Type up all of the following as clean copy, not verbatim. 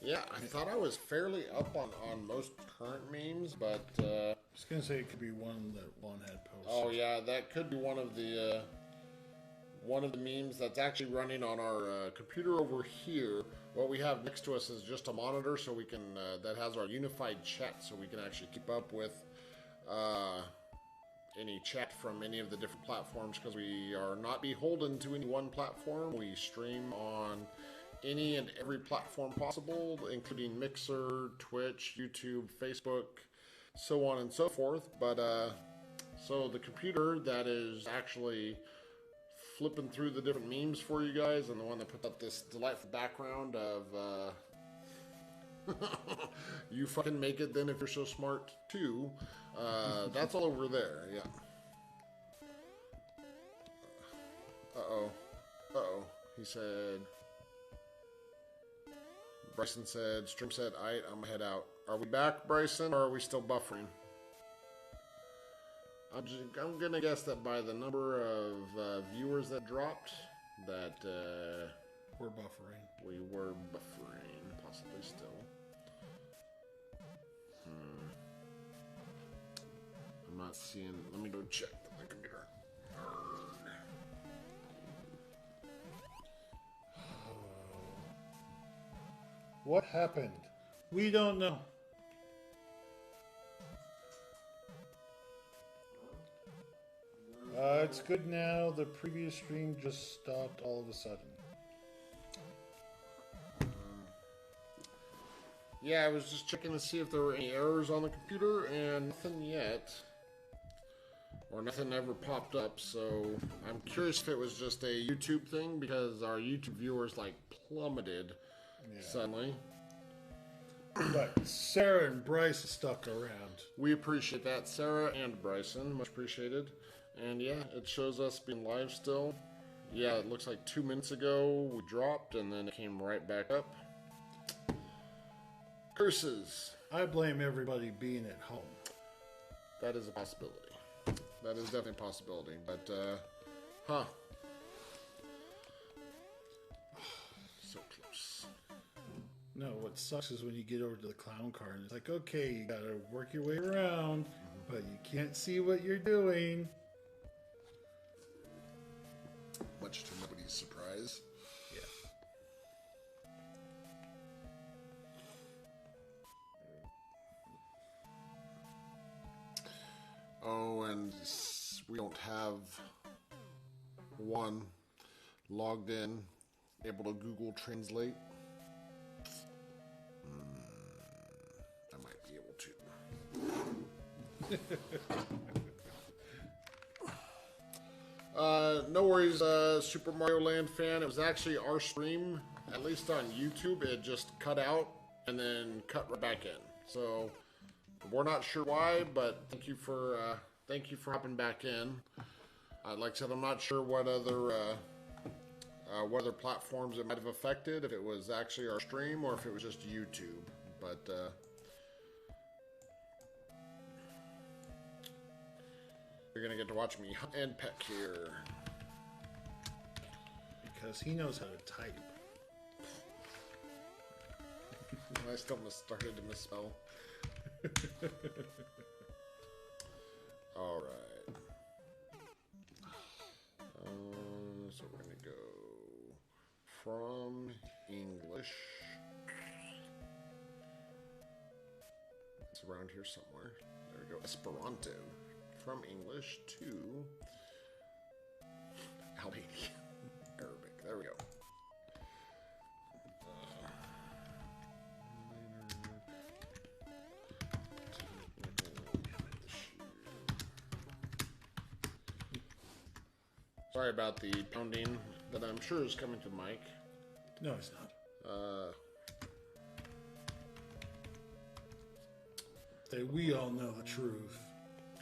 Yeah, I thought I was fairly up on most current memes, but I was gonna say it could be one that one had posted. oh yeah, that could be one of the memes that's actually running on our computer over here. What we have next to us is just a monitor, so we can that has our unified chat, so we can actually keep up with uh, any chat from any of the different platforms, because we are not beholden to any one platform. We stream on any and every platform possible, including Mixer, Twitch, YouTube, Facebook, so on and so forth. But so the computer that is actually flipping through the different memes for you guys, and the one that puts up this delightful background of you fucking make it then if you're so smart too. That's all over there, yeah. Uh-oh. Uh-oh. He said... Bryson said, stream said, I'm gonna head out. Are we back, Bryson, or are we still buffering? I'm gonna guess that by the number of viewers that dropped, that We're buffering. we were buffering, possibly still. I'm not seeing. Let me go check the computer. What happened? We don't know. It's good now. The previous stream just stopped all of a sudden. Yeah, I was just checking to see if there were any errors on the computer, and nothing yet. Or nothing ever popped up, so I'm curious if it was just a YouTube thing, because our YouTube viewers, like, plummeted suddenly. But Sarah and Bryce stuck around. We appreciate that, Sarah and Bryson. Much appreciated. And yeah, it shows us being live still. Yeah, it looks like 2 minutes ago we dropped, and then it came right back up. Curses. I blame everybody being at home. That is a possibility. That is definitely a possibility. But, huh. So close. No, what sucks is when you get over to the clown car and it's like, okay, you gotta work your way around, but you can't see what you're doing. Much to nobody's surprise. Yeah. Oh, and we don't have one logged in, able to Google Translate. I might be able to. No worries, Super Mario Land fan. It was actually our stream, at least on YouTube. It just cut out and then cut right back in. So we're not sure why, but thank you for hopping back in. Like I said, I'm not sure what other platforms it might have affected, if it was actually our stream or if it was just YouTube. But you're gonna get to watch me hunt and peck here. Because he knows how to type. I still started to misspell. All right. So we're gonna go from English. It's around here somewhere. There we go. Esperanto. From English to Albanian. Arabic. There we go. Sorry about the pounding that I'm sure is coming to the mic. No, it's not. Say, we all know the truth.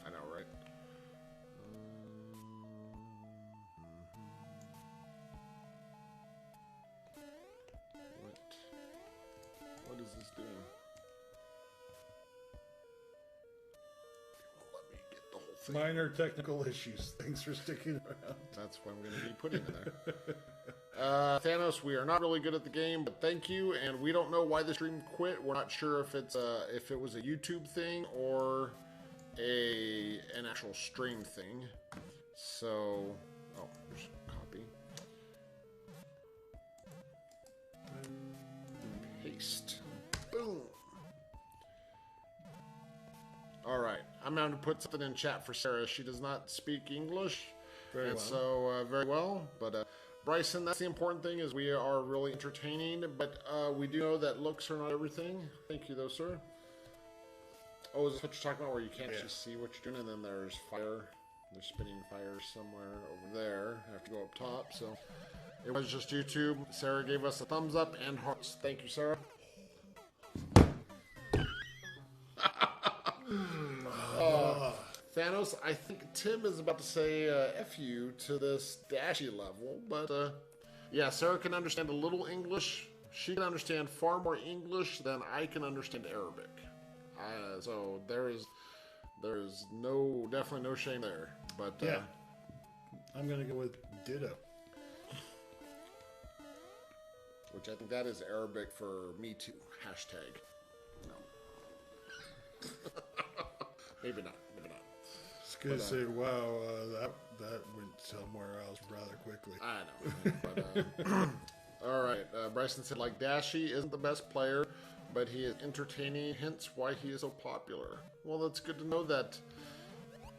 I know, right? What is this doing? It won't let me get the whole thing. Minor technical issues. Thanks for sticking around. That's what I'm going to be putting in there. Thanos, we are not really good at the game, but thank you. And we don't know why the stream quit. We're not sure if it's if it was a YouTube thing or an actual stream thing. So, oh, there's a copy. Paste. Boom. All right, I'm going to put something in chat for Sarah. She does not speak English, Very well. so very well. But Bryson, that's the important thing, is we are really entertaining. But we do know that looks are not everything. Thank you, though, sir. Oh, is this what you're talking about, where you can't actually see what you're doing, and then there's fire. There's spinning fire somewhere over there. I have to go up top. So it was just YouTube. Sarah gave us a thumbs up and hearts. Thank you, Sarah. Thanos, I think Tim is about to say F you to this Dashy level, but yeah, Sarah can understand a little English. She can understand far more English than I can understand Arabic. So there is definitely no shame there. But yeah, I'm gonna go with ditto. Which I think that is Arabic for me too. Hashtag. No. Maybe not. I was gonna say, wow, that went somewhere else rather quickly. I know. But, all right. Bryson said, like, Dashy isn't the best player, but he is entertaining, hence why he is so popular. Well, that's good to know that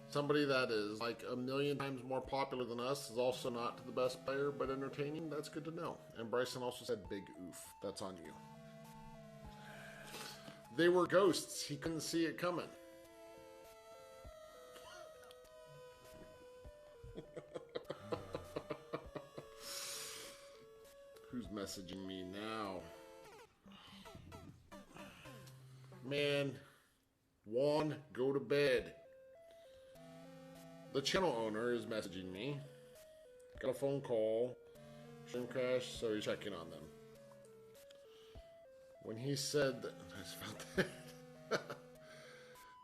somebody that is like 1,000,000 times more popular than us is also not the best player, but entertaining. That's good to know. And Bryson also said, big oof. That's on you. They were ghosts. He couldn't see it coming. Who's messaging me now? Man, Juan, go to bed. The channel owner is messaging me. Got a phone call. Stream crash, so he's checking on them. When he said that,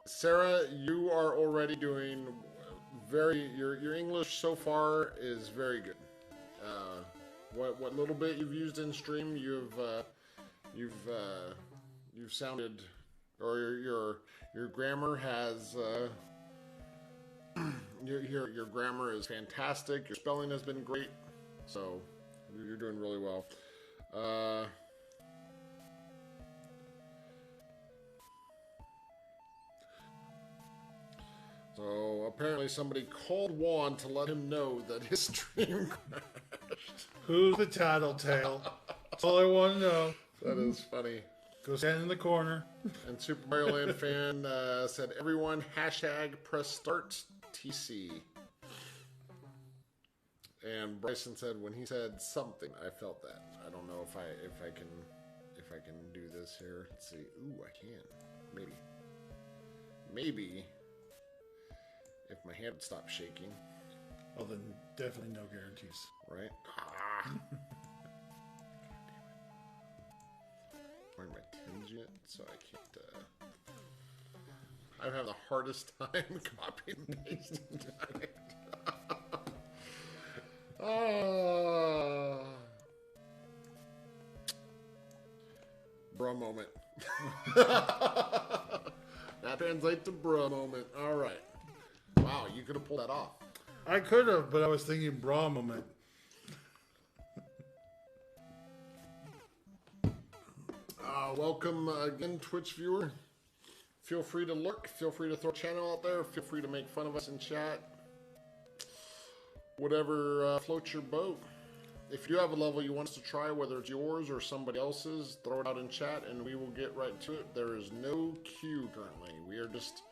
Sarah, you are already doing your English so far is very good. What little bit you've used in stream, you've sounded, or your grammar has your grammar is fantastic. Your spelling has been great, so you're doing really well. So apparently somebody called Juan to let him know that his stream crashed. Who's the tattletale? That's all I want to know. That is funny. Go stand in the corner. And Super Mario Land fan said, everyone, hashtag press start TC. And Bryson said, when he said something, I felt that. I don't know if I can do this here. Let's see. Ooh, I can. Maybe. If my hand would stop shaking. Well, then definitely no guarantees. Right? Ah. Wearing my Tim's yet, so I can't. I'm having the hardest time copying and pasting tonight. Bruh moment. That translates to bruh moment. All right. Wow, you could have pulled that off. I could have, but I was thinking bra moment. Welcome again, Twitch viewer. Feel free to lurk. Feel free to throw a channel out there. Feel free to make fun of us in chat. Whatever floats your boat. If you have a level you want us to try, whether it's yours or somebody else's, throw it out in chat and we will get right to it. There is no queue currently. We are just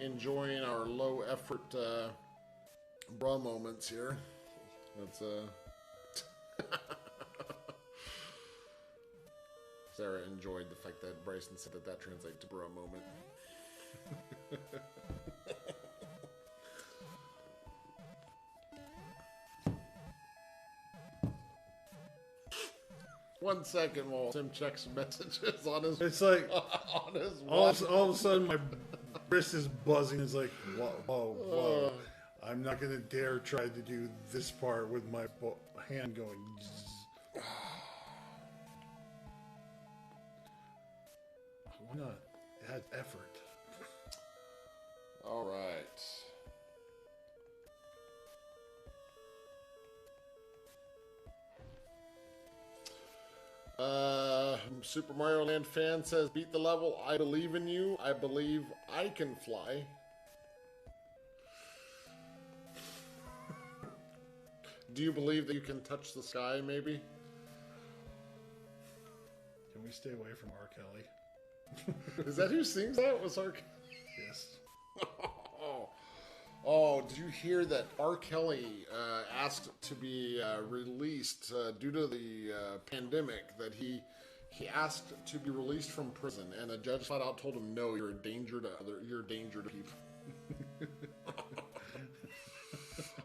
enjoying our low effort bra moments here. That's Sarah enjoyed the fact that Bryson said that translates to bra moment. 1 second while Tim checks messages on his. It's like on his all of a sudden my wrist is buzzing. It's like whoa. I'm not gonna dare try to do this part with my hand going. Zzz. Why not? It had effort. All right. Super Mario Land fan says, beat the level. I believe in you. I believe I can fly. Do you believe that you can touch the sky, maybe? Can we stay away from R. Kelly? Is that who sings that? Was R. Yes. Oh, did you hear that R. Kelly asked to be released due to the pandemic? That he asked to be released from prison, and a judge flat out told him, "No, you're a danger to people."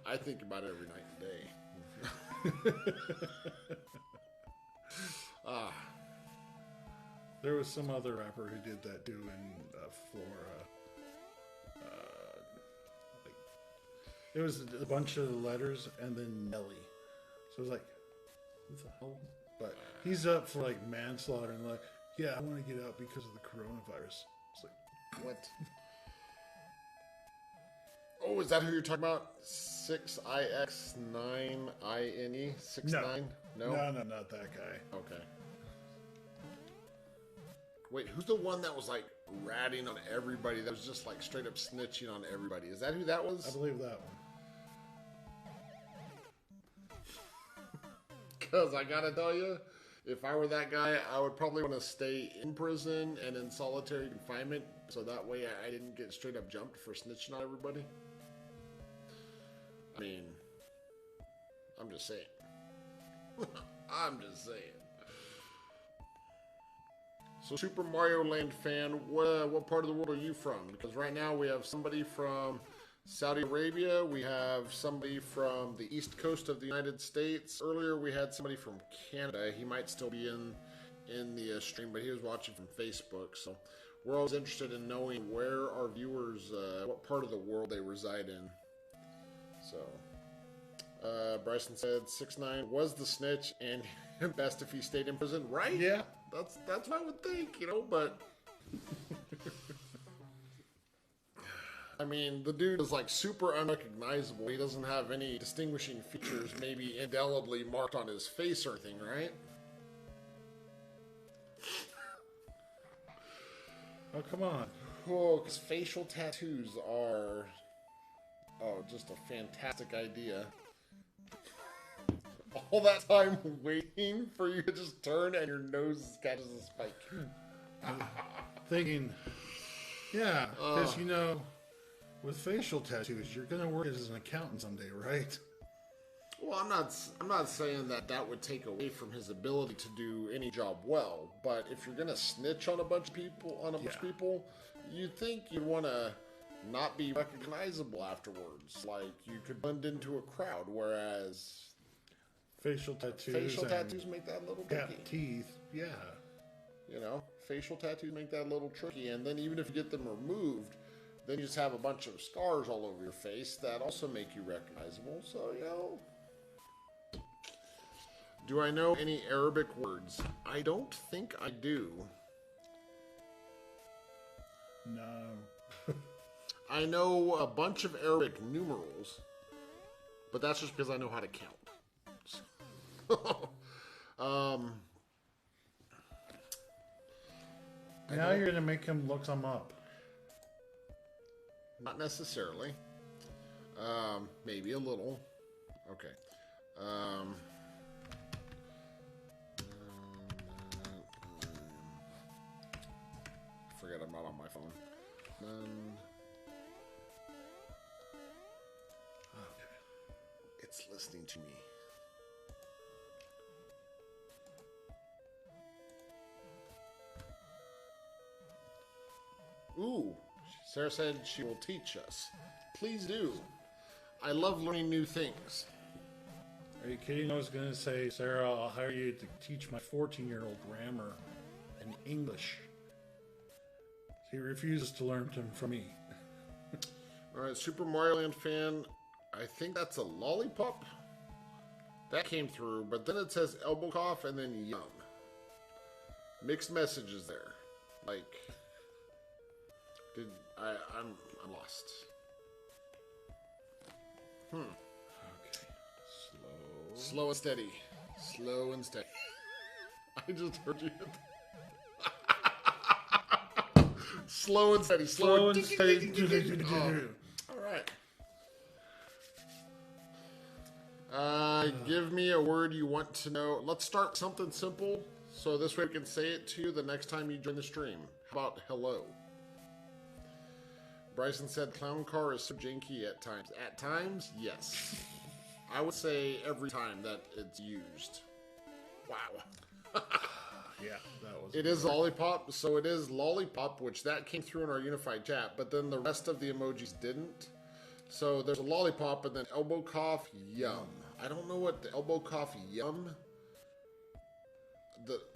I think about it every night and day. There was some other rapper who did that too in Florida. It was a bunch of letters and then Nelly. So it was like, what the hell? But he's up for like manslaughter and like, yeah, I want to get out because of the coronavirus. It's like, what? Oh, is that who you're talking about? 6ix9ine 6ix9ine? No, not that guy. Okay. Wait, who's the one that was like ratting on everybody? That was just like straight up snitching on everybody. Is that who that was? I believe that one. Because I gotta tell you, if I were that guy, I would probably want to stay in prison and in solitary confinement, so that way I didn't get straight up jumped for snitching on everybody. I mean, I'm just saying. I'm just saying. So, Super Mario Land fan, what part of the world are you from? Because right now we have somebody from Saudi Arabia. We have somebody from the east coast of the United States. Earlier we had somebody from Canada. He might still be in the stream, but he was watching from Facebook. So we're always interested in knowing where our viewers, what part of the world they reside in. So Bryson said 6ix9ine was the snitch, and best if he stayed in prison, right? Yeah. That's what I would think, but I mean, the dude is like super unrecognizable. He doesn't have any distinguishing features, maybe indelibly marked on his face or anything, right? Oh, come on. Oh, because facial tattoos are, just a fantastic idea. All that time waiting for you to just turn and your nose catches a spike. Thinking, yeah, because with facial tattoos, you're gonna work as an accountant someday, right? Well, I'm not saying that would take away from his ability to do any job well, but if you're gonna snitch on a bunch of people, you'd think you'd want to not be recognizable afterwards. Like you could blend into a crowd, whereas facial tattoos make that a little cat tricky. teeth, yeah. Facial tattoos make that a little tricky, and then even if you get them removed, then you just have a bunch of scars all over your face that also make you recognizable. So, do I know any Arabic words? I don't think I do. No. I know a bunch of Arabic numerals, but that's just because I know how to count. Now you're gonna make him look them up. Not necessarily. Maybe a little. Okay. Forget I'm not on my phone. It's listening to me. Ooh, Sarah said she will teach us. Please do. I love learning new things. Are you kidding? I was going to say, Sarah, I'll hire you to teach my 14-year-old grammar and English. He refuses to learn them from me. All right, Super Mario Land fan, I think that's a lollipop. That came through, but then it says elbow cough and then yum. Mixed messages there. Like, I'm lost. Okay. Slow and steady. Slow and steady. I just heard you. Slow and steady. Slow and steady. All right. Give me a word you want to know. Let's start with something simple, so this way we can say it to you the next time you join the stream. How about hello? Bryson said clown car is so janky at times. At times, yes. I would say every time that it's used. Wow. Yeah, that was. It is lollipop, so it is lollipop, which that came through in our unified chat, but then the rest of the emojis didn't. So there's a lollipop and then elbow cough, yum. I don't know what the elbow cough, yum.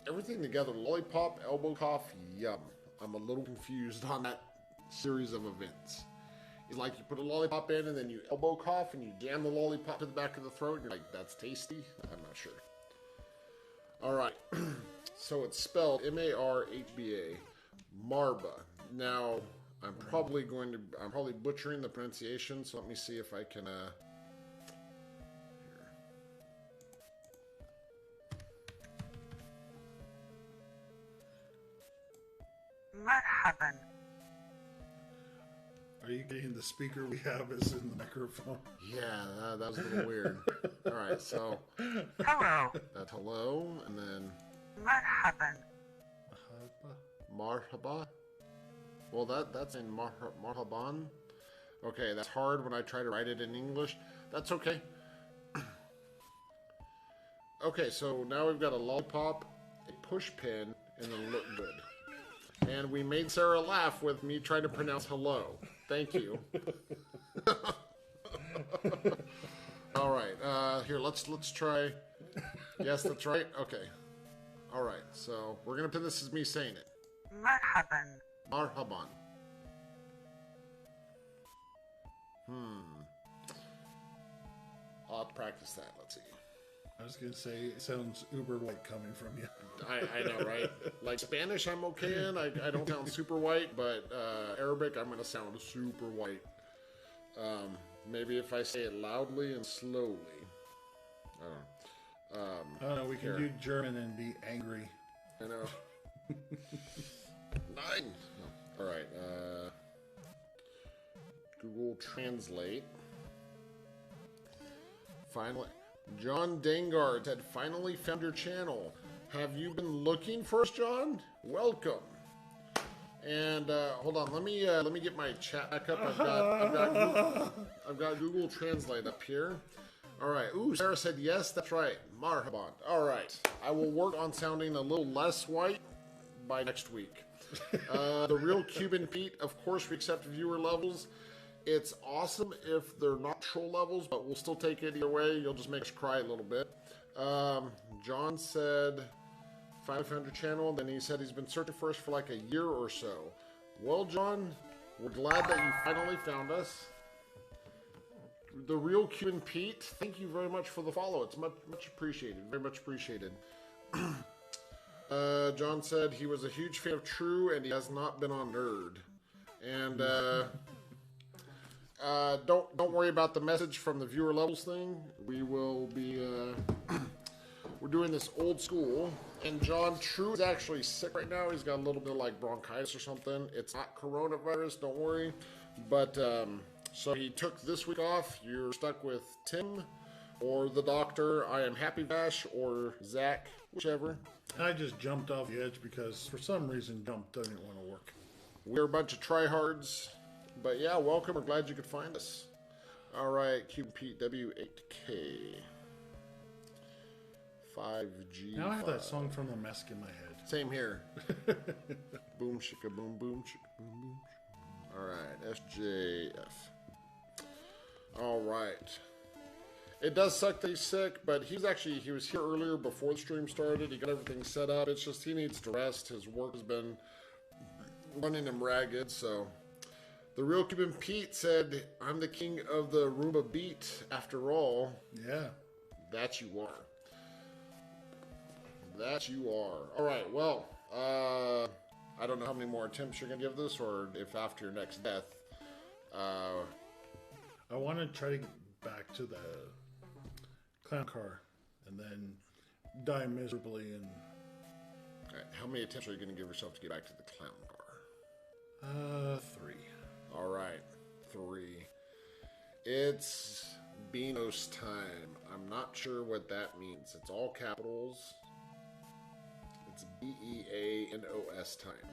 Everything together, lollipop, elbow cough, yum. I'm a little confused on that series of events. It's like you put a lollipop in and then you elbow cough and you jam the lollipop to the back of the throat and you're like, that's tasty? I'm not sure. All right. So it's spelled M-A-R-H-B-A, Marba. Now, I'm probably butchering the pronunciation, so let me see if I can, here. Marhaban. Are you getting the speaker we have is in the microphone? Yeah, that was a little weird. All right, so Hello. that's hello, and then Marhaban. marhaba. Well, that's in marhaban. Okay, that's hard when I try to write it in English. That's okay. Okay, so now we've got a lollipop, a push pin, and a look good. And we made Sarah laugh with me trying to pronounce hello. Thank you. All right, here, let's try. Yes, that's right. Okay. All right, so we're gonna put this as me saying it. Marhaban. Marhaban. I'll have to practice that. Let's see. I was going to say, it sounds uber white coming from you. I know, right? Like Spanish, I'm okay in. I don't sound super white, but Arabic, I'm going to sound super white. Maybe if I say it loudly and slowly. I don't know. We can do German and be angry. I know. 9. All right. Google Translate. Finally, John Dangard had finally found your channel. Have you been looking for us, John? Welcome. And hold on, let me get my chat back up. I've got Google Translate up here. All right. Ooh, Sarah said yes. That's right. Marhaban. All right. I will work on sounding a little less white by next week. The Real Cuban Pete. Of course, we accept viewer levels. It's awesome if they're not troll levels, but we'll still take it either way. You'll just make us cry a little bit. John said 500 channel. Then he said he's been searching for us for like a year or so. Well, John, we're glad that you finally found us. The Real Cuban Pete, thank you very much for the follow. It's much appreciated. Very much appreciated. John said he was a huge fan of True and he has not been on Nerd. And don't worry about the message from the viewer levels thing. We will be we're doing this old school. And John, True is actually sick right now. He's got a little bit of like bronchitis or something. It's not coronavirus, don't worry. But so he took this week off. You're stuck with Tim or the doctor. I am Happy Vash or Zach, whichever. I just jumped off the edge because for some reason Jump doesn't want to work. We're a bunch of tryhards. But yeah, welcome. We're glad you could find us. All right, Cuban Pete W8K. 5G. Now I have that song from The Mask in my head. Same here. Boom, shika, boom, boom, shika, boom, boom. All right, SJF. All right. It does suck that he's sick, but he was here earlier before the stream started. He got everything set up. It's just he needs to rest. His work has been running him ragged, so. The Real Cuban Pete said, I'm the king of the Roomba beat after all. Yeah. That you are. That you are. All right. Well, I don't know how many more attempts you're gonna give this, or if after your next death. I want to try to get back to the clown car and then die miserably. And All right, how many attempts are you gonna give yourself to get back to the clown car? 3. All right, 3. It's Beanos time. I'm not sure what that means. It's all capitals. It's Beanos time.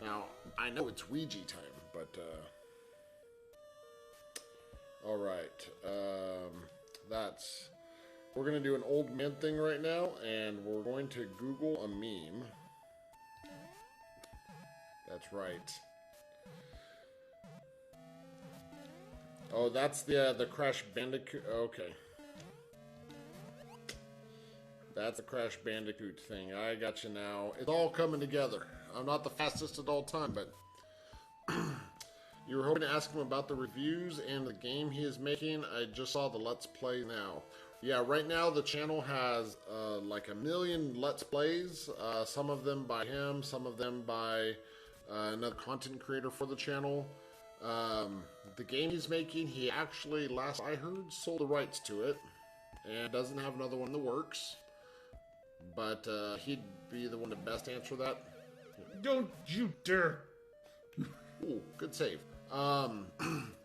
Now, I know it's Ouija time, but, all right. We're going to do an old man thing right now, and we're going to Google a meme. That's right. Oh, that's the Crash Bandicoot. Okay. That's the Crash Bandicoot thing. I got you now. It's all coming together. I'm not the fastest at all time, but you were hoping to ask him about the reviews and the game he is making. I just saw the Let's Play now. Yeah, right now the channel has like 1 million Let's Plays. Some of them by him, some of them by another content creator for the channel. The game he's making, he actually, last I heard, sold the rights to it and doesn't have another one in the works. But he'd be the one to best answer that. don't you dare! Ooh, good save.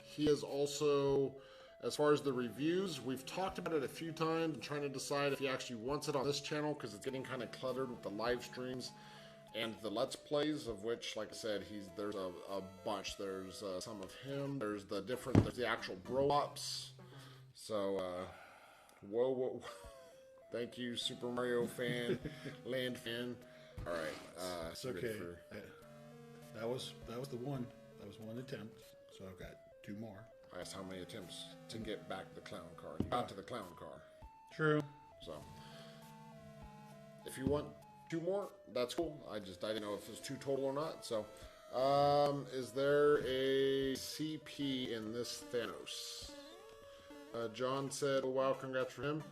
He is also, as far as the reviews, we've talked about it a few times and trying to decide if he actually wants it on this channel because it's getting kind of cluttered with the live streams and the Let's Plays, of which, like I said, there's a bunch. There's some of him. There's the actual Bro Ops. So, whoa. Thank you, Super Mario fan, Land fan. All right. It's okay. That was the one. That was one attempt. So I've got 2 more. I asked how many attempts to get back the clown car. You got to the clown car. True. So, if you want 2 more, that's cool. I didn't know if it was 2 total or not. So, is there a CP in this Thanos? John said, "Oh wow, congrats for him."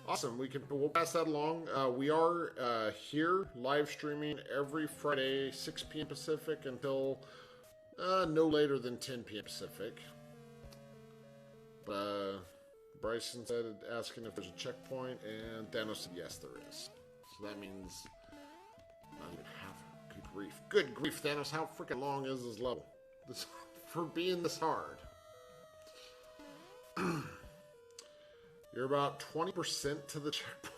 Awesome. We'll pass that along. We are here live streaming every Friday, 6 p.m. Pacific until no later than 10 p.m. Pacific. Bryson said, asking if there's a checkpoint, and Thanos said yes, there is. So that means not even half. Good grief, Thanos. How freaking long is this level? For being this hard. You're about 20% to the checkpoint.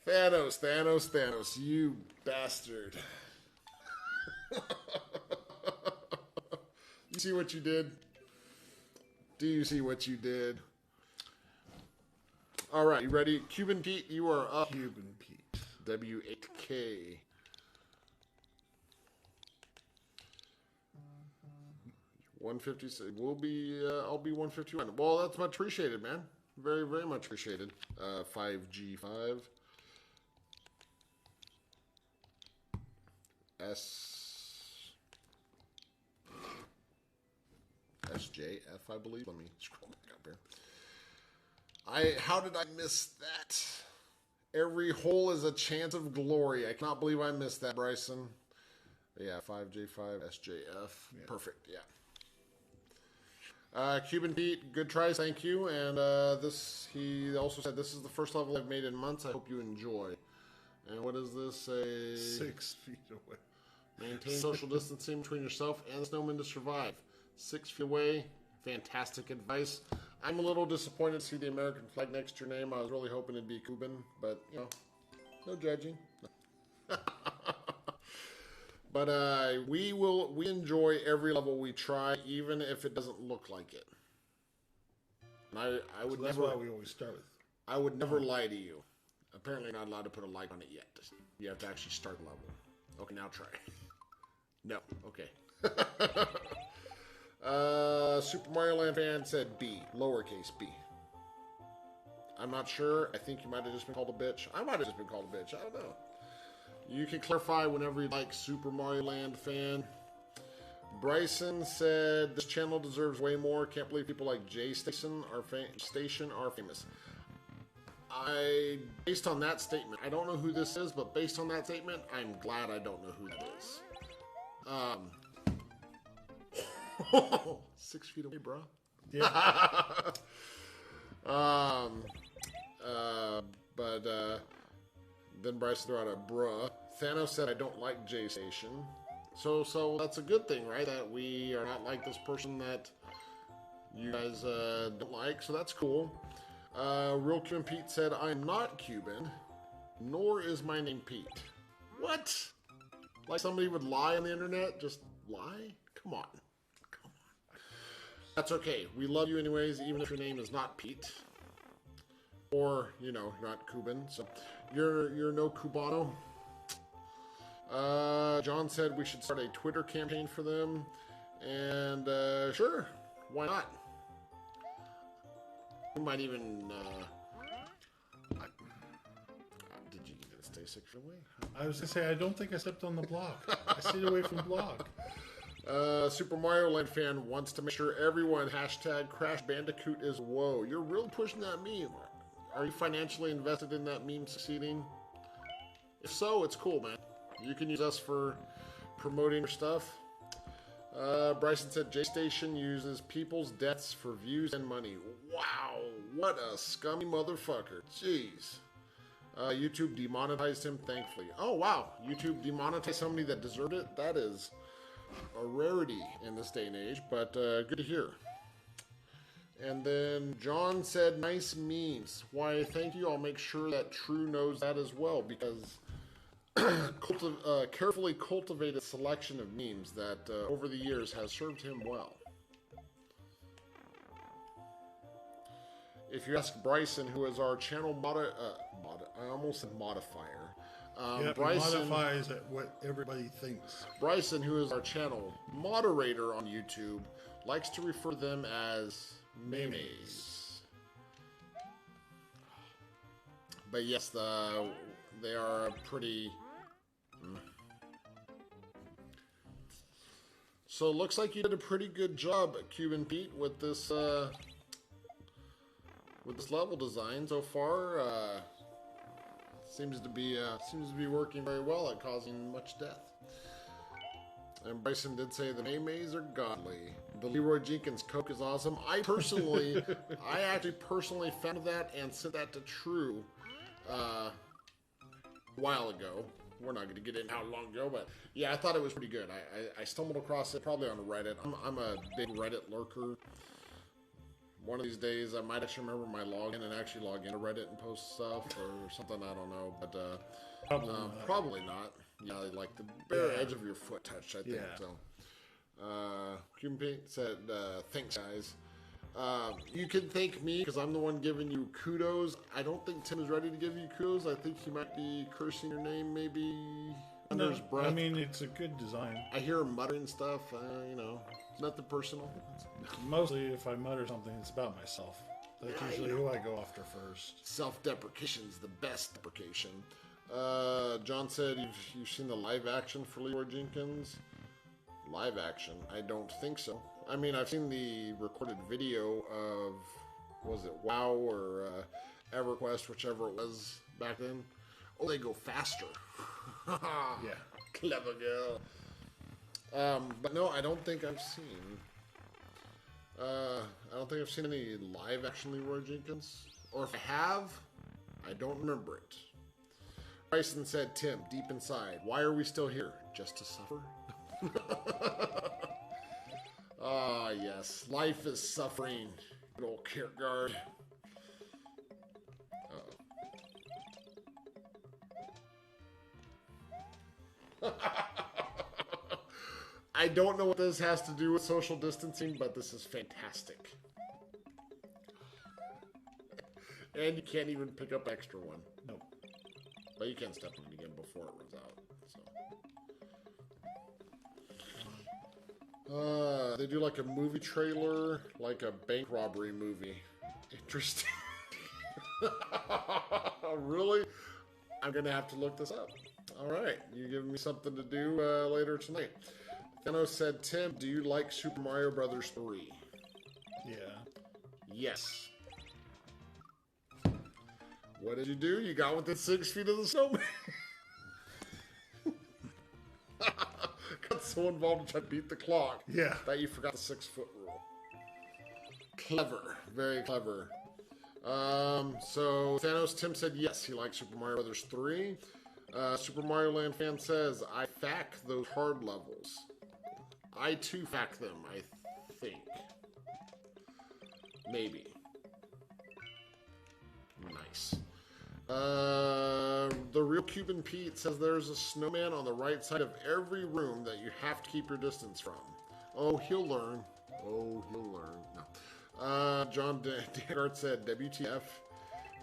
Thanos, you bastard. You see what you did? Do you see what you did? All right, you ready? Cuban Pete, you are up. Cuban Pete. W8K. 150. We'll be. I'll be 151. Well, that's much appreciated, man. Very, very much appreciated. 5G5. SJF, I believe. Let me scroll back up here. How did I miss that? Every hole is a chance of glory. I cannot believe I missed that, Bryson. Yeah, 5J5, SJF. Yeah. Perfect, yeah. Cuban Pete, good tries, thank you. And he also said, this is the first level I've made in months. I hope you enjoy. And what is this? 6 feet away. Maintain social distancing between yourself and the snowman to survive. 6 feet away. Fantastic advice. I'm a little disappointed to see the American flag next to your name. I was really hoping it'd be Cuban, but, you know, no judging. But we enjoy every level we try, even if it doesn't look like it. And I would that's never. why we always start with. I would never lie to you. Apparently, not allowed to put a like on it yet. You have to actually start a level. Okay, now try. No. Okay. Super Mario Land fan said B, lowercase b. I'm not sure. I think you might have just been called a bitch. I might have just been called a bitch. I don't know. You can clarify whenever you like, Super Mario Land fan. Bryson said, this channel deserves way more. Can't believe people like Jay Station are famous. Based on that statement, I don't know who this is, but based on that statement, I'm glad I don't know who that is. 6 feet away, bro. Yeah. Then Bryce threw out a bruh. Thanos said, I don't like J Station. So that's a good thing, right? That we are not like this person that you guys don't like. So that's cool. Real Cuban Pete said, I'm not Cuban, nor is my name Pete. What? Like somebody would lie on the internet? Just lie? Come on. Come on. That's okay. We love you anyways, even if your name is not Pete. Or, you know, you're not Cuban. So you're no Cubano. John said we should start a Twitter campaign for them. And sure, why not? We might even. Did you get to stay 6 feet away? I was gonna say I don't think I stepped on the block. I stayed away from the block. Super Mario Land fan wants to make sure everyone hashtag Crash Bandicoot is whoa. You're really pushing that meme. Are you financially invested in that meme succeeding? If so, it's cool, man. You can use us for promoting your stuff. Bryson said J Station uses people's deaths for views and money. Wow, what a scummy motherfucker. Jeez. YouTube demonetized him, thankfully. Oh, wow. YouTube demonetized somebody that deserved it? That is a rarity in this day and age, but good to hear. And then John said, nice memes. Why, thank you. I'll make sure that True knows that as well, because carefully cultivated selection of memes that over the years has served him well. If you ask Bryson, who is our channel I almost said modifier. Bryson modifies what everybody thinks. Bryson, who is our channel moderator on YouTube, likes to refer to them as memes. But yes, they are pretty. So it looks like you did a pretty good job, Cuban Pete, with this level design so far. Seems to be working very well at causing much death. And Bryson did say the Maymays are godly. The Leroy Jenkins Coke is awesome. I actually personally found that and sent that to True a while ago. We're not going to get into how long ago, but yeah, I thought it was pretty good. I stumbled across it probably on Reddit. I'm a big Reddit lurker. One of these days, I might actually remember my login and actually log into Reddit and post stuff or something. I don't know, but probably not. Yeah, like the bare edge of your foot touched, I think. Yeah. So, Cuban Pete said, "Thanks, guys. You can thank me because I'm the one giving you kudos. I don't think Tim is ready to give you kudos. I think he might be cursing your name, maybe under his breath. I mean, it's a good design. I hear him muttering stuff. You know, nothing personal. Mostly, if I mutter something, it's about myself. That's usually who I go after first. Self-deprecation is the best deprecation. John said you've seen the live action for Leroy Jenkins. Live action? I don't think so. I mean, I've seen the recorded video of, was it WoW or EverQuest, whichever it was back then. Oh, they go faster. Yeah. Clever girl. But no, I don't think I've seen. I don't think I've seen any live action Leroy Jenkins. Or if I have, I don't remember it. Bryson said, Tim, deep inside, why are we still here? Just to suffer? Ah, yes. Life is suffering. Good old Kierkegaard. I don't know what this has to do with social distancing, but this is fantastic. And you can't even pick up extra one. Nope. But you can step on it again before it runs out. So. They do like a movie trailer, like a bank robbery movie. Interesting. Really? I'm going to have to look this up. All right. You giving me something to do later tonight. Thanos said, Tim, do you like Super Mario Brothers 3? Yeah. Yes. What did you do? You got within 6 feet of the snowman. Got so involved in trying to beat the clock. Yeah. That you forgot the 6-foot rule. Clever. Very clever. So Thanos Tim said yes, he likes Super Mario Brothers 3. Super Mario Land fan says, I fact those hard levels. I too fact them, I think. Maybe. Nice. The Real Cuban Pete says there's a snowman on the right side of every room that you have to keep your distance from. Oh, he'll learn. Oh, he'll learn. No. John Degard said WTF,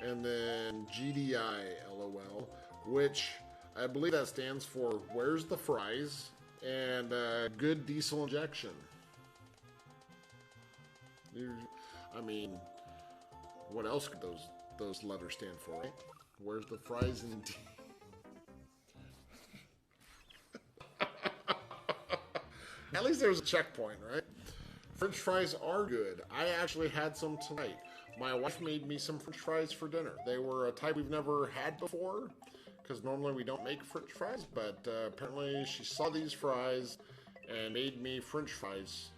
and then GDI, LOL, which I believe that stands for Where's the Fries? And Good Diesel Injection. I mean, what else could those letters stand for, right? Where's the fries and At least there's a checkpoint, right? French fries are good. I actually had some tonight. My wife made me some French fries for dinner. They were a type we've never had before, because normally we don't make French fries, but apparently she saw these fries and made me French fries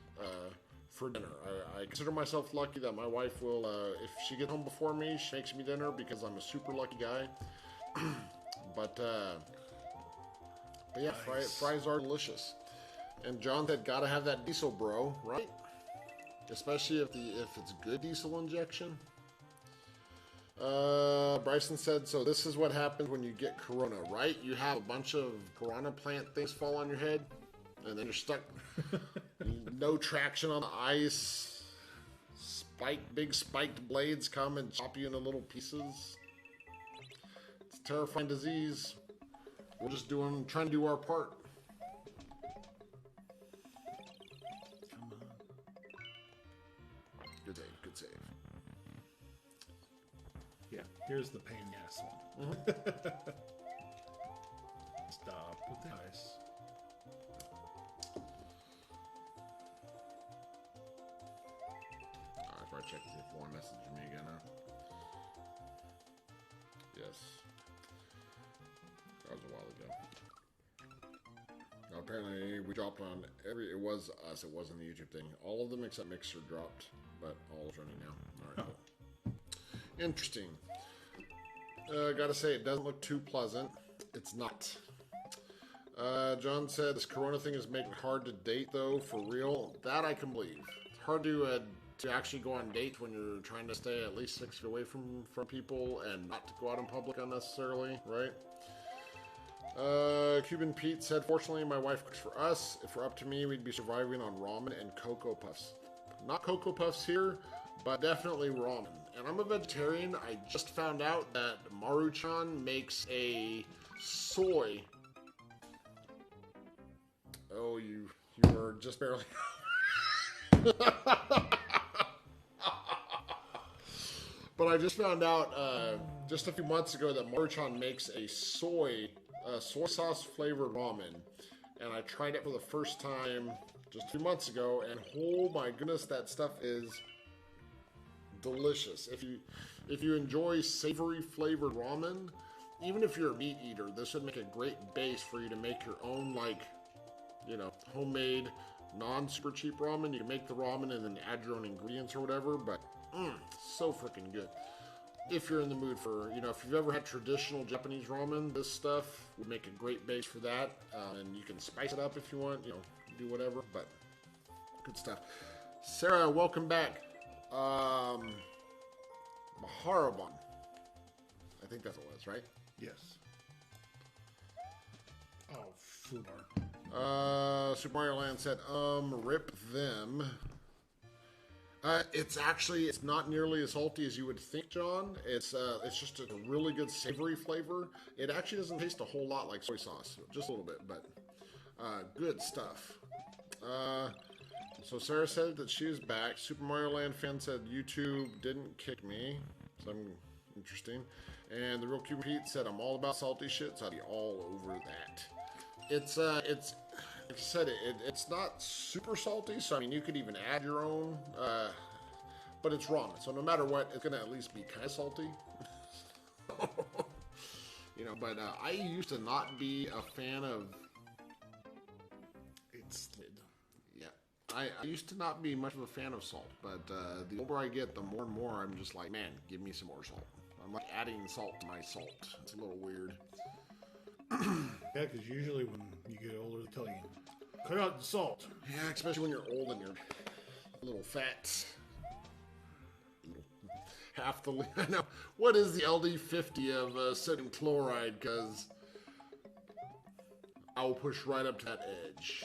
for dinner. I consider myself lucky that my wife will, if she gets home before me, she makes me dinner because I'm a super lucky guy. but yeah, Nice. fries are delicious. And John said, gotta have that diesel, bro, right? Especially if it's good diesel injection. Bryson said, so this is what happens when you get corona, right? You have a bunch of piranha plant things fall on your head, and then you're stuck. No traction on the ice. Big spiked blades come and chop you into little pieces. It's a terrifying disease. We're just trying to do our part. Come on. Good save, good save. Yeah, here's the pain in the ass one. Stop with the ice. Alright, so I checked if one messaged me again, huh? Yes. That was a while ago. Now, apparently, we dropped on it was us, it wasn't the YouTube thing. All of them except Mixer dropped, but all is running now. Alright, cool. Interesting. Gotta say, it doesn't look too pleasant. It's not. John said, this corona thing is making it hard to date, though, for real. That I can believe. It's hard to actually go on dates when you're trying to stay at least 6 feet away from people and not to go out in public unnecessarily, right? Cuban Pete said, fortunately, my wife cooks for us. If it were up to me, we'd be surviving on ramen and Cocoa Puffs. Not Cocoa Puffs here, but definitely ramen. And I'm a vegetarian. I just found out that Maruchan makes a soy. Oh, you were just barely. But I just found out just a few months ago that Maruchan makes a soy sauce flavored ramen, and I tried it for the first time just a few months ago, and oh my goodness, that stuff is delicious. If you enjoy savory flavored ramen, even if you're a meat eater, this would make a great base for you to make your own, like, you know, homemade, non-super cheap ramen. You can make the ramen and then add your own ingredients or whatever, but so freaking good. If you're in the mood for, you know, if you've ever had traditional Japanese ramen, this stuff would make a great base for that. And you can spice it up if you want, you know, do whatever, but good stuff. Sarah, welcome back. Maharaban. I think that's what it was, right? Yes. Oh, Fubar. Super Mario Land said, rip them. It's not nearly as salty as you would think, John. It's just a really good savory flavor. It actually doesn't taste a whole lot like soy sauce, just a little bit, but good stuff. So Sarah said that she was back. Super Mario Land fan said YouTube didn't kick me, so I'm interesting. And the Real Cute Pete said I'm all about salty shit, so I'll be all over that. It's like I said, it's not super salty, so I mean, you could even add your own, but it's ramen, so no matter what, it's gonna at least be kind of salty. You know, but I used to not be a fan of. It's slid. Yeah, I used to not be much of a fan of salt, but the older I get, the more and more I'm just like, man, give me some more salt. I'm like adding salt to my salt. It's a little weird. Yeah, because usually when you get older, they tell you, cut out the salt. Yeah, especially when you're old and you're a little fat. Half the I know. What is the LD50 of sodium chloride? Because I will push right up to that edge.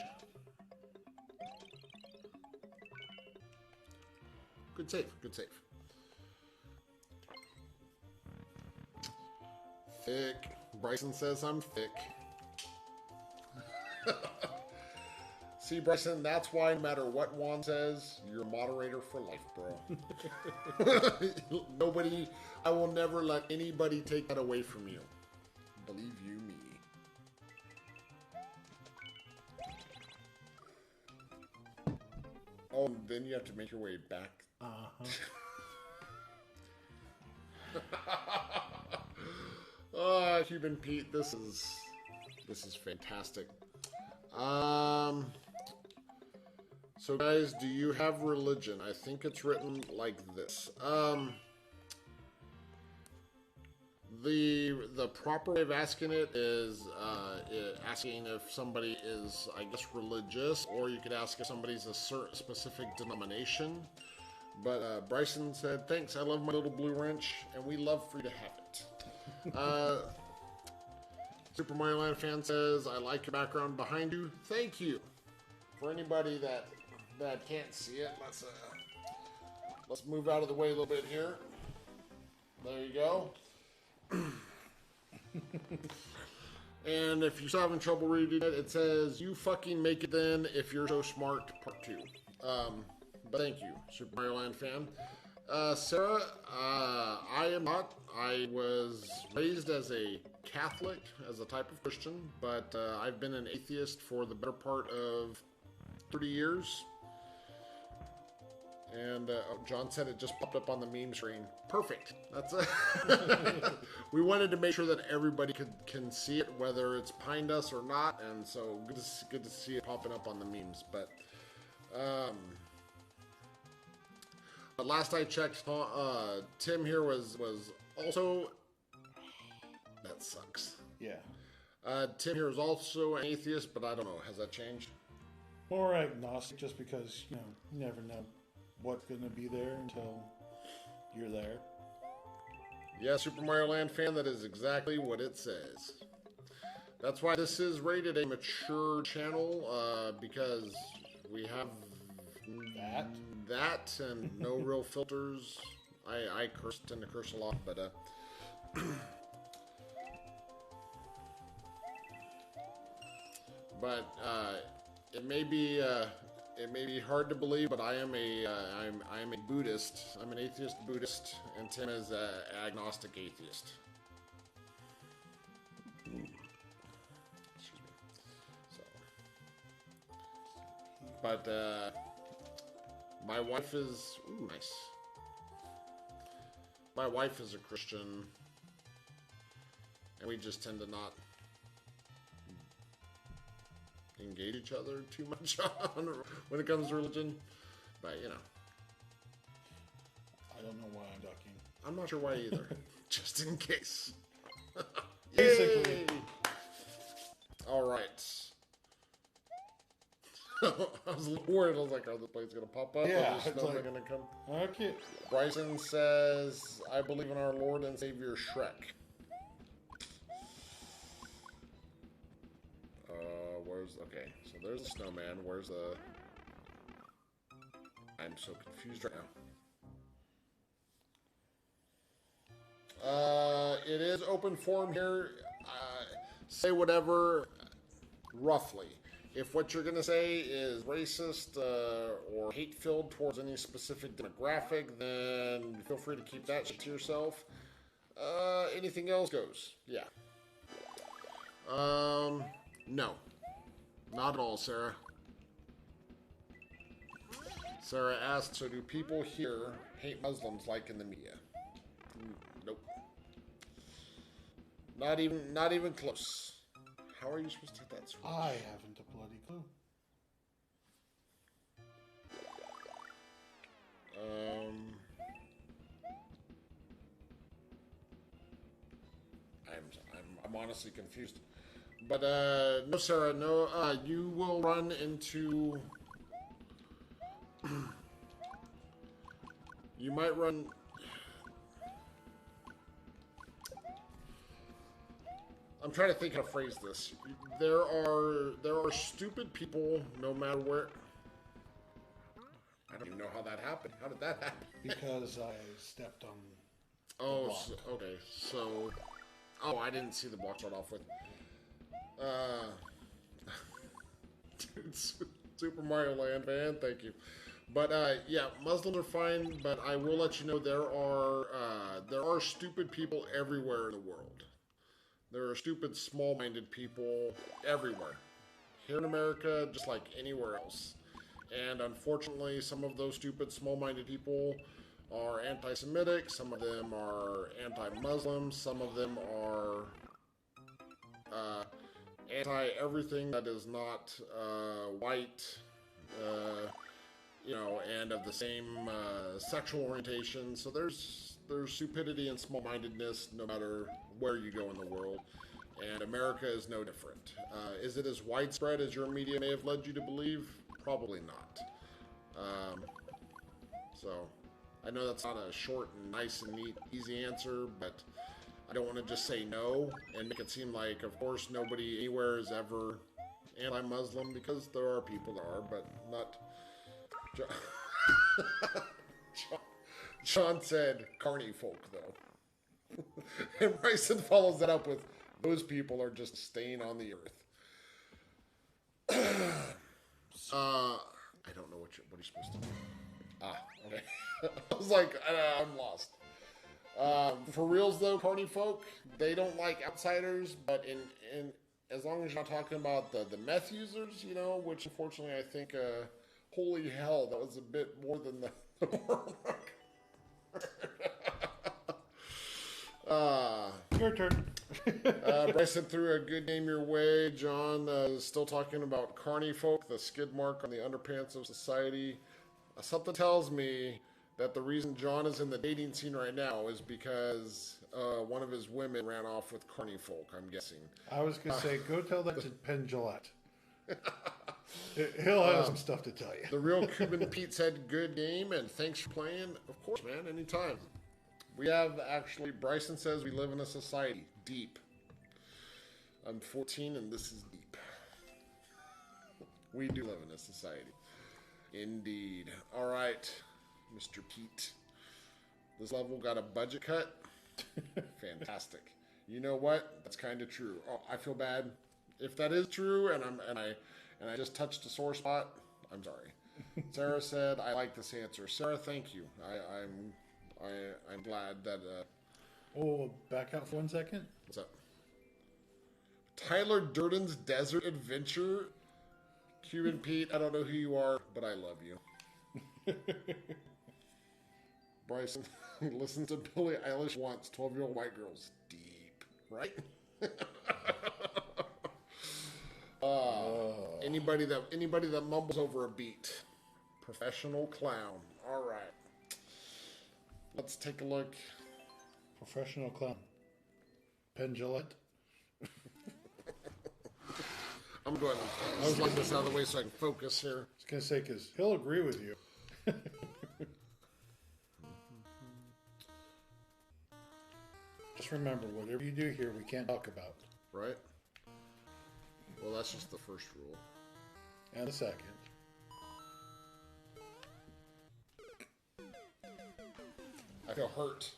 Good save. Good save. Thick. Bryson says I'm thick. See, Bryson, that's why no matter what Juan says, you're a moderator for life, bro. Nobody, I will never let anybody take that away from you. Believe you me. Oh, and then you have to make your way back. Oh, Cuban Pete, this is fantastic. So guys, do you have religion? I think it's written like this. The proper way of asking it is asking if somebody is, I guess, religious, or you could ask if somebody's a certain specific denomination. But Bryson said, thanks, I love my little blue wrench, and we love for you to have it. Super Mario Land fan says, I like your background behind you. Thank you. For anybody that can't see it, let's move out of the way a little bit here. There you go. And if you're still having trouble reading it, it says, you fucking make it then if you're so smart, part 2. But thank you, Super Mario Land fan. Sarah, I am not. I was raised as a Catholic, as a type of Christian, but I've been an atheist for the better part of 30 years. And John said it just popped up on the meme screen. Perfect. That's it. We wanted to make sure that everybody can see it, whether it's behind us or not. And so good to see it popping up on the memes. But last I checked, Tim here was also. That sucks. Yeah. Tim here is also an atheist, but I don't know. Has that changed? More agnostic, just because, you never know what's going to be there until you're there. Yeah, Super Mario Land fan, that is exactly what it says. That's why this is rated a mature channel, because we have that and no real filters. I tend to curse a lot, but it may be hard to believe, but I am a Buddhist. I'm an atheist Buddhist, and Tim is an agnostic atheist. Excuse me. So, but my wife is nice. My wife is a Christian, and we just tend to not engage each other too much on when it comes to religion, but I don't know why I'm ducking. I'm not sure why either. Just in case. Basically. All right. I was a little worried. I was like, "Are the plates gonna pop up? Yeah, Or is the snowman gonna come?" Okay. Bryson says, "I believe in our Lord and Savior Shrek." Okay, so there's the snowman. Where's the... I'm so confused right now. It is open forum here. Say whatever, roughly. If what you're going to say is racist or hate-filled towards any specific demographic, then feel free to keep that shit to yourself. Anything else goes. Yeah. No. Not at all, Sarah. Sarah asked, so do people here hate Muslims like in the media? Nope. Not even close. How are you supposed to hit that switch? I haven't a bloody clue. I'm honestly confused. But no, Sarah, no. You will run into. You might run. I'm trying to think how to phrase this. There are stupid people no matter where. I don't even know how that happened. How did that happen? Because I stepped on. Oh, so, okay. So, I didn't see the block start off with. Dude, Super Mario Land fan, thank you. But yeah, Muslims are fine. But I will let you know there are stupid people everywhere in the world. There are stupid, small-minded people everywhere. Here in America, just like anywhere else. And unfortunately, some of those stupid, small-minded people are anti-Semitic. Some of them are anti-Muslim. Some of them are anti-everything that is not white, and of the same sexual orientation. So there's stupidity and small-mindedness no matter where you go in the world, and America is no different. Is it as widespread as your media may have led you to believe? Probably not. So I know that's not a short and nice and neat, easy answer, but I don't want to just say no and make it seem like, of course, nobody anywhere is ever anti-Muslim, because there are people that are, but not. John said carny folk, though. And Bryson follows that up with, those people are just staying on the earth. I don't know what you're supposed to do. Okay. I was like, I'm lost. For reals, though, carny folk, they don't like outsiders, but in as long as you're not talking about the meth users, which unfortunately I think, holy hell, that was a bit more than the Your turn. Bryson threw a good name your way. John is still talking about carny folk, the skid mark on the underpants of society. Something tells me that the reason John is in the dating scene right now is because one of his women ran off with carny folk, I'm guessing. I was going to say, go tell that to Penn Jillette. He'll have some stuff to tell you. The real Cuban Pete said, good game, and thanks for playing. Of course, man, anytime. We have, actually, Bryson says we live in a society. Deep. I'm 14, and this is deep. We do live in a society. Indeed. All right, Mr. Pete. This level got a budget cut. Fantastic. You know what? That's kind of true. Oh, I feel bad. If that is true, and I just touched a sore spot, I'm sorry. Sarah said, I like this answer. Sarah, thank you. I'm glad that. Back out for 1 second. What's up? Tyler Durden's Desert Adventure. Cuban Pete, I don't know who you are, but I love you. Bryson, listen to Billie Eilish once. 12-year-old white girls. Deep, right? Anybody that mumbles over a beat. Professional clown. All right. Let's take a look. Professional clown. Penn Jillette. I'm going to slide this out of the way so I can focus here. I was going to say, because he'll agree with you. Just remember, whatever you do here, we can't talk about. Right? Well, that's just the first rule. And the second. I feel hurt.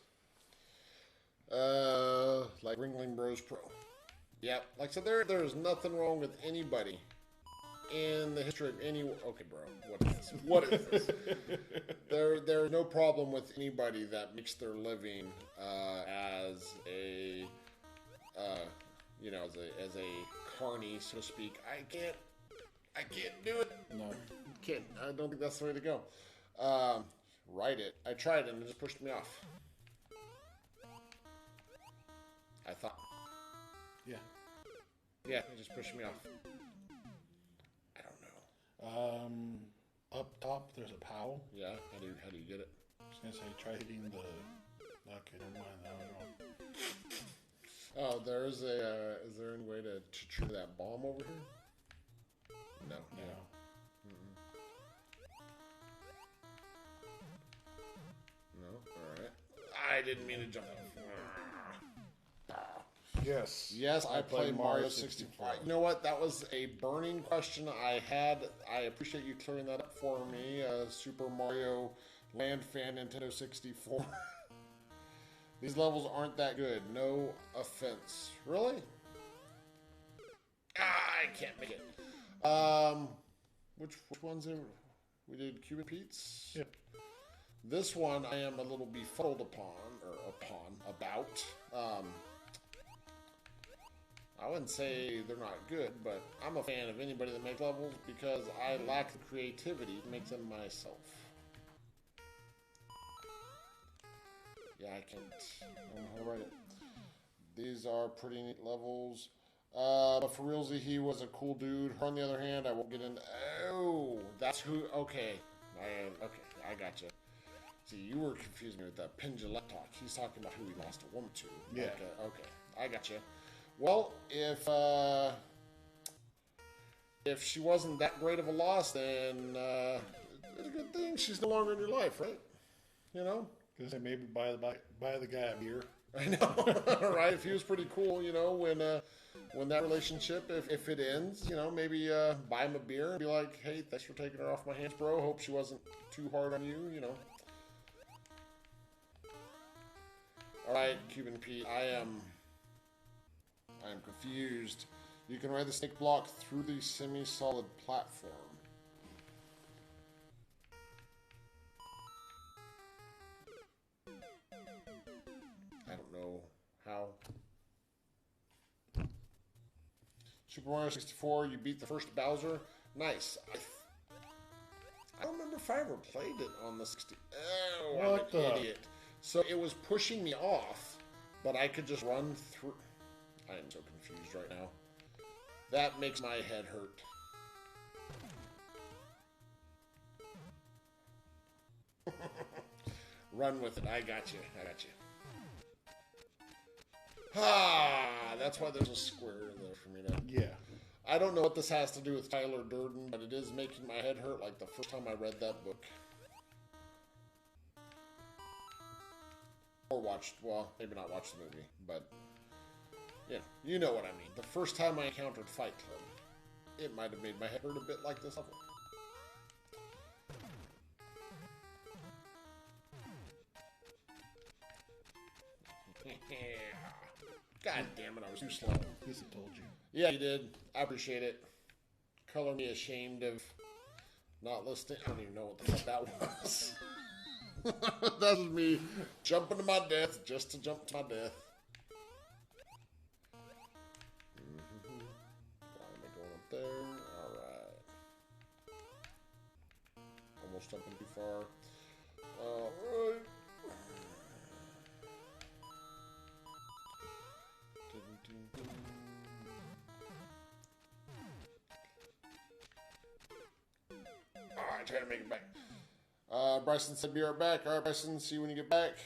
Like Ringling Bros Pro. Yeah, like I said, there is nothing wrong with anybody in the history of any. Okay, bro, what is this? What is this? There's no problem with anybody that makes their living as a, as a carny, so to speak. I can't I can't do it. No. Can't. I don't think that's the way to go. Write it. I tried and it just pushed me off. I thought. Yeah. Yeah, it just pushed me off. I don't know. Up top, there's a POW. Yeah. How do you get it? I was gonna say, try hitting the. Okay, never mind. That was wrong. Oh, there's a. Is there any way to trigger that bomb over here? No. Yeah. No. All right. I didn't mean to jump off. Yes. Yes, I play Mario 64. You know what? That was a burning question I had. I appreciate you clearing that up for me. Super Mario Land fan, Nintendo 64. These levels aren't that good. No offense. Really? I can't make it. Which ones are we did? Cuban Pete's? Yep. This one I am a little befuddled about. I wouldn't say they're not good, but I'm a fan of anybody that makes levels because I lack the creativity to make them myself. Yeah, I don't know how to write it. These are pretty neat levels. But for realsy, he was a cool dude. Her, on the other hand, I won't get into. Oh, that's who. Okay, I gotcha. See, you were confusing me with that Pendulette talk. He's talking about who he lost a woman to. Yeah. Okay, I gotcha. Well, if she wasn't that great of a loss, then it's a good thing she's no longer in your life, right? You know? Gonna say maybe buy the guy a beer. I know, right? If he was pretty cool, you know, when that relationship, if it ends, you know, maybe buy him a beer and be like, hey, thanks for taking her off my hands, bro. Hope she wasn't too hard on you, you know. All right, Cuban Pete, I am confused. You can ride the snake block through the semi-solid platform. I don't know how. Super Mario 64, you beat the first Bowser. Nice. I don't remember if I ever played it on the 60. Oh, What I'm an the? idiot. So it was pushing me off, but I could just run through. I am so confused right now. That makes my head hurt. Run with it. I got you. Ah, that's why there's a square there for me to... Yeah. I don't know what this has to do with Tyler Durden, but it is making my head hurt like the first time I read that book. Or watched, well, maybe not watched the movie, but... Yeah, you know what I mean. The first time I encountered Fight Club, it might have made my head hurt a bit like this level. God damn it, I was too slow. Lisa told you. Yeah, you did. I appreciate it. Color me ashamed of not listening. I don't even know what the fuck that was. That was me jumping to my death just to jump to my death. Why am I going up there? Alright. Almost jumping too far. Alright. Alright, try to make it back. Bryson said be right back. Alright, Bryson, see you when you get back.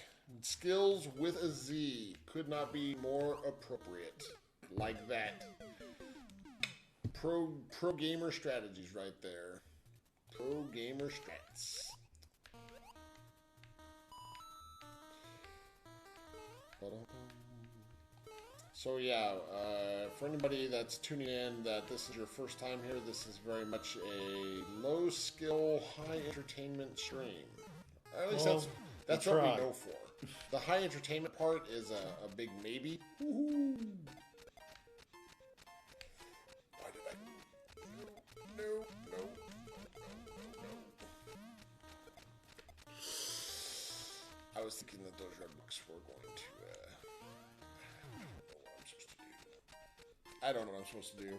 Skills with a Z could not be more appropriate. Like that. Pro gamer strategies right there. Pro gamer strats. So yeah, for anybody that's tuning in that this is your first time here, this is very much a low skill, high entertainment stream. At least that's what we know for. The high entertainment part is a big maybe. Woohoo! Why did I? No. I was thinking that those red books were going to. I don't know what I'm supposed to do.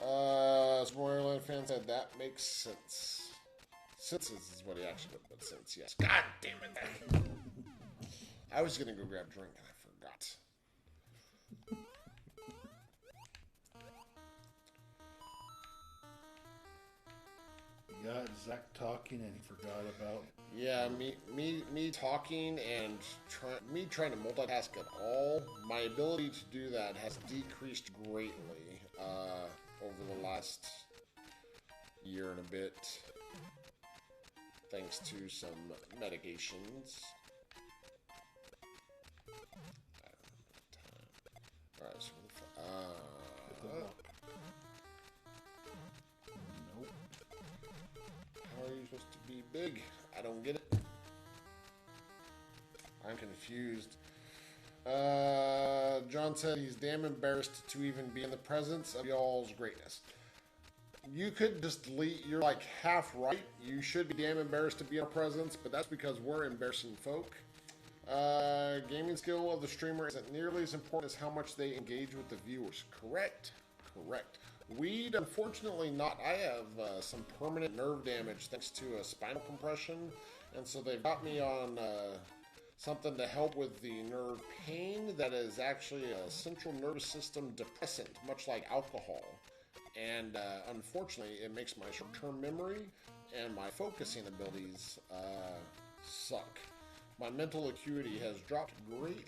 Spoilerland fan said that makes sense. Senses is what he actually put, but sense, yes. God damn it. I was gonna go grab a drink and I forgot. You got Zach talking and he forgot about. Yeah, me talking and trying to multitask at all. My ability to do that has decreased greatly over the last year and a bit, thanks to some medications. All right, so Nope. how are you supposed to be big? I don't get it. I'm confused. John said he's damn embarrassed to even be in the presence of y'all's greatness. You could just delete, you're like half right. You should be damn embarrassed to be in our presence, but that's because we're embarrassing folk. Gaming skill of the streamer isn't nearly as important as how much they engage with the viewers. Correct. Correct. Weed, unfortunately not. I have some permanent nerve damage thanks to a spinal compression, and so they've got me on something to help with the nerve pain that is actually a central nervous system depressant, much like alcohol. And unfortunately, it makes my short-term memory and my focusing abilities suck. My mental acuity has dropped greatly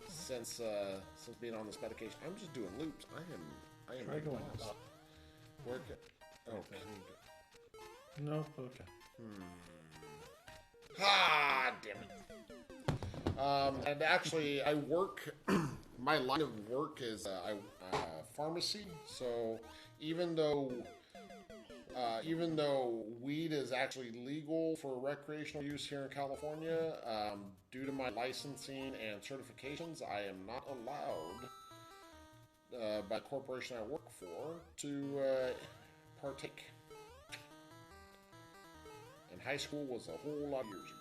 since being on this medication. I'm just doing loops. I am. Try going lost. up. Work it. Okay. No. Okay. Ah, damn it. And actually, I work. My line of work is pharmacy. So even though weed is actually legal for recreational use here in California, due to my licensing and certifications, I am not allowed by the corporation I work for to partake. And high school was a whole lot of years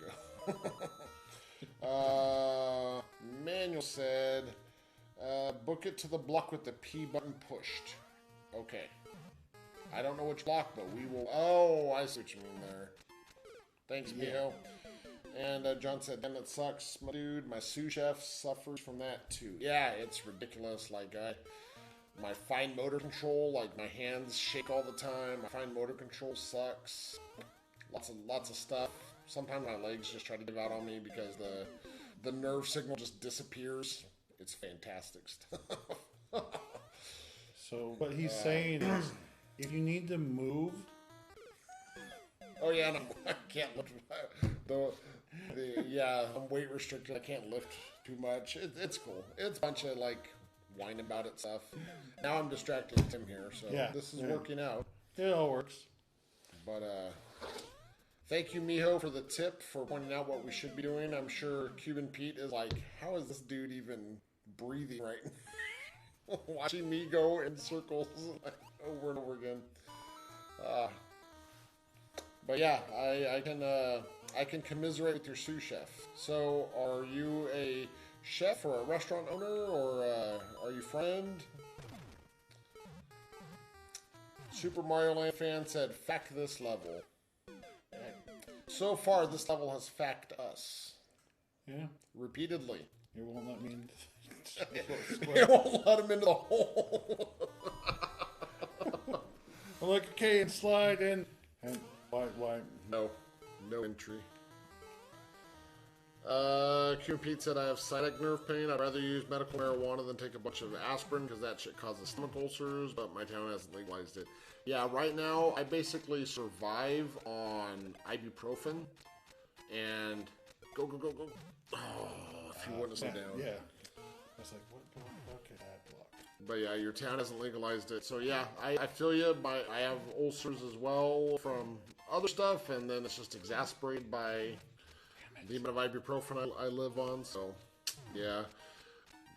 ago. Manuel said, book it to the block with the P button pushed. Okay. I don't know which block, but we will... Oh, I see what you mean there. Thanks, Miho. And John said, damn, it sucks, my dude. My sous chef suffers from that, too. Yeah, it's ridiculous. Like, my fine motor control, like, my hands shake all the time. My fine motor control sucks. Lots of stuff. Sometimes my legs just try to give out on me because the nerve signal just disappears. It's fantastic stuff. So what he's saying is, if you need to move, oh yeah, no, I can't lift. Yeah, I'm weight restricted. I can't lift too much. It's cool. It's a bunch of like whine about it stuff. Now I'm distracting Tim here, so this is working out. it all works. But thank you, Miho, for the tip for pointing out what we should be doing. I'm sure Cuban Pete is like, how is this dude even breathing right now? Watching me go in circles over and over again. But yeah, I can commiserate with your sous chef. So, are you a chef or a restaurant owner, or are you friend? Super Mario Land fan said, "Fact this level." So far, this level has fact us. Yeah. Repeatedly. It won't let me. It won't let him into the hole. I'm like, okay, and slide in. And why? No entry. Q Pete said, I have sciatic nerve pain. I'd rather use medical marijuana than take a bunch of aspirin because that shit causes stomach ulcers, but my town hasn't legalized it. Yeah, right now I basically survive on ibuprofen and go. Oh, if you wouldn't have slowed down. Yeah. I was like, what block is that block? But yeah, your town hasn't legalized it. So yeah, I feel you. I have ulcers as well from other stuff, and then it's just exacerbated by the amount of ibuprofen I live on. So yeah,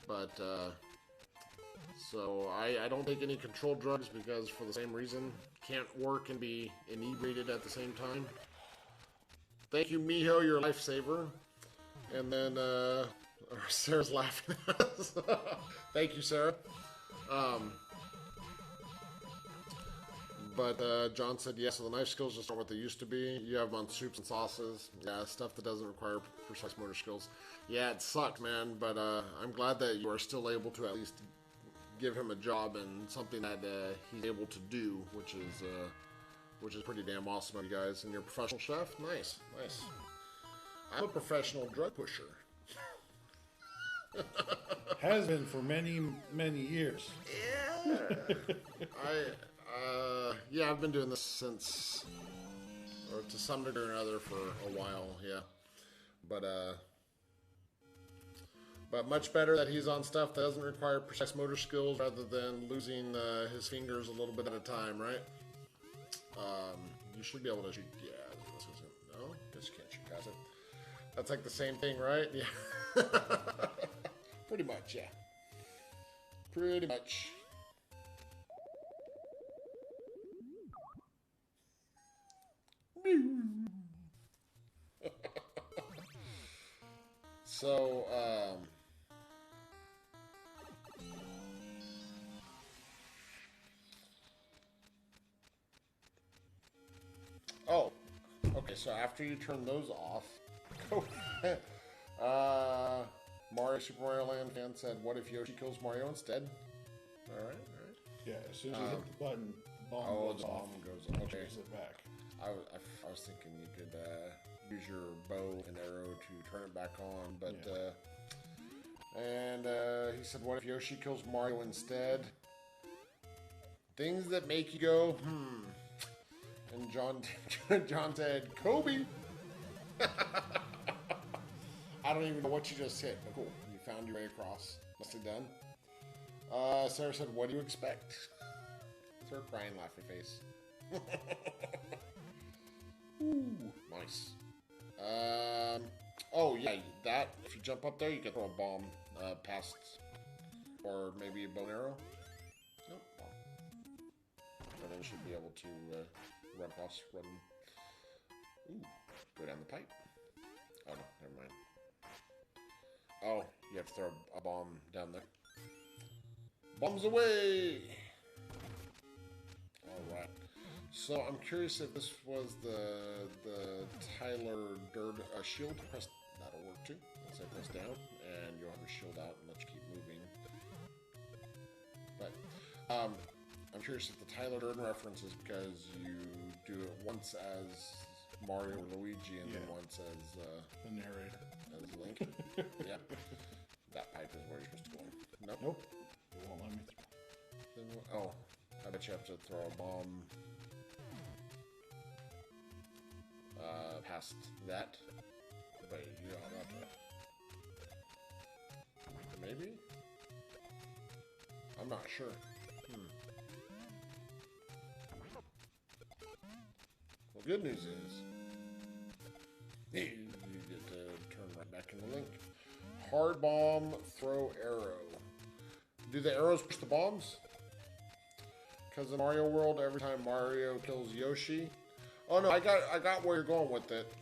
but so I don't take any controlled drugs because for the same reason, can't work and be inebriated at the same time. Thank you, Miho, you're a lifesaver. And then Sarah's laughing at us. Thank you, Sarah. But John said, yes, so the knife skills just aren't what they used to be. You have them on soups and sauces. Yeah, stuff that doesn't require precise motor skills. Yeah, it sucked, man, but I'm glad that you are still able to at least give him a job and something that he's able to do, which is pretty damn awesome of you guys. And you're a professional chef? Nice, nice. I'm a professional drug pusher. Has been for many, many years. Yeah, I've been doing this since, or to some degree or another, for a while, yeah. But much better that he's on stuff that doesn't require precise motor skills rather than losing his fingers a little bit at a time, right? You should be able to shoot, yeah, this isn't, no, guess you can't shoot past it. That's like the same thing, right? Yeah. Pretty much, yeah. Pretty much. So, oh, okay, so after you turn those off, Mario Super Mario Land fan said, what if Yoshi kills Mario instead? Alright. Yeah, as soon as you hit the button, bomb goes the off. bomb goes off. Okay. Gives it back. I was thinking you could use your bow and arrow to turn it back on, but he said, what if Yoshi kills Mario instead? Things that make you go, And John said, Kobe. I don't even know what you just hit, but cool. You found your way across. Nicely done. Sarah said, what do you expect? It's her crying, laughing face. Ooh, nice. Oh yeah, that, if you jump up there, you can throw a bomb past, or maybe a bow and arrow. Nope, bomb. And then you should be able to run across, ooh, go down the pipe. Oh no, never mind. Oh, you have to throw a bomb down there. Bombs away! Alright. So I'm curious if this was the Tyler Durden shield. Press, that'll work too. Let's say press down, and you'll have your shield out and let you keep moving. But I'm curious if the Tyler Durden reference is because you do it once as Mario or Luigi and then once as the narrator. As Link. Yeah. That pipe is where you're supposed to go. Nope. Nope. It won't let me through. Then, oh, I bet you have to throw a bomb past that. But you don't have to. Maybe? I'm not sure. Well, good news is you get to turn right back in the Link. Hard bomb, throw arrow. Do the arrows push the bombs? Because in Mario World, every time Mario kills Yoshi... Oh no, I got where you're going with it.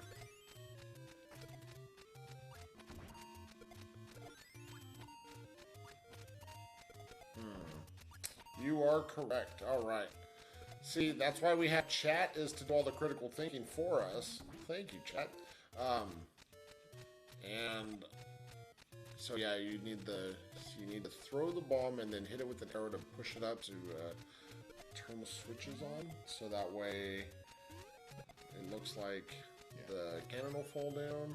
You are correct. Alright. See, that's why we have chat, is to do all the critical thinking for us. Thank you, chat. And so yeah, you need to throw the bomb and then hit it with an arrow to push it up to turn the switches on, so that way it looks like the cannon will fall down.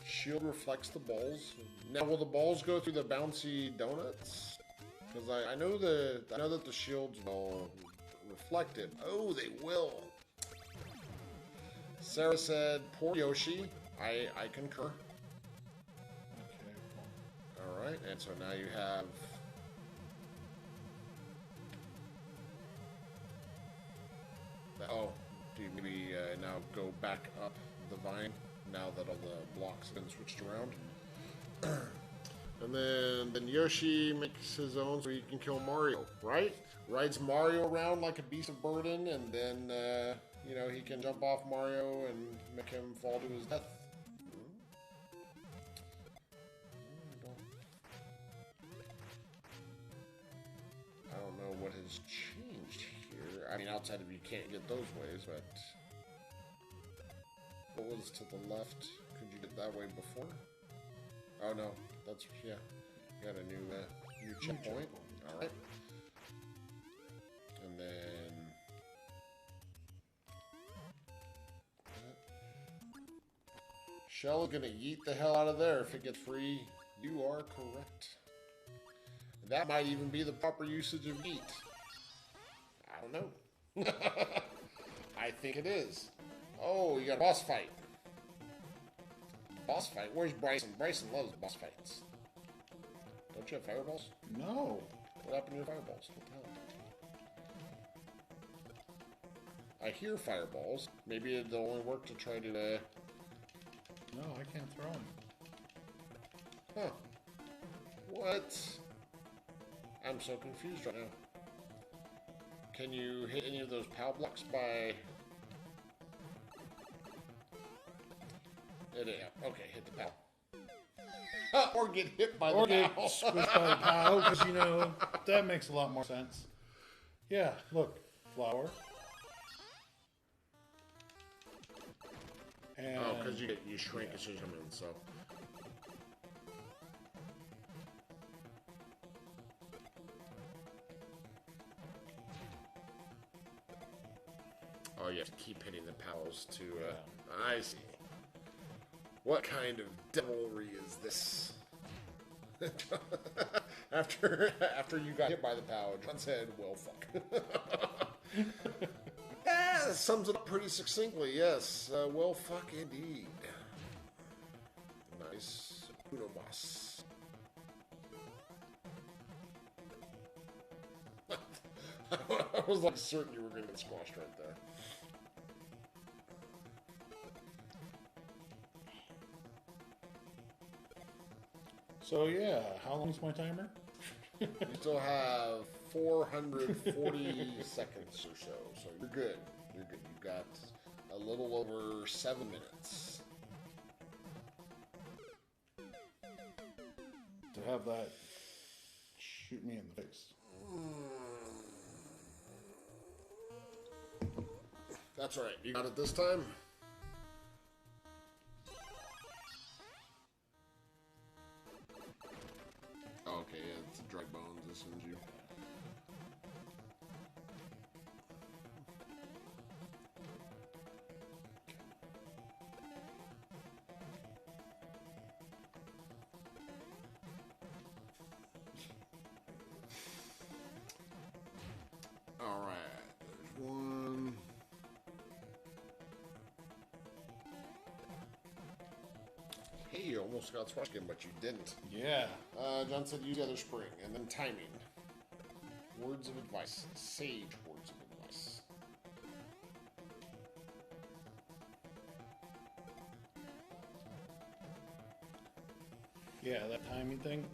Shield reflects the balls. Now, will the balls go through the bouncy donuts? Because I know that the shields will reflect it. Oh, they will. Sarah said, "Poor Yoshi." I concur. Okay. All right, and so now you have. Oh, do you maybe now go back up the vine now that all the blocks have been switched around? And then Yoshi makes his own so he can kill Mario, right? Rides Mario around like a beast of burden, and then, you know, he can jump off Mario and make him fall to his death. I don't know what has changed here. I mean, outside of you can't get those ways, but what was to the left? Could you get that way before? Oh no, that's yeah. You got a new checkpoint. All right, and then Shell is gonna yeet the hell out of there if it gets free. You are correct. That might even be the proper usage of yeet. I don't know. I think it is. Oh, you got a boss fight. Boss fight? Where's Bryson? Bryson loves boss fights. Don't you have fireballs? No. What happened to your fireballs? What the hell? I hear fireballs. Maybe they'll only work to try to, No, I can't throw them. Huh. What? I'm so confused right now. Can you hit any of those POW blocks by... Okay, hit the POW. Or get hit by Or the get POW. squished by the POW, because, you know, that makes a lot more sense. Yeah, look. Flower. And Oh, because you shrink as soon as you come in, so... Oh, you have to keep hitting the POWs to, I see. What kind of devilry is this? after you got hit by the POW, John said, well, fuck. Yeah, that sums it up pretty succinctly, yes. Well, fuck indeed. Nice. Uno boss. I was like certain you were going to get squashed right there. So, yeah, how long's my timer? You still have 440 seconds or so, so you're good. You're good. You've got a little over 7 minutes. To have that shoot me in the face. That's right. You got it this time? Okay, yeah, it's dry bones as soon as you... Alright, there's one... Hey, you almost got squashed again, but you didn't. Yeah. John said use the other spring, and then timing. Words of advice. Sage words of advice. Yeah, that timing thing.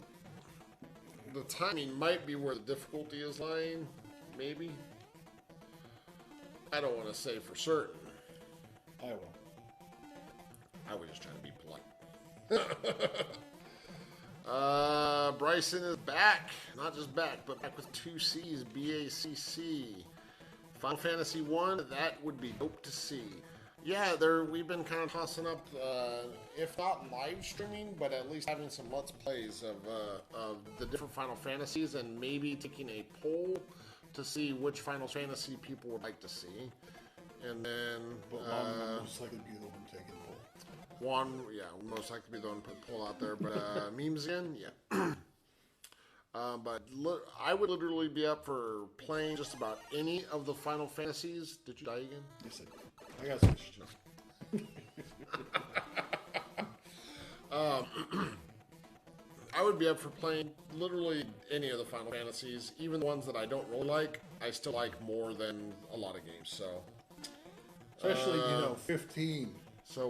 The timing might be where the difficulty is lying, maybe. I don't want to say for certain. I will. I was just trying to be polite. Bryson is back. Not just back, but back with 2 C's. B-A-C-C. Final Fantasy 1, that would be dope to see. Yeah, we've been kind of tossing up, if not live streaming, but at least having some Let's Plays of the different Final Fantasies and maybe taking a poll to see which Final Fantasy people would like to see. And then... But Juan will most likely be the one taking the poll. Juan, yeah, will most likely be the one to put the poll out there. But memes again, yeah. But I would literally be up for playing just about any of the Final Fantasies. Did you die again? Yes, I got switched to. I would be up for playing literally any of the Final Fantasies, even the ones that I don't really like. I still like more than a lot of games. So, Especially, 15. so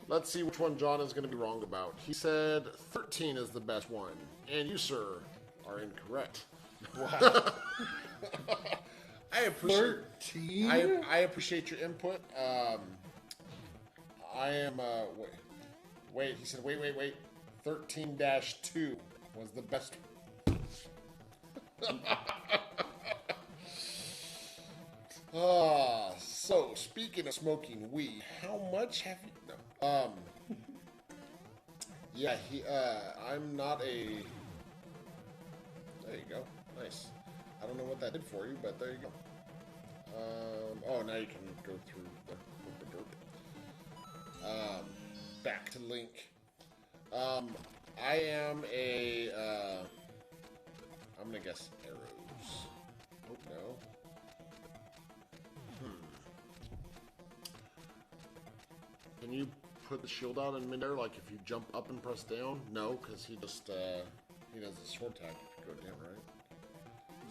let's see which one John is going to be wrong about. He said 13 is the best one, and you, sir, are incorrect. Wow. I appreciate 13? I appreciate your input. I am wait. He said wait. 13-2 was the best. So speaking of smoking weed, how much have you? No. Yeah, I'm not a. There you go. Nice. I don't know what that did for you, but there you go. Oh, now you can go through the derp. Back to Link. I am a. I'm gonna guess arrows. Oh no. Can you put the shield out in midair, like if you jump up and press down? No, because he just, he does a sword attack if you go down, right?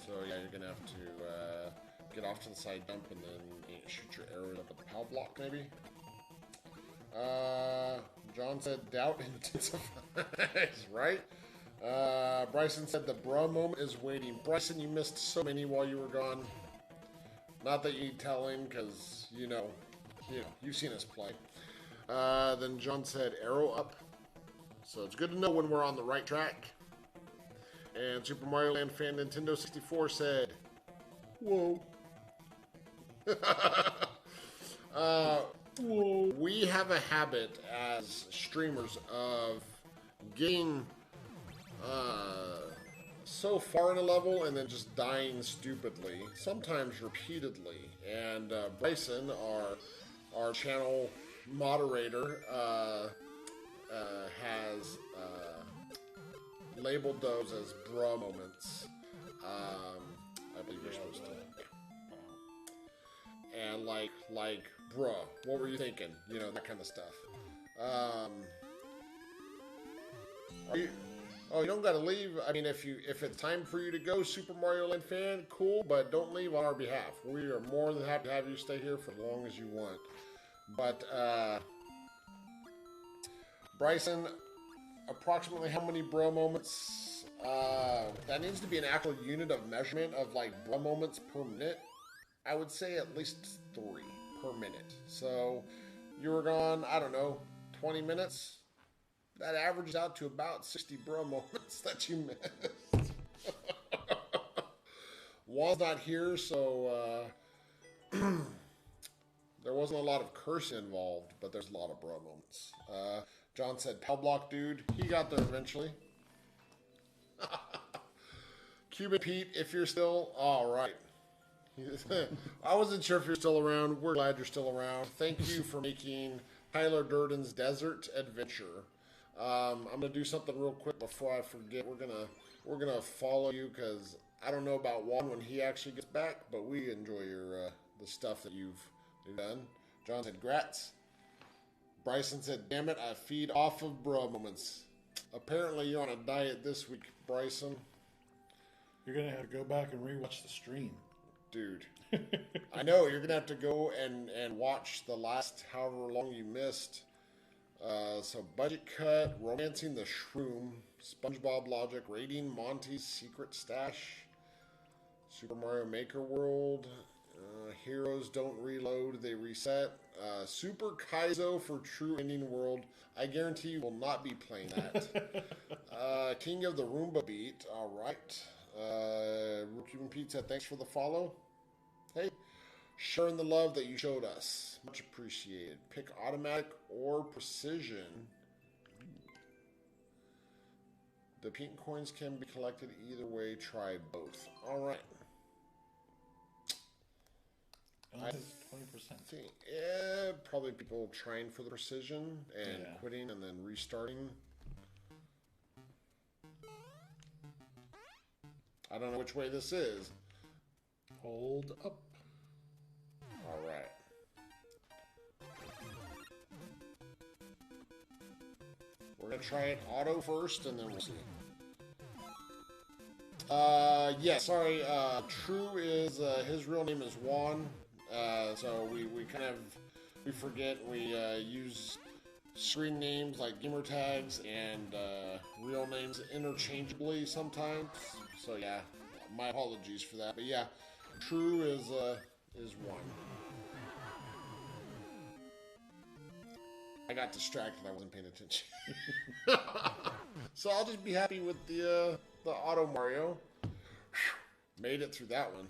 So yeah, you're gonna have to, get off to the side, dump, and then shoot your arrows up at the POW block, maybe? John said, doubt intensifies, right? Bryson said, the bruh moment is waiting. Bryson, you missed so many while you were gone. Not that you need telling, because, you've seen us play. Then John said arrow up. So it's good to know when we're on the right track. And Super Mario Land fan Nintendo 64 said, whoa. Whoa. We have a habit as streamers of getting so far in a level and then just dying stupidly, sometimes repeatedly. And Bryson, our channel moderator, has labeled those as bruh moments. I believe you're supposed to. And like, bruh, what were you thinking? That kind of stuff. You don't gotta leave. I mean, if it's time for you to go, Super Mario Land fan, cool, but don't leave on our behalf. We are more than happy to have you stay here for as long as you want. But, Bryson, approximately how many bruh moments? That needs to be an actual unit of measurement of, like, bruh moments per minute. I would say at least 3 per minute. So, you were gone, I don't know, 20 minutes? That averages out to about 60 bruh moments that you missed. Juan's not here, so, there wasn't a lot of cursing involved, but there's a lot of bruh moments. John said, POW block, dude. He got there eventually. Cuban Pete, if you're still... All right. I wasn't sure if you're still around. We're glad you're still around. Thank you for making Tyler Durden's Desert Adventure. I'm going to do something real quick before I forget. We're gonna follow you because I don't know about Juan when he actually gets back, but we enjoy your the stuff that you've done. John said, grats. Bryson said, damn it, I feed off of bruh moments. Apparently you're on a diet this week, Bryson. You're going to have to go back and rewatch the stream. Dude. I know, you're going to have to go and watch the last however long you missed. So Budget Cut, Romancing the Shroom, SpongeBob Logic, Raiding Monty's Secret Stash, Super Mario Maker World, Heroes Don't Reload, They Reset, Super Kaizo for True Ending World. I guarantee you will not be playing that. King of the Roomba Beat, alright. Cuban Pete said, thanks for the follow. Hey, sharing the love that you showed us. Much appreciated. Pick automatic or precision. The pink coins can be collected either way. Try both. Alright. 20%. Think, probably people trying for the precision and quitting and then restarting. I don't know which way this is. Hold up. All right. We're going to try it auto first, and then we'll see. Yeah, sorry. True is, his real name is Juan. So we kind of, we forget, we use screen names like gamer tags and real names interchangeably sometimes. So yeah, my apologies for that. But yeah, True is one. I got distracted. I wasn't paying attention. So I'll just be happy with the Auto Mario. Made it through that one.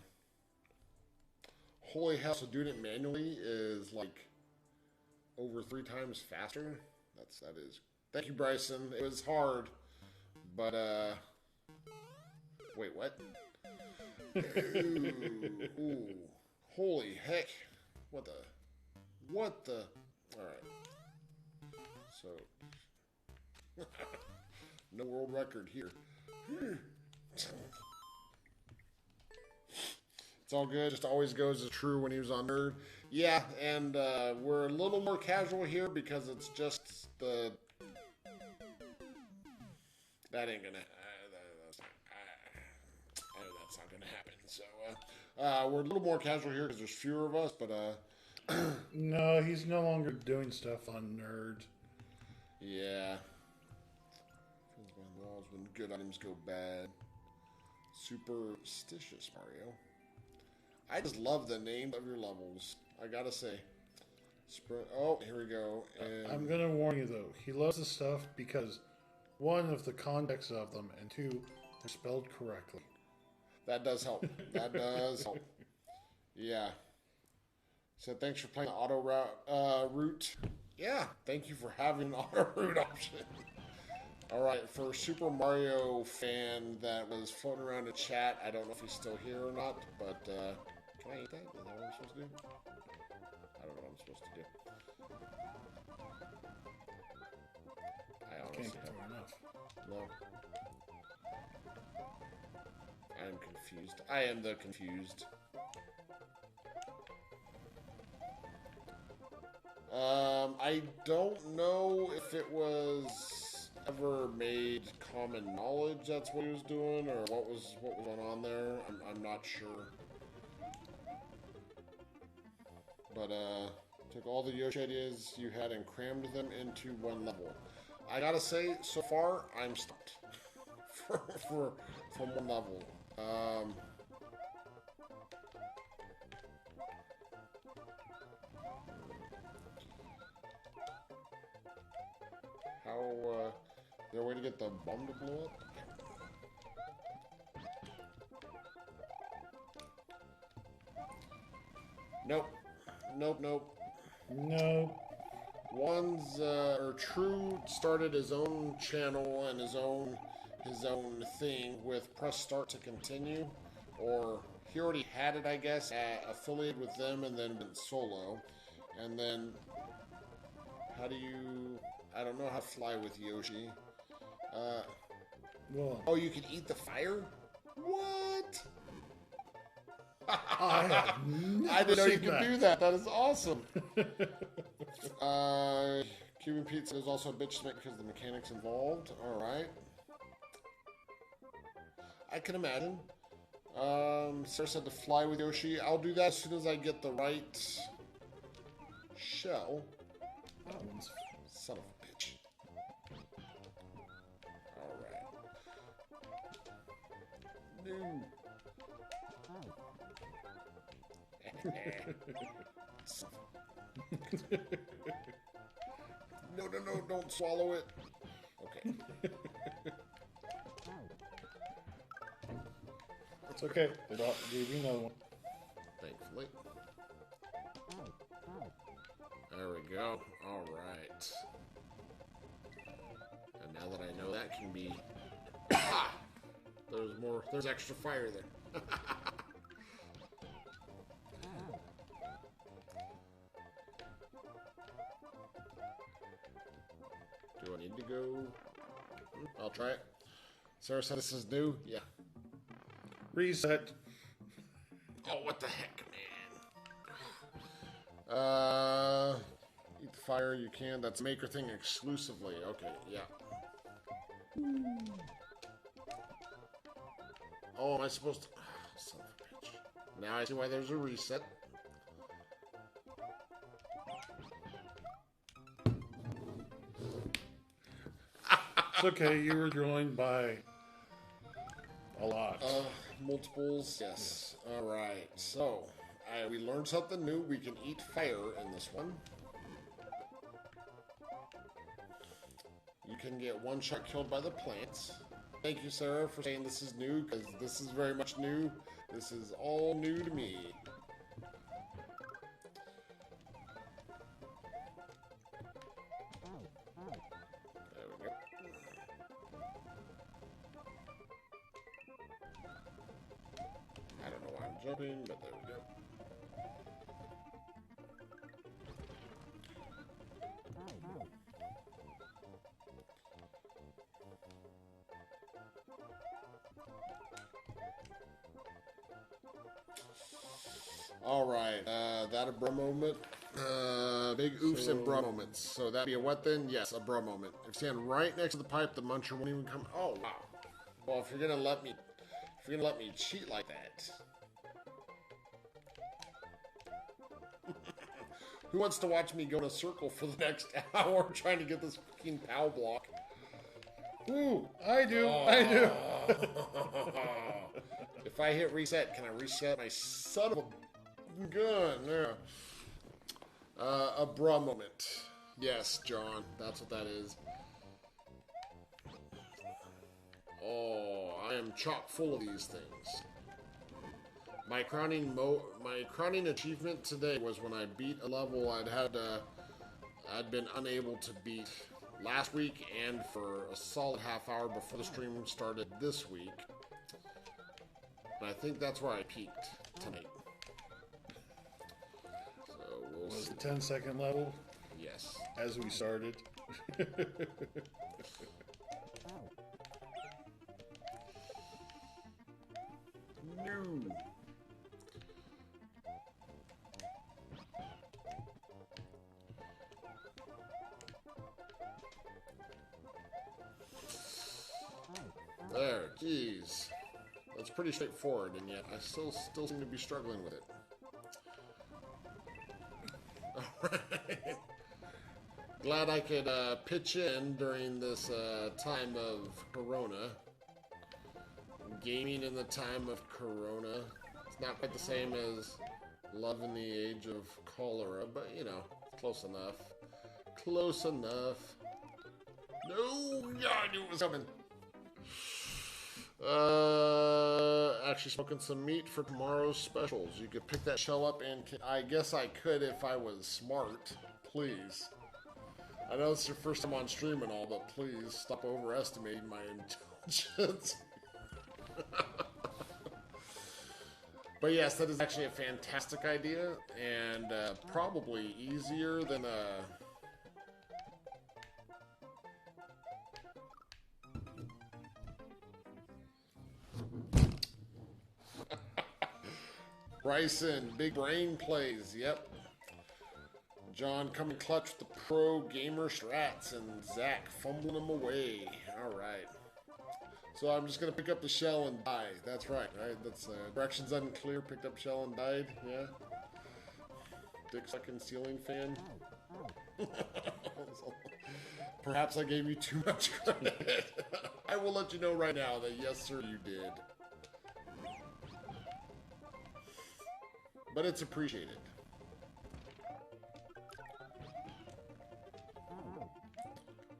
Holy hell! So doing it manually is like over 3 times faster. That is. Thank you, Bryson. It was hard, but wait, what? Ooh. Holy heck! What the? What the? All right. So, no world record here. It's all good. Just always goes as true when he was on Nerd. Yeah, and we're a little more casual here because it's just the. That ain't gonna. That's not gonna happen. So we're a little more casual here because there's fewer of us. But no, he's no longer doing stuff on Nerd. Yeah. Fills my walls when good items go bad. Superstitious Mario. I just love the name of your levels. I gotta say. Oh, here we go. And I'm gonna warn you though. He loves this stuff because one of the context of them, and two, they're spelled correctly. That does help. That does help. Yeah. So thanks for playing the auto route. Yeah, thank you for having an auto route option. All right, for a Super Mario fan that was floating around in chat, I don't know if he's still here or not, but can I eat that? Is that what I'm supposed to do? I don't know what I'm supposed to do. I honestly Can't get far enough. No. I am confused. I am the confused. I don't know if it was ever made common knowledge that's what he was doing, or what was going on there. I'm not sure. But took all the Yoshi ideas you had and crammed them into one level. I gotta say, so far I'm stumped from one level. How, is there a way to get the bomb to blow up? Nope. Nope, nope. No. True started his own channel and his own thing with press start to continue, or he already had it, I guess, affiliated with them and then went solo, and then how do you? I don't know how to fly with Yoshi. Well, oh, you can eat the fire? What? I didn't know you could do that. That is awesome. Cuban Pizza is also a bitch to make because of the mechanics involved. All right. I can imagine. Sarah said to fly with Yoshi. I'll do that as soon as I get the right shell. That one's... Son of a bitch. Alright. No. No, don't swallow it. Okay. It's okay. They gave you another one. Thankfully. There we go. Alright. And now that I know that can be... There's extra fire there. Do I need to go? I'll try it. Sarah said this is new? Yeah. Reset. Oh, what the heck, man. Eat the fire, you can. That's Maker thing exclusively. Okay, yeah. Oh, am I supposed to... Oh, son of a bitch. Now I see why there's a reset. It's okay, you were joined by a lot. Multiples, yes. Alright, so we learned something new. We can eat fire in this one. You can get one shot killed by the plants. Thank you, Sarah, for saying this is new, because this is very much new. This is all new to me. jumping, but there we go. All right, that a bro moment. Big oofs and bro moments. So that'd be a what then? Yes, a bro moment. If you stand right next to the pipe, the muncher won't even come. Oh wow. Well, if you're gonna let me cheat like that. Who wants to watch me go in a circle for the next hour trying to get this fucking POW block? Ooh, I do. I do. If I hit reset, can I reset my son of a gun? Yeah. A bra moment. Yes, John, that's what that is. Oh, I am chock full of these things. My crowning achievement today was when I beat a level I'd been unable to beat last week and for a solid half hour before the stream started this week. And I think that's where I peaked tonight. So we'll see. Was the 10-second level? Yes. As we started. No. There, geez. That's pretty straightforward, and yet I still seem to be struggling with it. Alright. Glad I could pitch in during this time of Corona. Gaming in the time of Corona. It's not quite the same as love in the age of cholera, but you know, close enough. Close enough. No! Yeah, I knew it was coming. Actually smoking some meat for tomorrow's specials. You could pick that shell up and I guess I could if I was smart. Please. I know it's your first time on stream and all, but please stop overestimating my intelligence. But yes, that is actually a fantastic idea and probably easier than Bryson, big brain plays, yep. John coming clutch with the pro gamer strats and Zach fumbling them away. Alright. So I'm just gonna pick up the shell and die. That's right? That's directions unclear, picked up shell and died, yeah. Dick sucking ceiling fan. Perhaps I gave you too much credit. I will let you know right now that yes sir you did. But it's appreciated.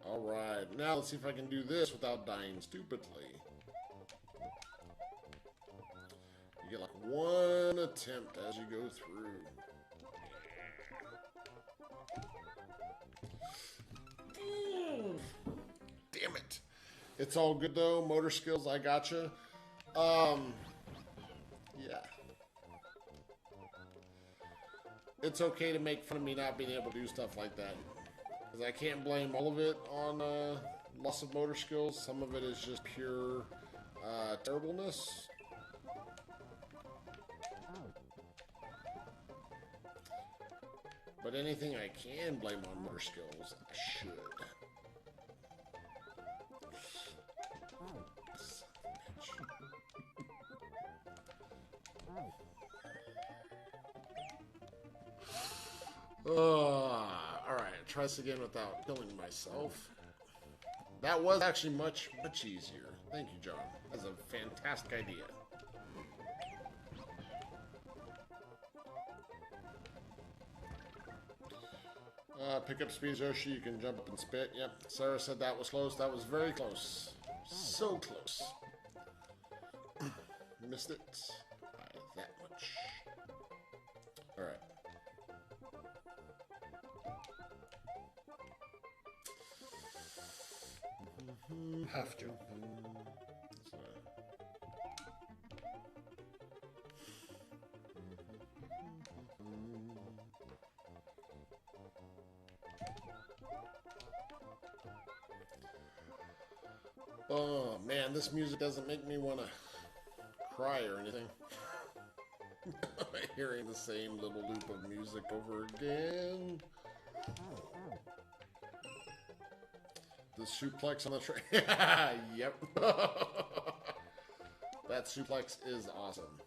Alright, now let's see if I can do this without dying stupidly. You get like one attempt as you go through. Damn it. It's all good though, motor skills, I gotcha. Yeah. It's okay to make fun of me not being able to do stuff like that. Because I can't blame all of it on loss of motor skills. Some of it is just pure terribleness. But anything I can blame on motor skills, I should. Alright, try this again without killing myself. That was actually much easier. Thank you, John. That's a fantastic idea. Pick up speed, Yoshi. You can jump up and spit. Yep. Sarah said that was close. That was very close. So close. Missed it by that much. Alright. Have to. Oh man, this music doesn't make me want to cry or anything. Hearing the same little loop of music over again. The suplex on the train. Yep. That suplex is awesome.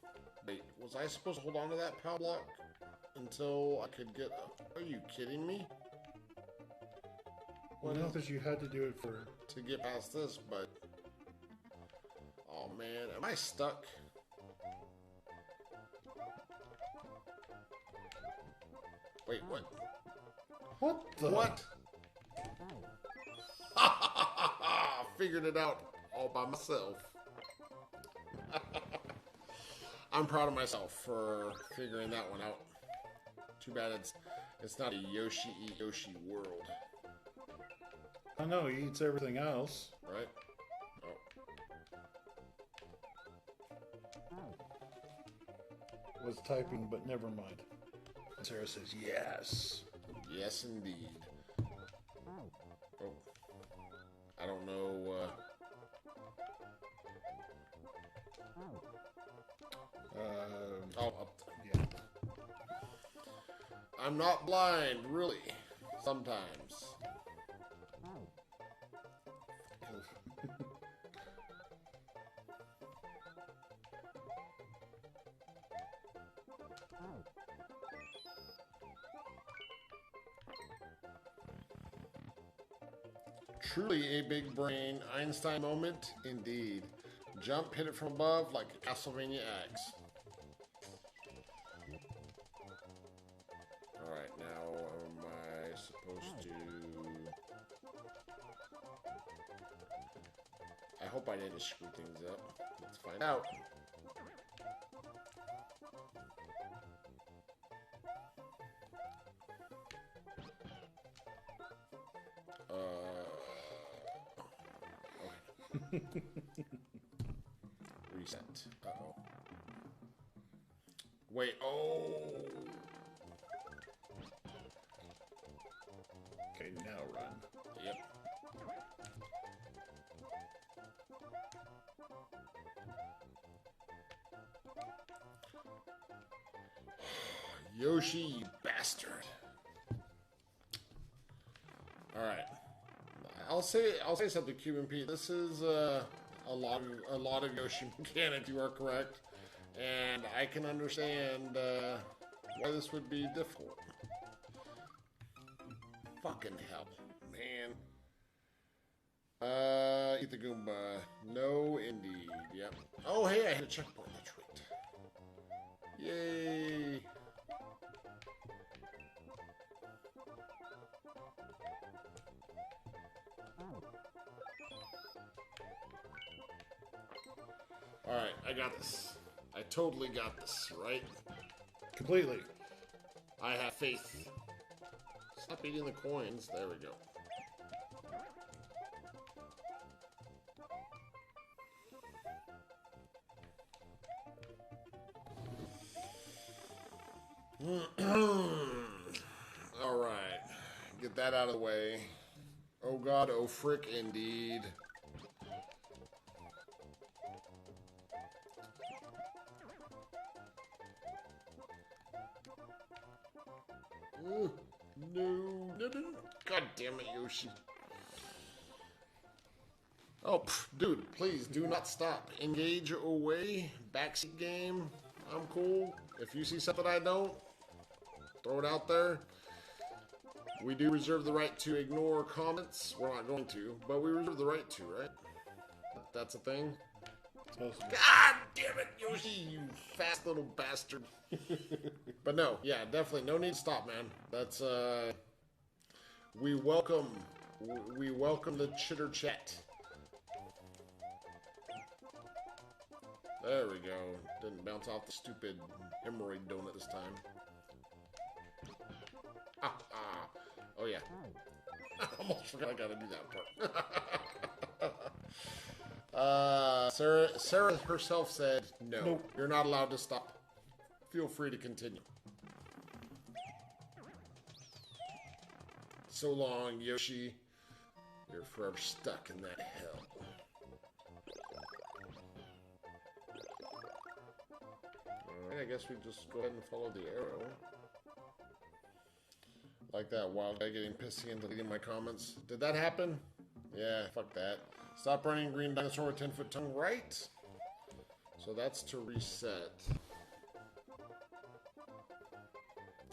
Wait, was I supposed to hold on to that power block until I could get... Are you kidding me? Well, not that you had to do it for... To get past this, but... Oh man, am I stuck? Wait, what? What the? What? Figured it out all by myself. I'm proud of myself for figuring that one out. Too bad it's not a Yoshi eat Yoshi world. I know, he eats everything else. Right? Was typing, but never mind. Sarah says yes. Yes, indeed. Oh. I don't know, yeah. I'm not blind, really. Sometimes. Truly a big brain Einstein moment, indeed. Jump, hit it from above like a Castlevania X. Alright, now am I supposed to... I hope I didn't screw things up. Let's find out. Reset. Uh-oh. Wait, oh! Okay, now run. Yep. Yoshi, you bastard. Alright. I'll say something, Cuban Pete. This is a lot of Yoshi mechanics. You are correct, and I can understand why this would be difficult. Fucking hell, man. Eat the Goomba. No, indeed. Yep. Oh, hey, I hit a checkpoint. That's right. Yay. Alright, I got this. I totally got this, right? Completely. I have faith. Stop eating the coins. There we go. Alright. Get that out of the way. Oh god, oh frick indeed. No. God damn it, Yoshi. Oh, dude, please do not stop. Engage away. Backseat game. I'm cool. If you see something I don't, throw it out there. We do reserve the right to ignore comments. We're not going to, but we reserve the right to, right? That's a thing? God damn it, Yoshi, you fast little bastard. But no, yeah, definitely no need to stop, man. That's we welcome the chitter chat. There we go. Didn't bounce off the stupid hemorrhoid donut this time. Oh yeah. I almost forgot I gotta do that part. Sarah herself said, no, nope. You're not allowed to stop. Feel free to continue. So long, Yoshi. You're forever stuck in that hell. Alright, I guess we just go ahead and follow the arrow. Like that wild guy getting pissy and deleting my comments. Did that happen? Yeah, fuck that. Stop running, green dinosaur with 10-foot tongue, right? So that's to reset.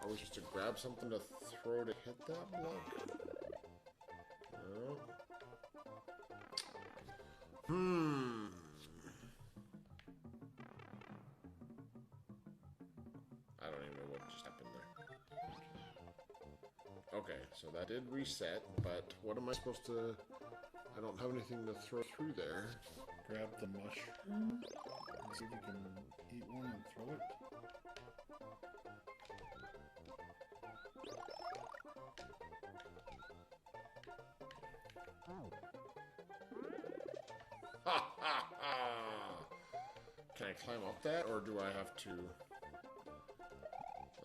Are we supposed to grab something to throw to hit that block? No. I don't even know what just happened there. Okay, so that did reset, but what am I supposed to... I don't have anything to throw through there. Grab the mushroom. See if you can eat one and throw it. Ha ha ha! Can I climb up that, or do I have to...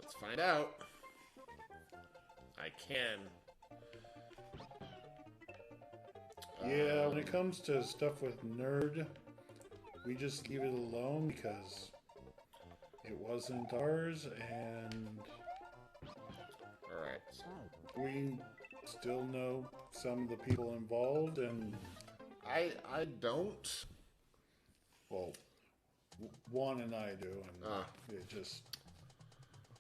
Let's find out. I can. Yeah, when it comes to stuff with nerd, we just leave it alone because it wasn't ours, and Alright. we still know some of the people involved, and I don't. well, Juan and I do, and it just...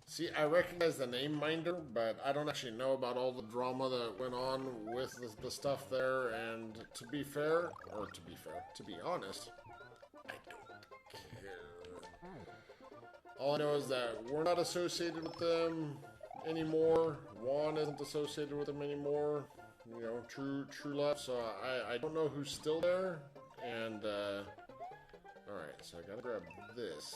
See, I recognize the name Minder, but I don't actually know about all the drama that went on with the stuff there, and to be honest, I don't care. All I know is that we're not associated with them anymore. Juan isn't associated with them anymore. You know, true love, so I don't know who's still there, and, alright, so I gotta grab this.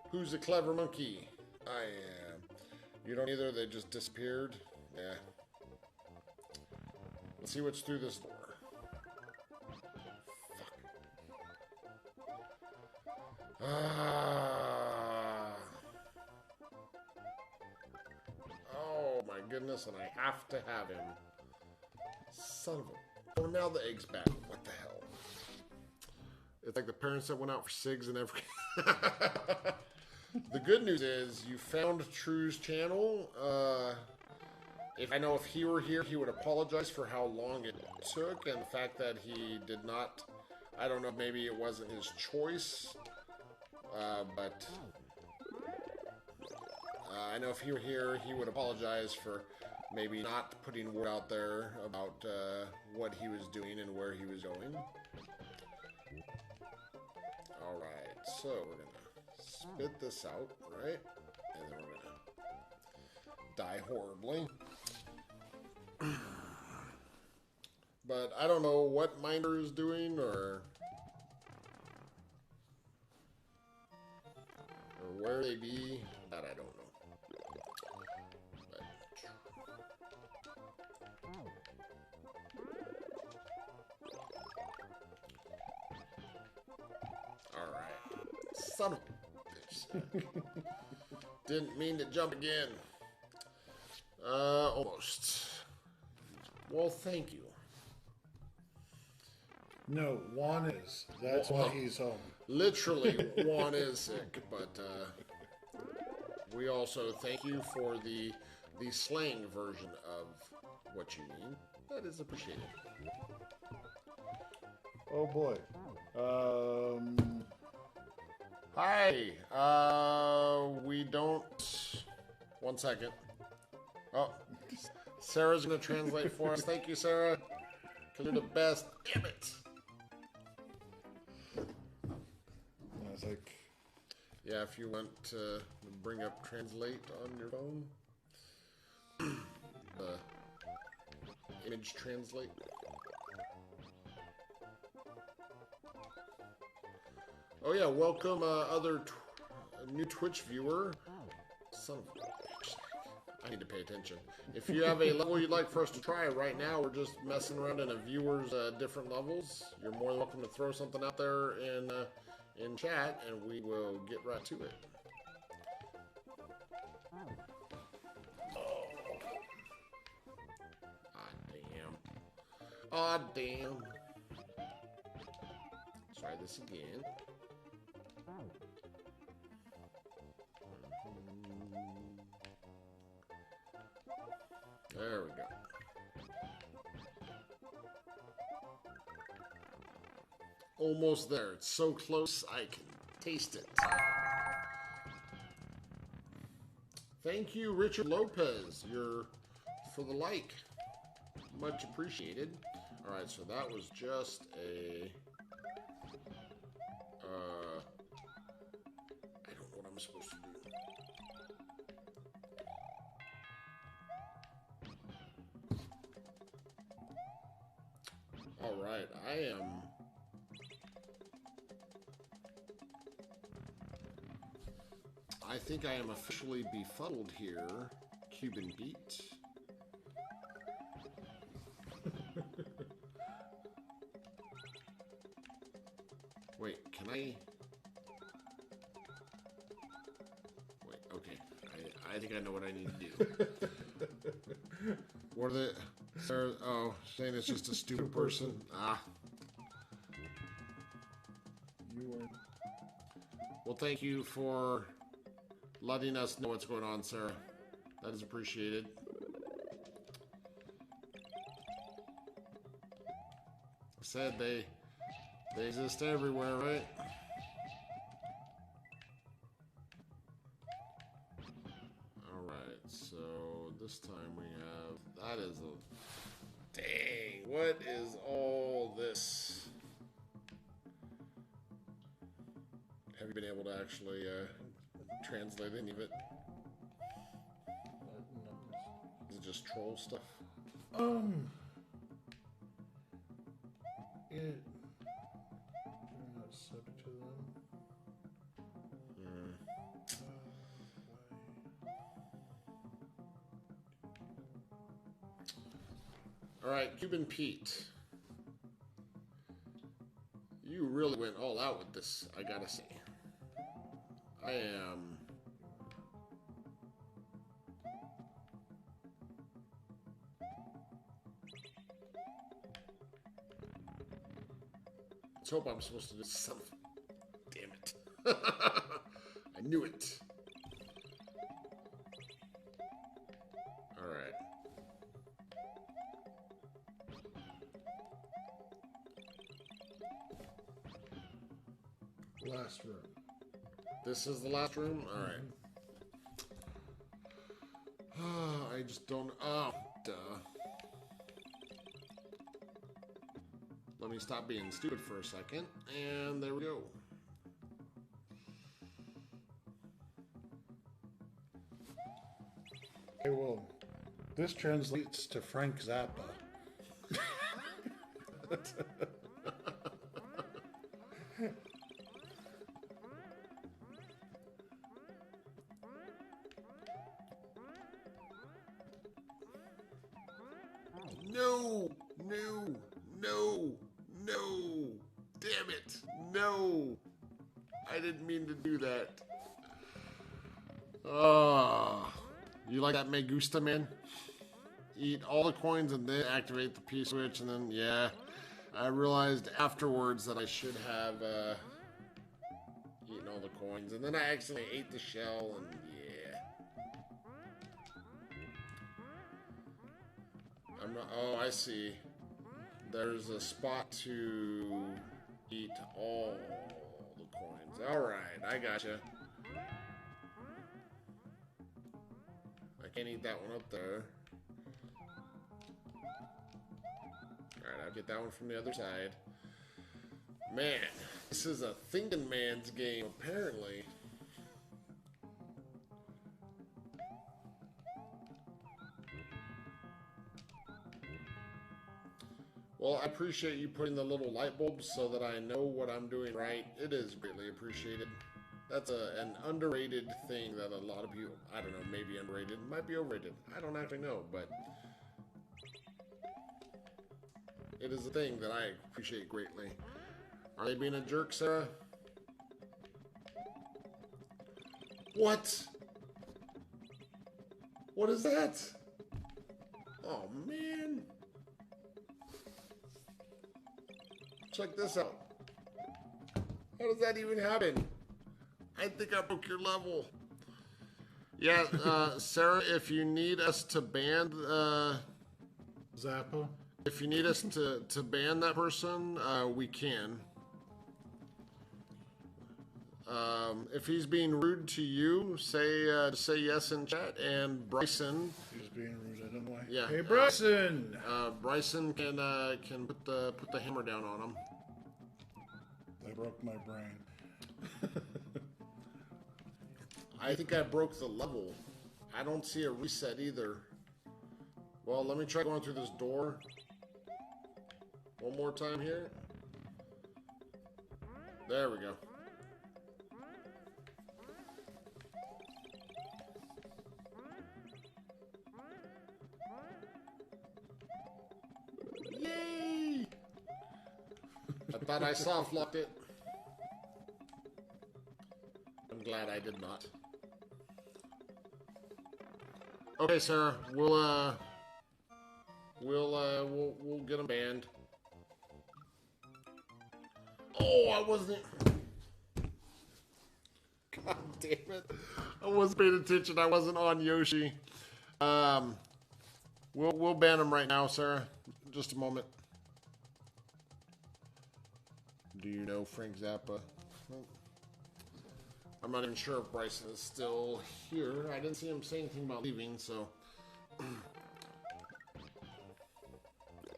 Who's the clever monkey? I am. You don't either, they just disappeared. Yeah. Let's see what's through this door. Fuck. Oh my goodness, and I have to have him. Son of a... Oh, now the egg's back. What the hell? It's like the parents that went out for cigs and everything. The good news is you found True's channel. If he were here, he would apologize for how long it took and the fact that he did not. I don't know, maybe it wasn't his choice, but I know if he were here, he would apologize for maybe not putting word out there about what he was doing and where he was going. All right, so we're gonna spit this out, right? And then we're gonna die horribly. But I don't know what Minder is doing or where they be. That I don't know. But... All right, son of a bitch. Didn't mean to jump again. Almost. Well, thank you. No, Juan is. That's why he's home. Literally, Juan is sick, but we also thank you for the slang version of what you mean. That is appreciated. Oh boy. Hi. We don't. 1 second. Oh, Sarah's gonna translate for us. Thank you, Sarah. Cause you're the best. Damn it. I was like, Yeah, if you want to bring up translate on your phone, image translate. Oh yeah, welcome other new Twitch viewer. Son of a bitch. I need to pay attention. If you have a level you'd like for us to try right now, we're just messing around in a viewer's different levels. You're more than welcome to throw something out there in chat, and we will get right to it. Aw, damn. Try this again. There we go. Almost there. It's so close I can taste it. Thank you, Richard Lopez. You're for the like. Much appreciated. Alright, so that was just a... I don't know what I'm supposed to do. Alright, I think I am officially befuddled here, Cuban Pete. Wait, can I... Wait, okay. I think I know what I need to do. What are the... Sarah, oh, saying it's just a stupid person. Ah. You are... Well, thank you for letting us know what's going on, Sarah. That is appreciated. I said they exist everywhere, right? Alright, so this time we have... That is a... Dang, what is all this? Have you been able to actually translate any of it? Is it just troll stuff? You're not subject to them. Alright, Cuban Pete. You really went all out with this, I gotta say. I am... Let's hope I'm supposed to do something. Damn it. I knew it. Alright. Last room. This is the last room? Alright. I just don't... Oh, duh. Let me stop being stupid for a second. And there we go. Okay, well, this translates to Frank Zappa. No! No! No! No! Damn it! No! I didn't mean to do that. Oh. You like that Me Gusta, man? Eat all the coins and then activate the P switch, and then, yeah. I realized afterwards that I should have eaten all the coins, and then I accidentally ate the shell, and yeah. I'm not, oh, I see. There's a spot to eat all the coins. Alright, I gotcha. I can't eat that one up there. Alright, I'll get that one from the other side. Man, this is a thinking man's game, apparently. Well, I appreciate you putting the little light bulbs so that I know what I'm doing right. It is greatly appreciated. That's an underrated thing that a lot of people, I don't know, maybe underrated, might be overrated. I don't actually know, but it is a thing that I appreciate greatly. Are they being a jerk, Sarah? What? What is that? Oh, man. Check this out. How does that even happen? I think I broke your level. Yeah, Sarah, if you need us to ban, Zappa? if you need us to ban that person, we can. If he's being rude to you, say yes in chat, and Bryson. He's being rude, I don't know why. Yeah. Hey, Bryson! Bryson can put the hammer down on him. I broke my brain. I think I broke the level. I don't see a reset either. Well, let me try going through this door. One more time here. There we go. Yay! I thought I soft locked it. I'm glad I did not. Okay, Sarah, we'll get them banned. Oh, I wasn't. God damn it! I wasn't paying attention. I wasn't on Yoshi. We'll ban them right now, Sarah. Just a moment. Do you know Frank Zappa? I'm not even sure if Bryson is still here. I didn't see him say anything about leaving, so...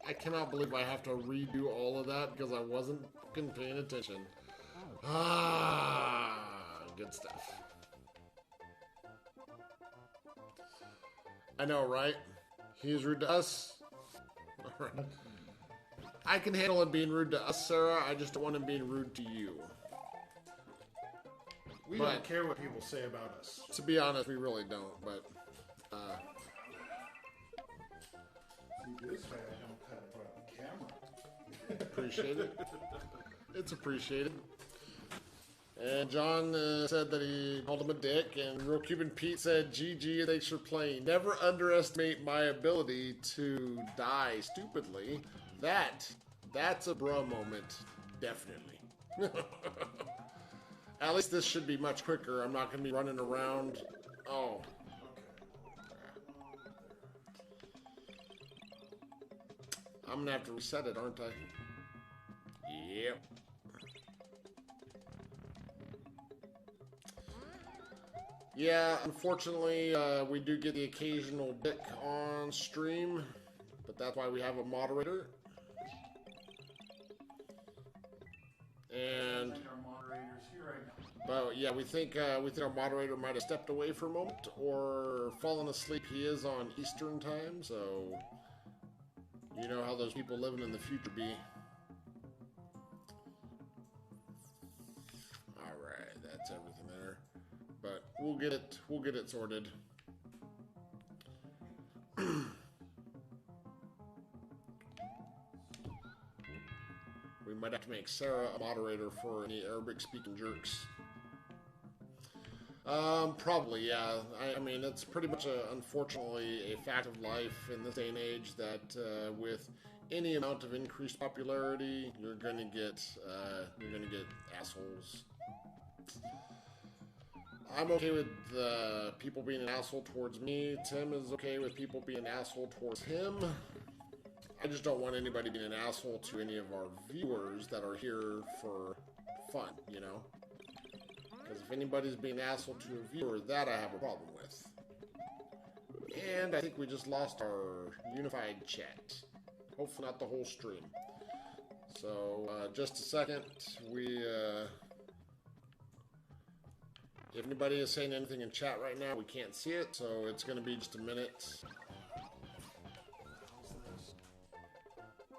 I cannot believe I have to redo all of that because I wasn't fucking paying attention. Ah, good stuff. I know, right? He's rude to us. All right. I can handle him being rude to us, Sarah. I just don't want him being rude to you. We don't care what people say about us. To be honest, we really don't, but... See, this way I don't cut it on camera. Appreciate it. It's appreciated. And John said that he called him a dick, and Real Cuban Pete said, GG, thanks for playing. Never underestimate my ability to die stupidly. That's a bro moment, definitely. At least this should be much quicker. I'm not going to be running around. Oh. I'm going to have to reset it, aren't I? Yep. Yeah, unfortunately, we do get the occasional dick on stream, but that's why we have a moderator. And... But yeah, we think our moderator might have stepped away for a moment or fallen asleep. He is on Eastern time, so you know how those people living in the future be. All right, that's everything there. But we'll get it sorted. We might have to make Sarah a moderator for any Arabic-speaking jerks. Probably, yeah. I mean, it's pretty much, unfortunately, a fact of life in this day and age that with any amount of increased popularity, you're gonna get assholes. I'm okay with people being an asshole towards me. Tim is okay with people being an asshole towards him. I just don't want anybody being an asshole to any of our viewers that are here for fun, you know? Because if anybody's being an asshole to a viewer, that I have a problem with. And I think we just lost our unified chat. Hopefully not the whole stream. So, just a second. If anybody is saying anything in chat right now, we can't see it, so it's going to be just a minute.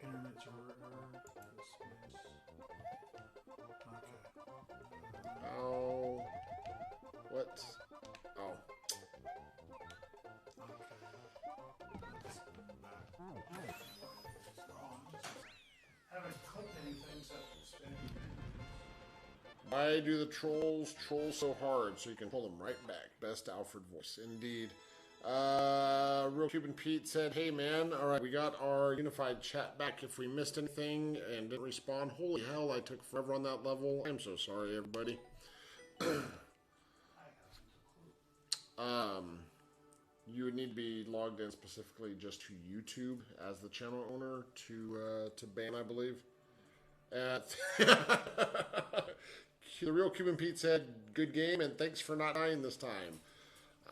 Internet's okay. Oh. Oh. Haven't clicked anything except spinning. Why do the trolls troll so hard so you can pull them right back? Best Alfred voice, indeed. Real Cuban Pete said, hey man, alright, we got our unified chat back. If we missed anything and didn't respond, holy hell, I took forever on that level. I'm so sorry, everybody. You would need to be logged in specifically just to YouTube as the channel owner to ban, I believe. The Real Cuban Pete said, good game and thanks for not dying this time.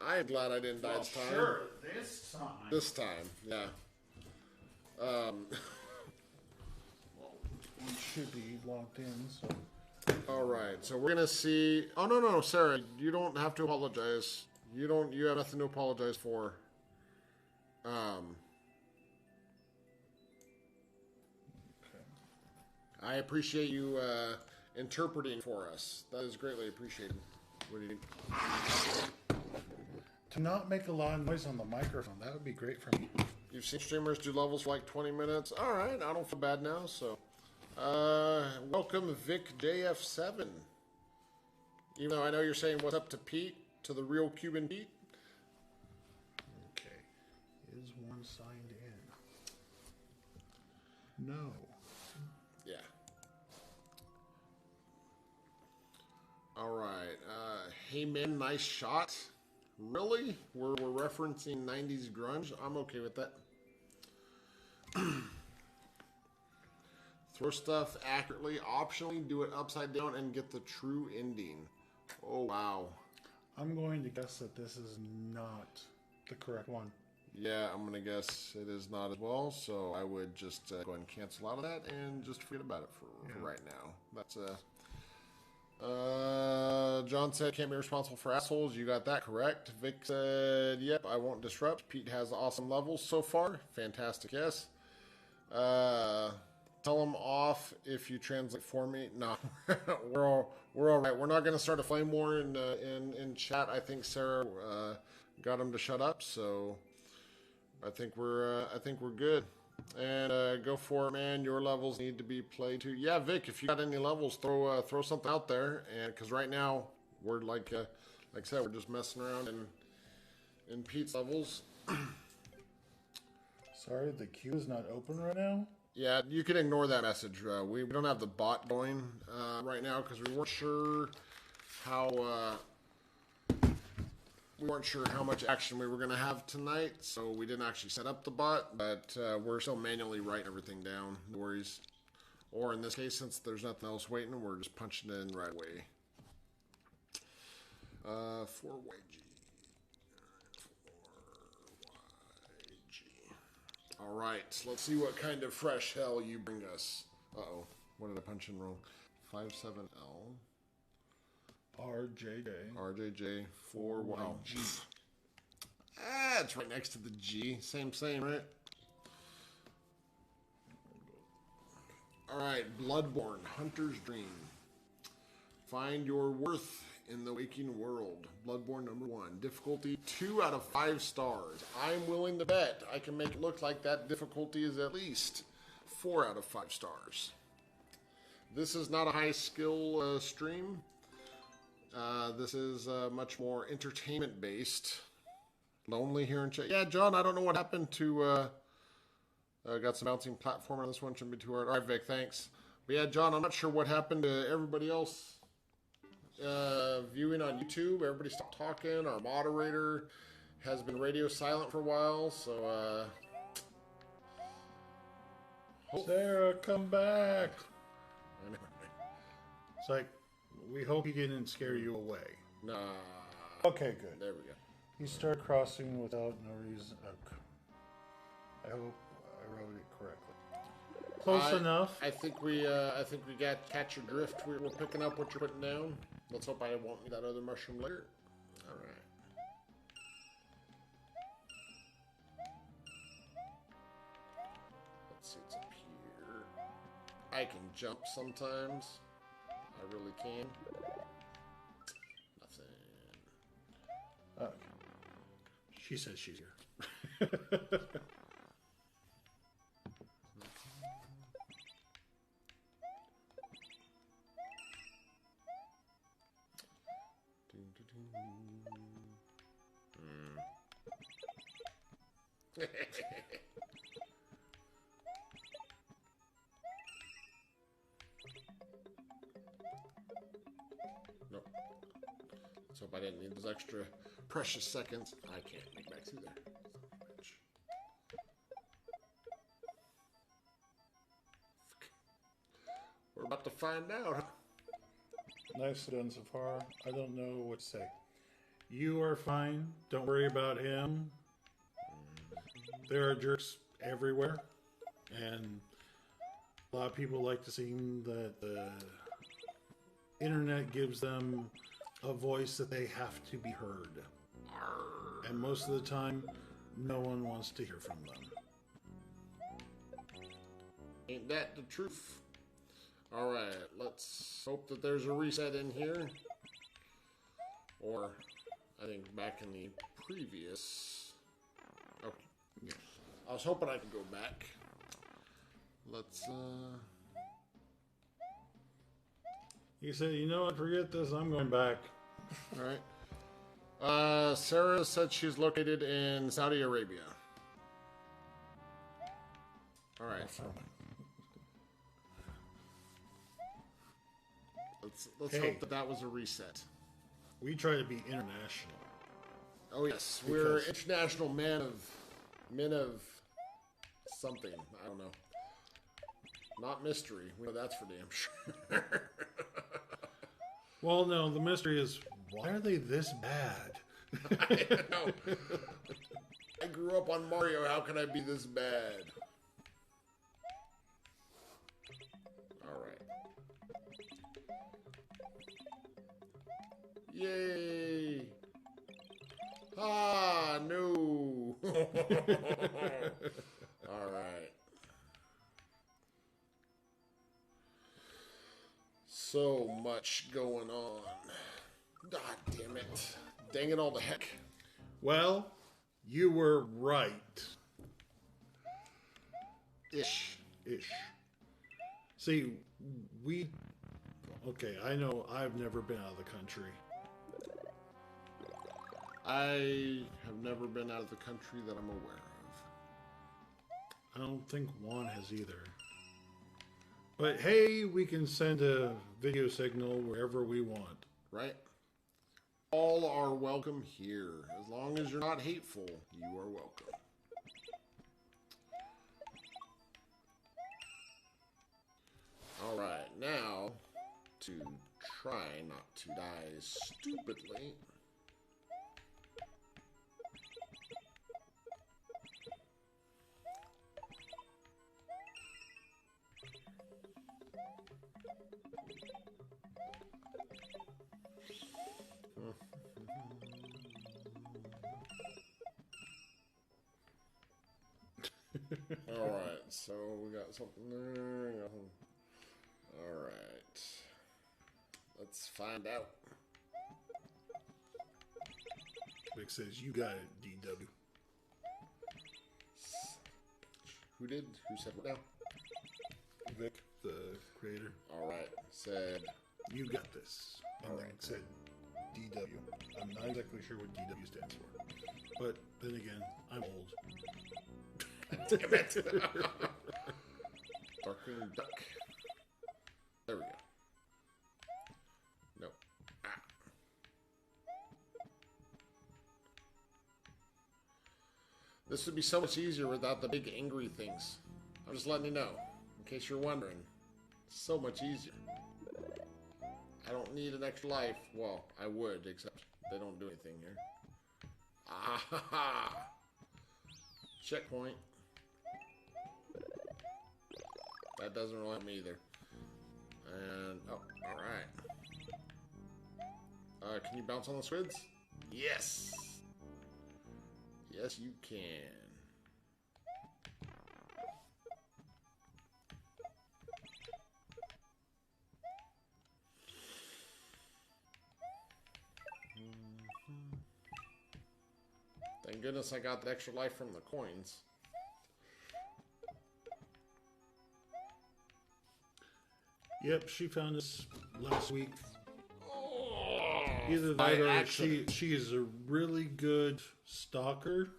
I'm glad I didn't die this time. Sure, this time. This time, yeah. Well, we should be logged in, so. All right, so we're gonna see. Oh no, Sarah, you don't have to apologize. You don't. You have nothing to apologize for. Okay. I appreciate you interpreting for us. That is greatly appreciated. What do you? To not make a lot of noise on the microphone, that would be great for me. You've seen streamers do levels for like 20 minutes. All right, I don't feel bad now. So, welcome Vic JF7. Even though I know you're saying what's up to Pete, to the Real Cuban Pete. Okay. Is one signed in? No. Yeah. All right. Hey man, nice shot. Really? We're referencing 90s grunge? I'm okay with that. Throw stuff accurately. Optionally, do it upside down and get the true ending. Oh, wow. I'm going to guess that this is not the correct one. Yeah, I'm going to guess it is not as well. So I would just go ahead and cancel out of that and just forget about it for right now. That's John said, can't be responsible for assholes. You got that correct. Vic said, yep, I won't disrupt. Pete has awesome levels so far. Fantastic, yes. Tell him off if you translate for me. No, we're all right. We're not going to start a flame war in chat. I think Sarah got him to shut up, so I think we're good. And go for it, man. Your levels need to be played too. Yeah, Vic, if you got any levels, throw something out there. And because right now we're like I said, we're just messing around in Pete's levels. Sorry, the queue is not open right now. Yeah, you can ignore that message. We don't have the bot going right now because we weren't sure how much action we were going to have tonight, so we didn't actually set up the bot, but we're still manually writing everything down. No worries. Or in this case, since there's nothing else waiting, we're just punching it in right away. 4YG. All right, let's see what kind of fresh hell you bring us. Uh-oh, what did I punch in wrong? 57L. RJJ 4YG. Ah, it's right next to the G. Same, right? All right, Bloodborne, Hunter's Dream. Find your worth in the waking world. Bloodborne number 1. Difficulty 2 out of 5 stars. I'm willing to bet I can make it look like that difficulty is at least 4 out of 5 stars. This is not a high skill stream. This is much more entertainment based. Lonely here in chat. Yeah, John, I don't know what happened to got some bouncing platform on this one. Shouldn't be too hard. All right, Vic, thanks. But yeah, John, I'm not sure what happened to everybody else viewing on YouTube. Everybody stopped talking. Our moderator has been radio silent for a while, so Sarah, come back. It's like, we hope he didn't scare you away. Nah. Okay, good. There we go. You start crossing without no reason. Okay. I hope I wrote it correctly. Close enough. I think we got catch your drift. We're picking up what you're putting down. Let's hope I won't need that other mushroom later. All right. Let's see, it's up here. I can jump sometimes. I really can. Nothing. She says she's here. Nope. Let's hope I didn't need those extra precious seconds. I can't make back through there. We're about to find out. Nicely done so far. I don't know what to say. You are fine. Don't worry about him. There are jerks everywhere. And a lot of people like to seem that the internet gives them a voice that they have to be heard. And most of the time, no one wants to hear from them. Ain't that the truth? Alright, let's hope that there's a reset in here. Or, I think back in the previous... Oh, yeah. I was hoping I could go back. Let's, You said, you know what, forget this, I'm going back. Alright. Sarah said she's located in Saudi Arabia. Alright. Let's Hey. hope that that was a reset. We try to be international. Oh yes, we're Because- international men of something. I don't know. Not mystery. We know that's for damn sure. Well, no, the mystery is, why are they this bad? I know. I grew up on Mario. How can I be this bad? All right. Yay! Ah, no. All right. So much going on. God damn it. Dang it all to heck. Well, you were right. Ish. Ish. See, okay, I know I've never been out of the country. I have never been out of the country that I'm aware of. I don't think Juan has either. But hey, we can send a video signal wherever we want. Right? All are welcome here. As long as you're not hateful, you are welcome. Alright, now, to try not to die stupidly. Alright, so we got something there. Alright. Let's find out. Vic says, you got it, DW. Who did? Who said what now? Vic, the creator. Alright, said... You got this. And then Alright. said DW. I'm not exactly sure what DW stands for. But then again, I'm old. Damn it! Darkwing Duck. There we go. Nope. Ah. This would be so much easier without the big angry things. I'm just letting you know, in case you're wondering. So much easier. I don't need an extra life. Well, I would, except they don't do anything here. Ah ha ha! Checkpoint. That doesn't really help me either. And, oh, alright. Can you bounce on the squids? Yes! Yes, you can. Thank goodness I got the extra life from the coins. Yep, she found us last week. Oh, Either by that or accident. she is a really good stalker.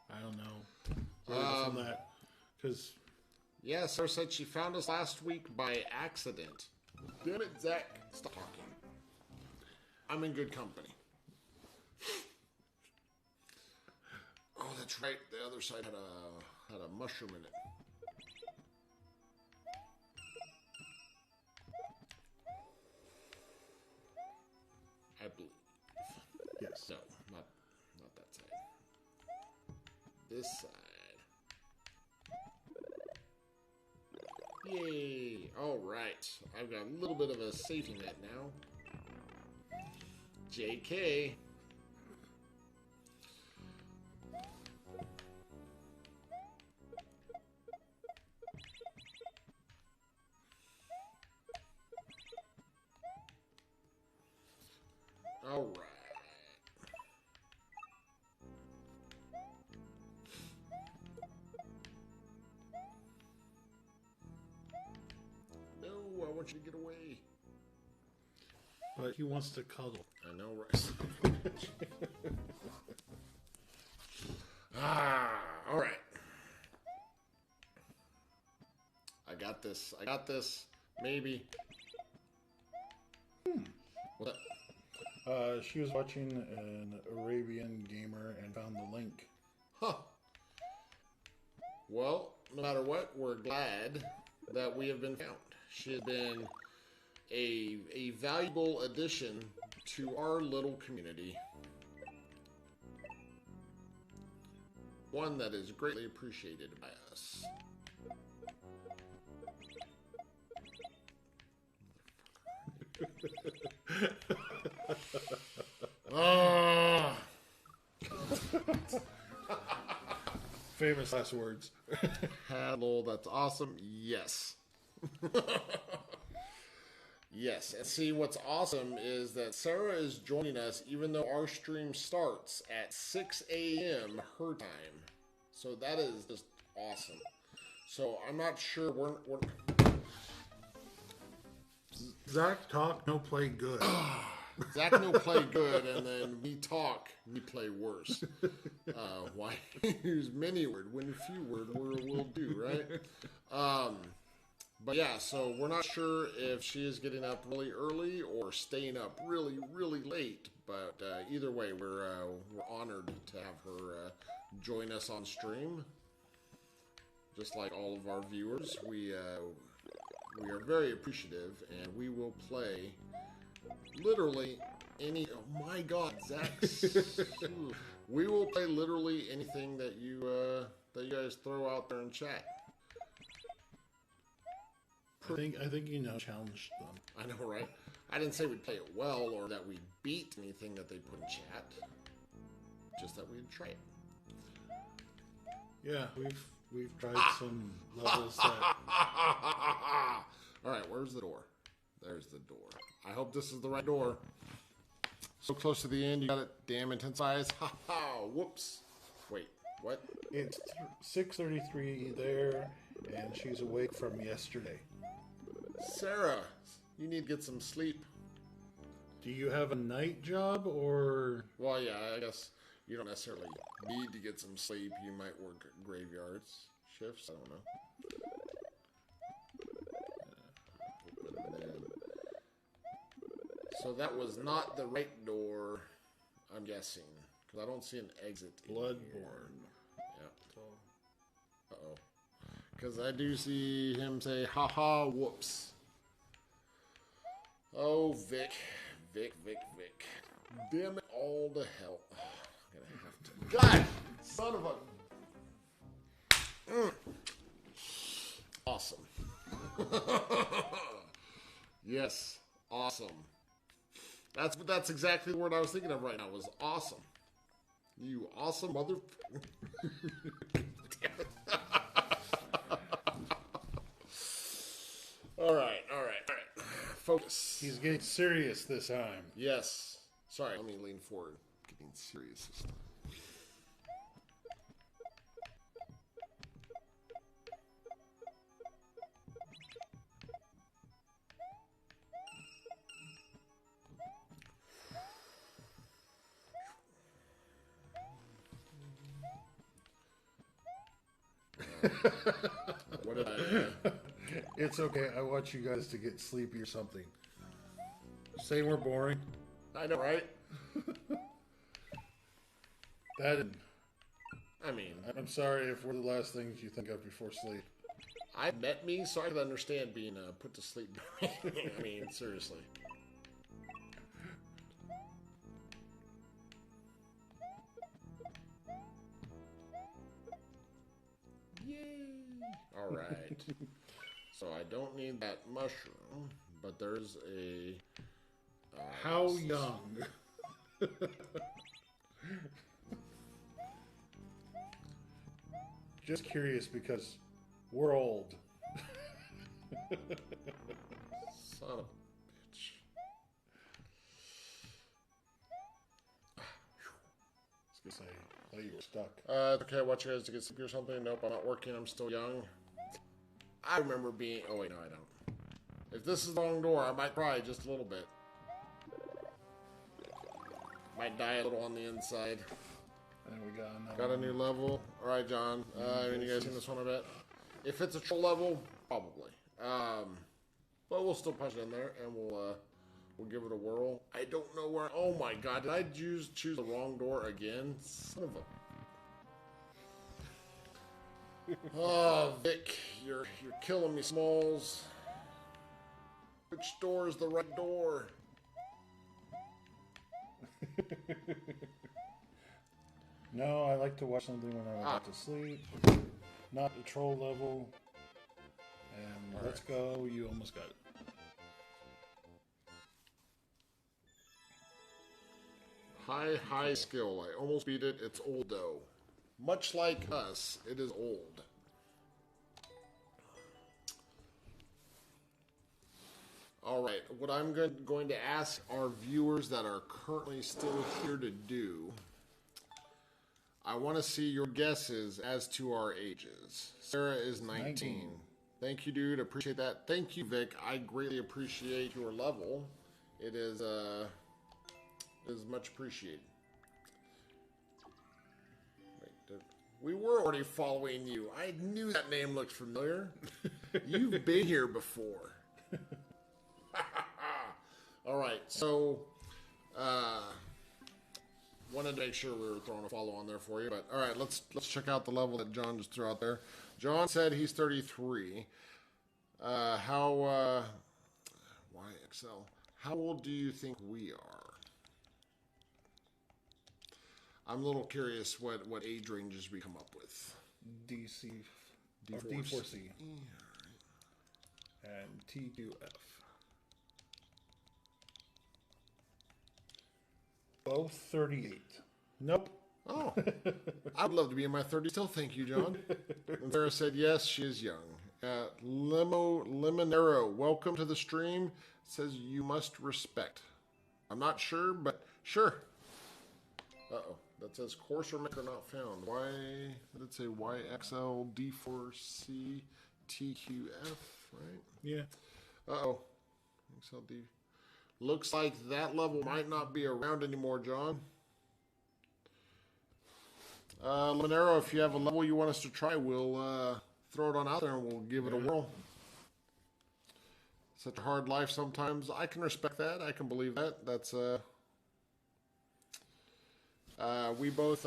I don't know. Really from that. Because Yeah, Sarah said she found us last week by accident. Damn it, Zach. Stop talking. I'm in good company. Oh, that's right. The other side had a mushroom in it. I believe. yes. No, not that side. This side. Yay! Alright. I've got a little bit of a safety net now. JK. Alright. No, I want you to get away. But he wants to cuddle. I know, right? Alright. I got this. I got this. Maybe. What? She was watching an Arabian gamer and found the link. Huh. Well, no matter what, we're glad that we have been found. She has been a valuable addition to our little community. One that is greatly appreciated by us. Ah. Famous last words. Hello, that's awesome. Yes. Yes, and see what's awesome is that Sarah is joining us even though our stream starts at 6 a.m. her time. So that is just awesome. So I'm not sure we're Zach talk, no play good. Zach no play good, and then we talk, we play worse. Why use many word when a few word will do, right? But yeah, so we're not sure if she is getting up really early or staying up really, really late. But either way, we're honored to have her join us on stream. Just like all of our viewers, we are very appreciative, and we will play literally any. Oh my God, Zach! We will play literally anything that you guys throw out there in chat. I think you know challenged them. I know, right? I didn't say we'd play it well or that we'd beat anything that they put in chat. Just that we'd try it. Yeah, we've tried some levels that. All right, where's the door? There's the door. I hope this is the right door. So close to the end, you got it. Damn intense eyes. Ha ha! Whoops. Wait, what? It's 6:33 there, and she's awake from yesterday. Sarah, you need to get some sleep. Do you have a night job or? Well, yeah, I guess you don't necessarily need to get some sleep. You might work graveyards shifts. I don't know. So that was not the right door, I'm guessing, because I don't see an exit. Bloodborne. Yeah. Uh-oh. Because I do see him say, haha, whoops. Oh, Vic. Vic. Damn it all to hell. I'm gonna have to. God! Son of a. Awesome. Yes. Awesome. That's exactly the word I was thinking of right now, was awesome. You awesome mother. Damn it. All right. Focus. He's getting serious this time. Yes. Sorry, let me lean forward. Getting serious this time. What did I? It's okay. I want you guys to get sleepy or something. Say we're boring. I know, right? That. I mean, I'm sorry if we're the last things you think of before sleep. I met me, so I can understand being put to sleep. I mean, seriously. Yay! All right. So I don't need that mushroom, but there's a. How young? Just curious because we're old. Son of a bitch. I was gonna say, I thought you were stuck. Okay, I want you guys to get sleepy or something. Nope, I'm not working. I'm still young. I remember being. Oh, wait, no, I don't. If this is the wrong door, I might cry just a little bit. Might die a little on the inside. And we got another Got a new level. Alright, John. You guys seen this one a bit? If it's a troll level, probably. But we'll still punch it in there and we'll give it a whirl. I don't know where. Oh my god, did I choose the wrong door again? Son of a. Oh, Vic, you're killing me, Smalls. Which door is the right door? No, I like to watch something when I'm about to sleep. Not the troll level. And let's go. You almost got it. High skill. I almost beat it. It's old though. Much like us, it is old. Alright, what I'm going to ask our viewers that are currently still here to do, I want to see your guesses as to our ages. Sarah is 19. Thank you, dude. Appreciate that. Thank you, Vic. I greatly appreciate your level. It is much appreciated. Wait, we were already following you. I knew that name looked familiar. You've been here before. All right, so wanted to make sure we were throwing a follow on there for you, but all right, let's check out the level that John just threw out there. John said he's 33. YXL? How old do you think we are? I'm a little curious what age ranges we come up with. D4C. And T2F. Both 38. Nope. Oh, I'd love to be in my 30s still. Thank you, John. And Sarah said yes, she is young. Limonero, welcome to the stream. It says you must respect. I'm not sure, but sure. Uh-oh. That says course or maker not found. Why did it say YXL D4C TQF, right? Yeah. Uh-oh. XLD. Looks like that level might not be around anymore, John. Monero, if you have a level you want us to try, we'll throw it on out there and we'll give it a whirl. Such a hard life sometimes. I can respect that. I can believe that. That's we both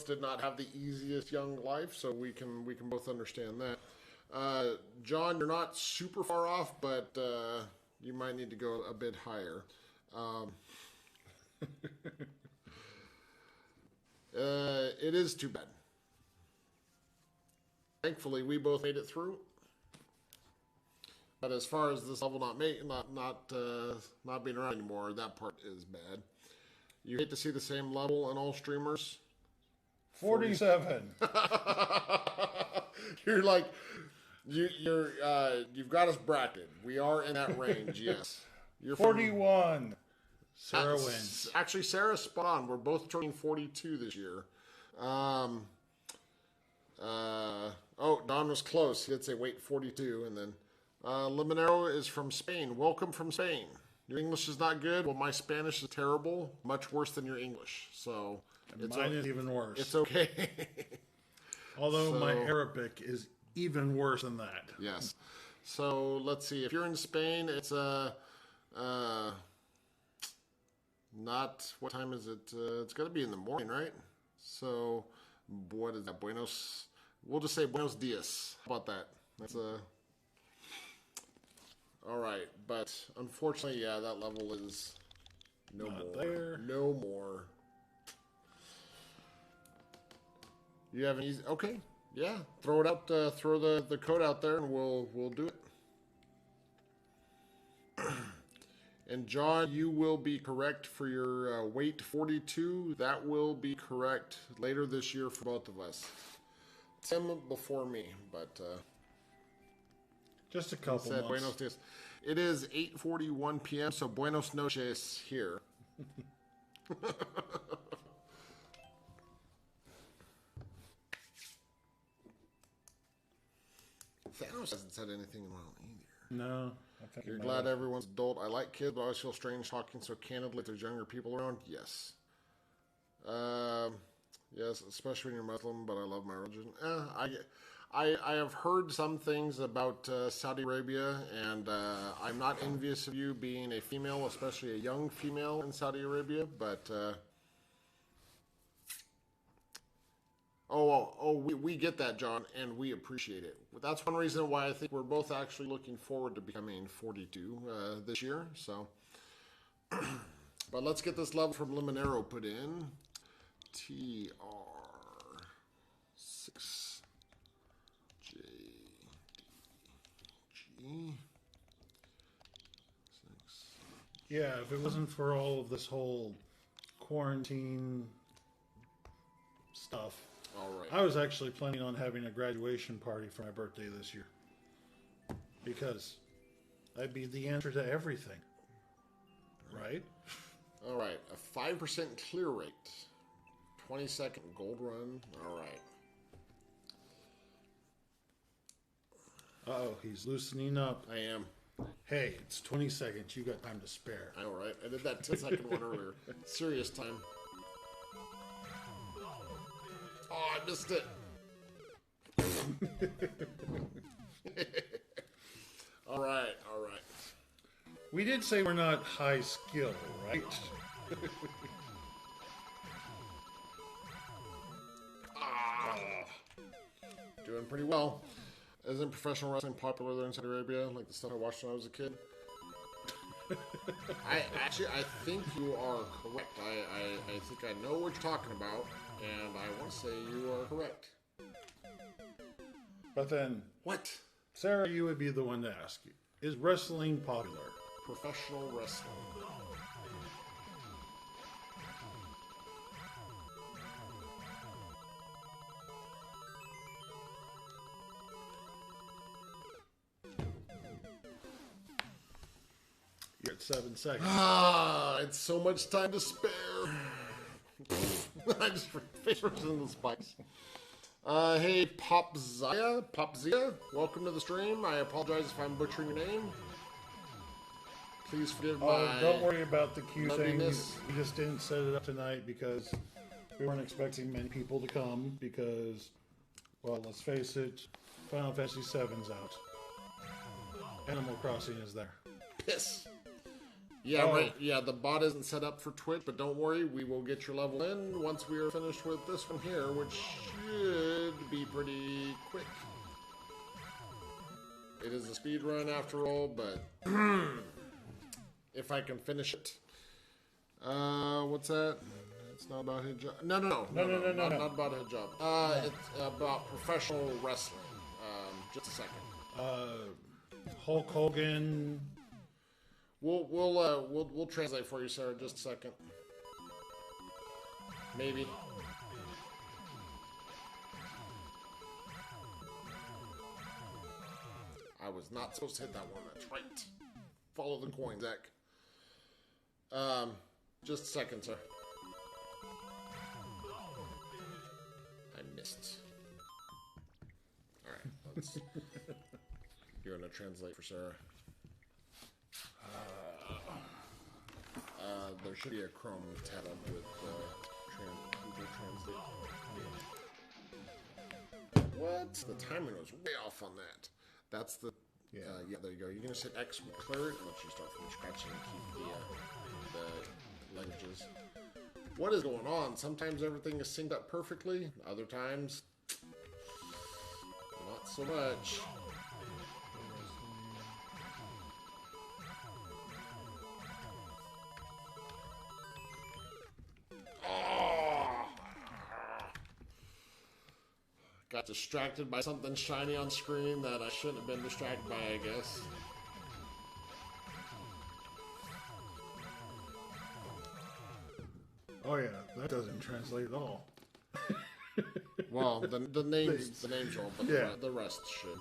did not have the easiest young life, so we can both understand that. John, you're not super far off, but you might need to go a bit higher. It is too bad. Thankfully, we both made it through. But as far as this level not being around anymore, that part is bad. You hate to see the same level in all streamers. 47. You're like, you've got us bracketed. We are in that range. Yes. You're 41. Sarah wins. Actually, Sarah's spot on. We're both turning 42 this year. Oh, Don was close. He did say wait 42, and then Limonero is from Spain. Welcome from Spain. Your English is not good. Well, my Spanish is terrible. Much worse than your English. So Mine is even worse. It's okay. Although my So- Arabic is even worse than that. Yes. So let's see. If you're in Spain, it's not, what time is it? It's got to be in the morning, right? So what is that? We'll just say Buenos Dias. How about that? That's all right. But unfortunately, yeah, that level is no Not more. there. No more. You have an easy, okay. Yeah, throw it out. Throw the code out there, and we'll do it. And John, you will be correct for your weight 42. That will be correct later this year for both of us. Tim before me, but Just a couple said months. Buenos Dias. It is 8:41 p.m. So Buenos noches here. Thanos hasn't said anything wrong either. No, I think You're it glad might- everyone's adult. I like kids, but I always feel strange talking so candidly if there's younger people around. Yes. Yes, especially when you're Muslim, but I love my religion. I have heard some things about Saudi Arabia, and I'm not envious of you being a female, especially a young female in Saudi Arabia, but... we get that, John, and we appreciate it. That's one reason why I think we're both actually looking forward to becoming 42 this year. So, but let's get this level from Limonero put in. TR6JDG. Yeah, if it wasn't for all of this whole quarantine stuff, All right. I was actually planning on having a graduation party for my birthday this year. Because that'd be the answer to everything. Right? All right. A 5% clear rate. 20-second gold run. All right. Uh-oh, he's loosening up. I am. Hey, it's 20 seconds. You got time to spare. I know, right? I did that 10-second one earlier. Serious time. Oh, I missed it. All right, all right. We did say we're not high skill, right? Doing pretty well. Isn't professional wrestling popular there in Saudi Arabia, like the stuff I watched when I was a kid? I think you are correct. I think I know what you're talking about, and I want to say you are correct. But then, What? Sarah, you would be the one to ask you. Is wrestling popular? Professional wrestling. You're at 7 seconds. Ah, it's so much time to spare. I just face into the spikes. Hey, Popzia, welcome to the stream. I apologize if I'm butchering your name. Please forgive Oh, my... don't worry about the queue thing. loveliness. We just didn't set it up tonight because we weren't expecting many people to come because, well, let's face it, Final Fantasy VII's out. Animal Crossing is there. Piss. Yeah, Oh. right. Yeah, the bot isn't set up for Twitch, but don't worry, we will get your level in once we are finished with this one here, which should be pretty quick. It is a speed run after all, but if I can finish it. What's that? It's not about hijab. No. Not about hijab. It's about professional wrestling. Just a second. Hulk Hogan. We'll translate for you, Sarah. Just a second. Maybe. I was not supposed to hit that one. That's right. Follow the coin, Zach. Just a second, sir. I missed. All right. Let's. You're gonna translate for Sarah. There should be a Chrome tab up with Google Translate. What? The timing was way off on that. That's the... Yeah. Yeah, there you go. You're going to hit X will clear it. Once you start from scratch and keep the languages. What is going on? Sometimes everything is synced up perfectly. Other times, not so much. Got distracted by something shiny on screen that I shouldn't have been distracted by, I guess. Oh yeah, that doesn't translate at all. Well, the names won't, but Yeah. the rest should.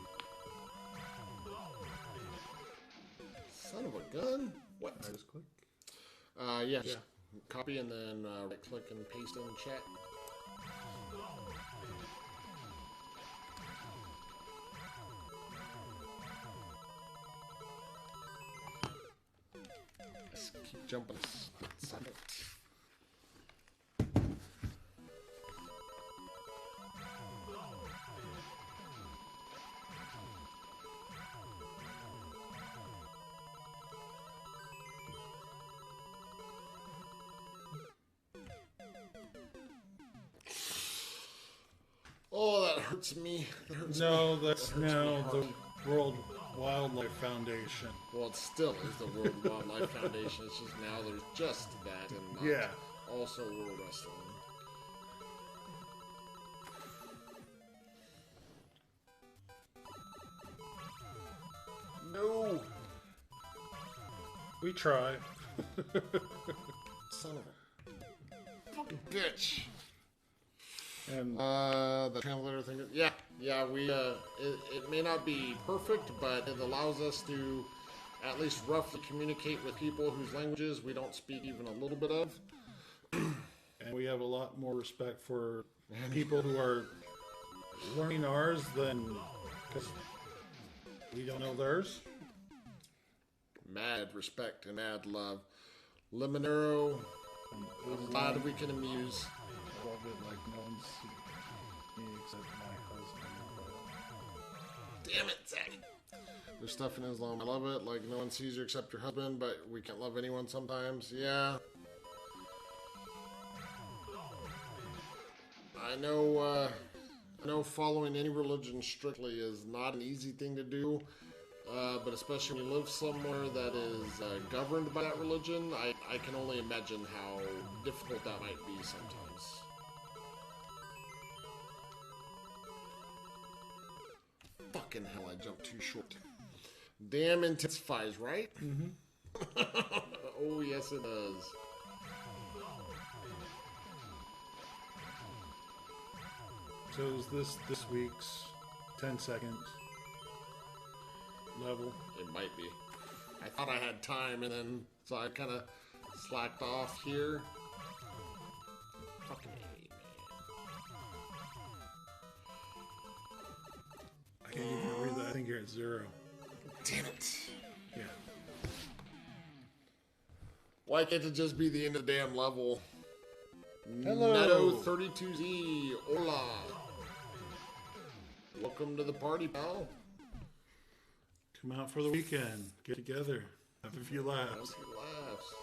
Son of a gun! What? I just click. Yeah, just copy and then right click and paste in chat. Just keep jumping a second. Oh, that hurts me. That hurts me. No, that's That hurts now me the hard. World Wildlife Foundation. Well, it still is the World Wildlife Foundation. It's just now there's just that and not Yeah. also World Wrestling. No! We try. Son of a fucking bitch. And The translator thing. Yeah. We it may not be perfect, but it allows us to at least roughly communicate with people whose languages we don't speak even a little bit of. and we have a lot more respect for people who are learning ours than because we don't know theirs. Mad respect and mad love. Limonero, I'm glad we can amuse. I love it like no one's seen me except my husband. Damn it, Zach. There's stuff in Islam. I love it. Like, no one sees you except your husband, but we can't love anyone sometimes. Yeah. I know following any religion strictly is not an easy thing to do. But especially when you live somewhere that is governed by that religion, I can only imagine how difficult that might be sometimes. Fucking hell, I jumped too short. Damn intensifies, right? Mm-hmm. Oh, yes it does. So is this week's 10 seconds level? It might be. I thought I had time, and then so I kind of slacked off here. Fucking A, man. I can't even read that. I think you're at 0. Damn it. Yeah. Why can't it just be the end of the damn level? Hello. Neto32Z, hola. Welcome to the party, pal. Come out for the weekend. Get together. Have a few laughs. Have a few laughs.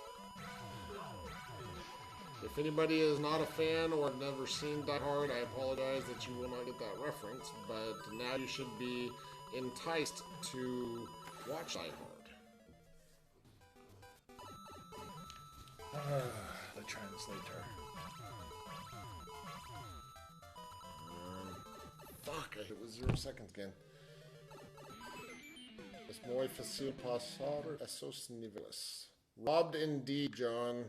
If anybody is not a fan or have never seen Die Hard, I apologize that you will not get that reference, but now you should be enticed to watch Die Hard. The translator. Fuck, I hit with 0 seconds again. Es muy fácil pasar esos niveles. Robbed indeed, John.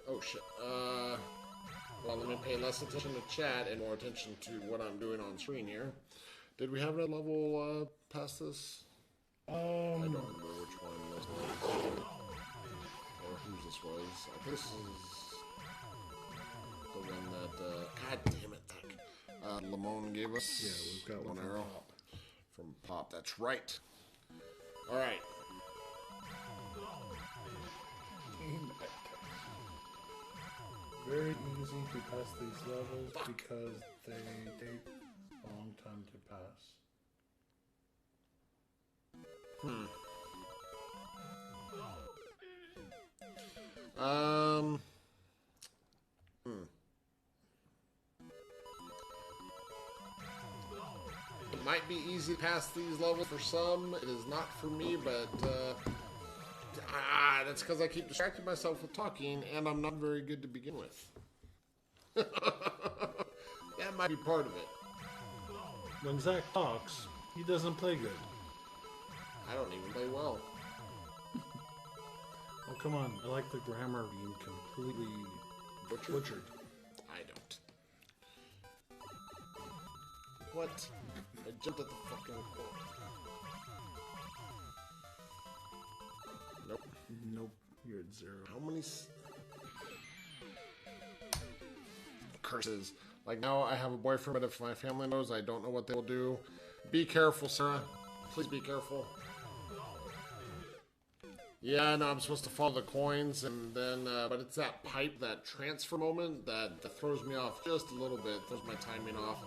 Oh shit. Well, let me pay less attention to chat and more attention to what I'm doing on screen here. Did we have another level past this? I don't remember which one this was. Or whose this was. I think this is the one that, god damn it, Lamone gave us. Yeah, we've got one from arrow. Pop. From Pop, that's right. Alright. Very easy to pass these levels because they take A long time to pass. Um. It might be easy past these levels for some. It is not for me, but that's because I keep distracting myself with talking, and I'm not very good to begin with. That might be part of it. When Zach talks, he doesn't play good. I don't even play well. Oh, come on. I like the grammar being completely butchered. I don't. What? I jumped at the fucking corner. Nope. Nope. You're at 0. How many curses? Like, now I have a boyfriend, but if my family knows, I don't know what they will do. Be careful, Sarah. Please be careful. Yeah, I know I'm supposed to follow the coins, and then, but it's that pipe, that transfer moment that throws me off just a little bit, throws my timing off.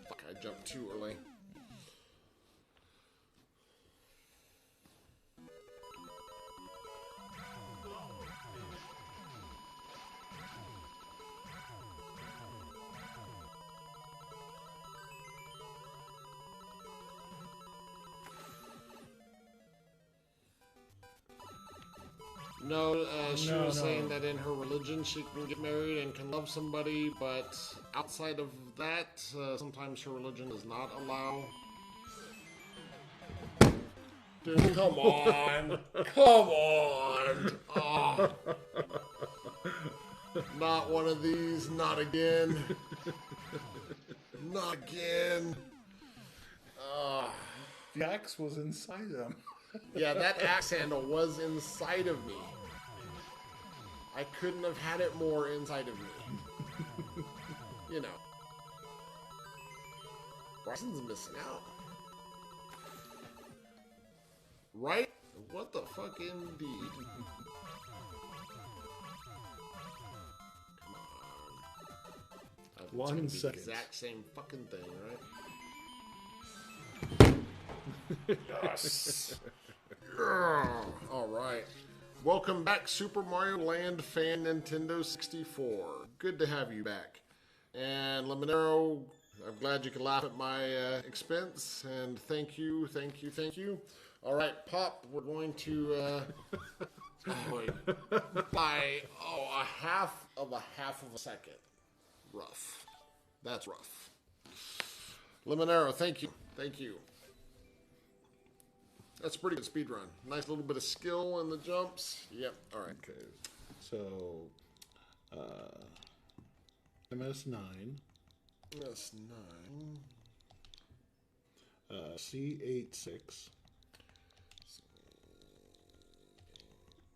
Fuck, I jumped too early. No, she was saying that in her religion she can get married and can love somebody, but outside of that, sometimes her religion does not allow. Dude, come on. Come on. Oh. Not one of these. Not again. Not again. The axe was inside him. Yeah, that axe handle was inside of me. I couldn't have had it more inside of me. You know. Bryson's missing out. Right? What the fuck indeed? Come on. 1 It's the second. exact same fucking thing, right? Yes. Yeah. All right. Welcome back, Super Mario Land fan Nintendo 64. Good to have you back. And Lemonero, I'm glad you could laugh at my expense. And thank you, thank you, thank you. All right, Pop, we're going to by a half of a second. Rough. That's rough. Limonero, thank you. Thank you. That's a pretty good speed run. Nice little bit of skill in the jumps. Yep. All right. Okay. So, MS9. MS9. C86.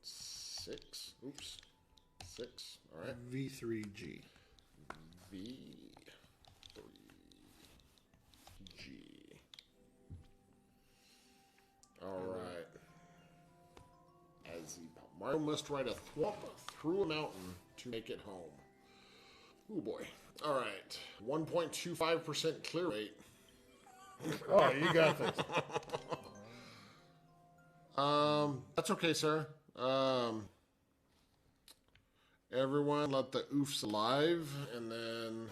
6. Oops. 6. All right. V3G. V3G. All right. As Mario must ride a thwomp through a mountain to make it home. Oh boy. All right. 1.25% clear rate. Oh, you got this. That's okay, sir. Everyone let the oofs alive, and then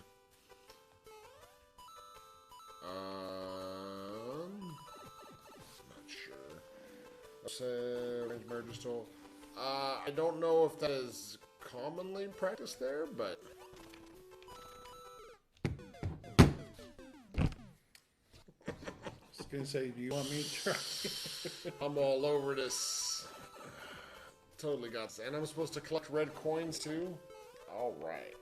not sure. Range merge still. I don't know if that is commonly practiced there, but I was gonna say, do you want me to try? I'm all over this. Totally got this. And I'm supposed to collect red coins too? Alright.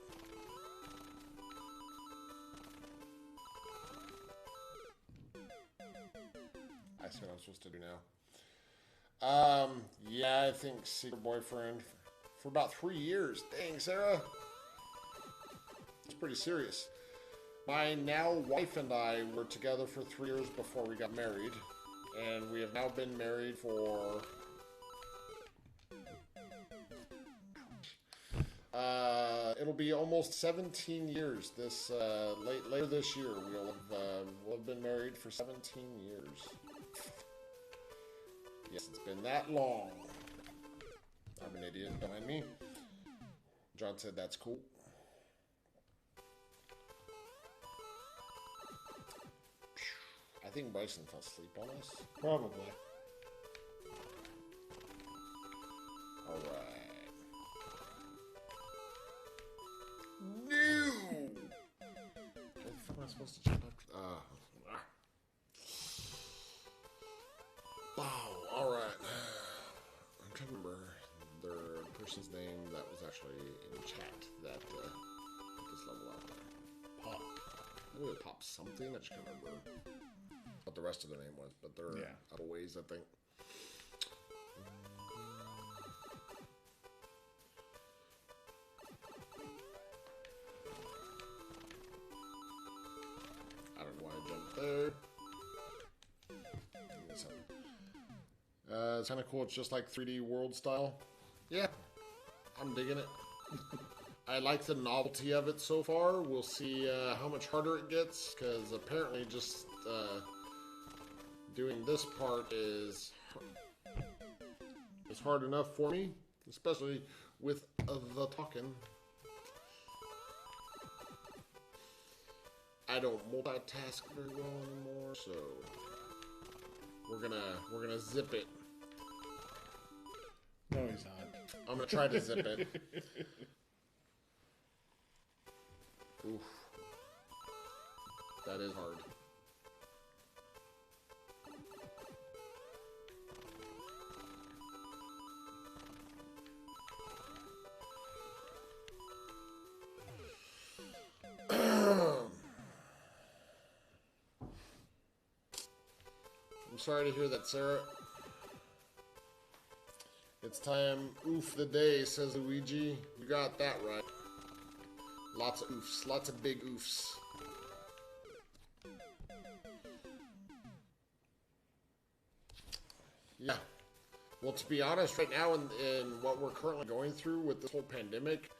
I see what I'm supposed to do now. Yeah, I think Secret Boyfriend for about 3 years. Dang, Sarah. It's pretty serious. My now wife and I were together for 3 years before we got married. And we have now been married for... it'll be almost 17 years. This later this year, we'll have been married for 17 years. Yes, it's been that long. I'm an idiot, don't mind me. John said that's cool. I think Bryson fell asleep on us. Probably. Alright. No! How the fuck am I supposed to jump up? Wow, alright. I'm trying to remember the person's name that was actually in chat that put this level out there. Pop. I knew it Pop something, I just can't remember what the rest of their name was, but they're out of ways, I think. I don't know why I jumped there. It's kind of cool. It's just like 3D World style. Yeah, I'm digging it. I like the novelty of it so far. We'll see how much harder it gets, because apparently just doing this part is hard enough for me, especially with the talking. I don't multitask very well anymore, so we're gonna zip it. No, he's not. I'm gonna try to zip it. Oof. That is hard. I'm sorry to hear that, Sarah. It's time. Oof the day, says Luigi. You got that right. Lots of oofs. Lots of big oofs. Yeah. Well, to be honest, right now in what we're currently going through with this whole pandemic,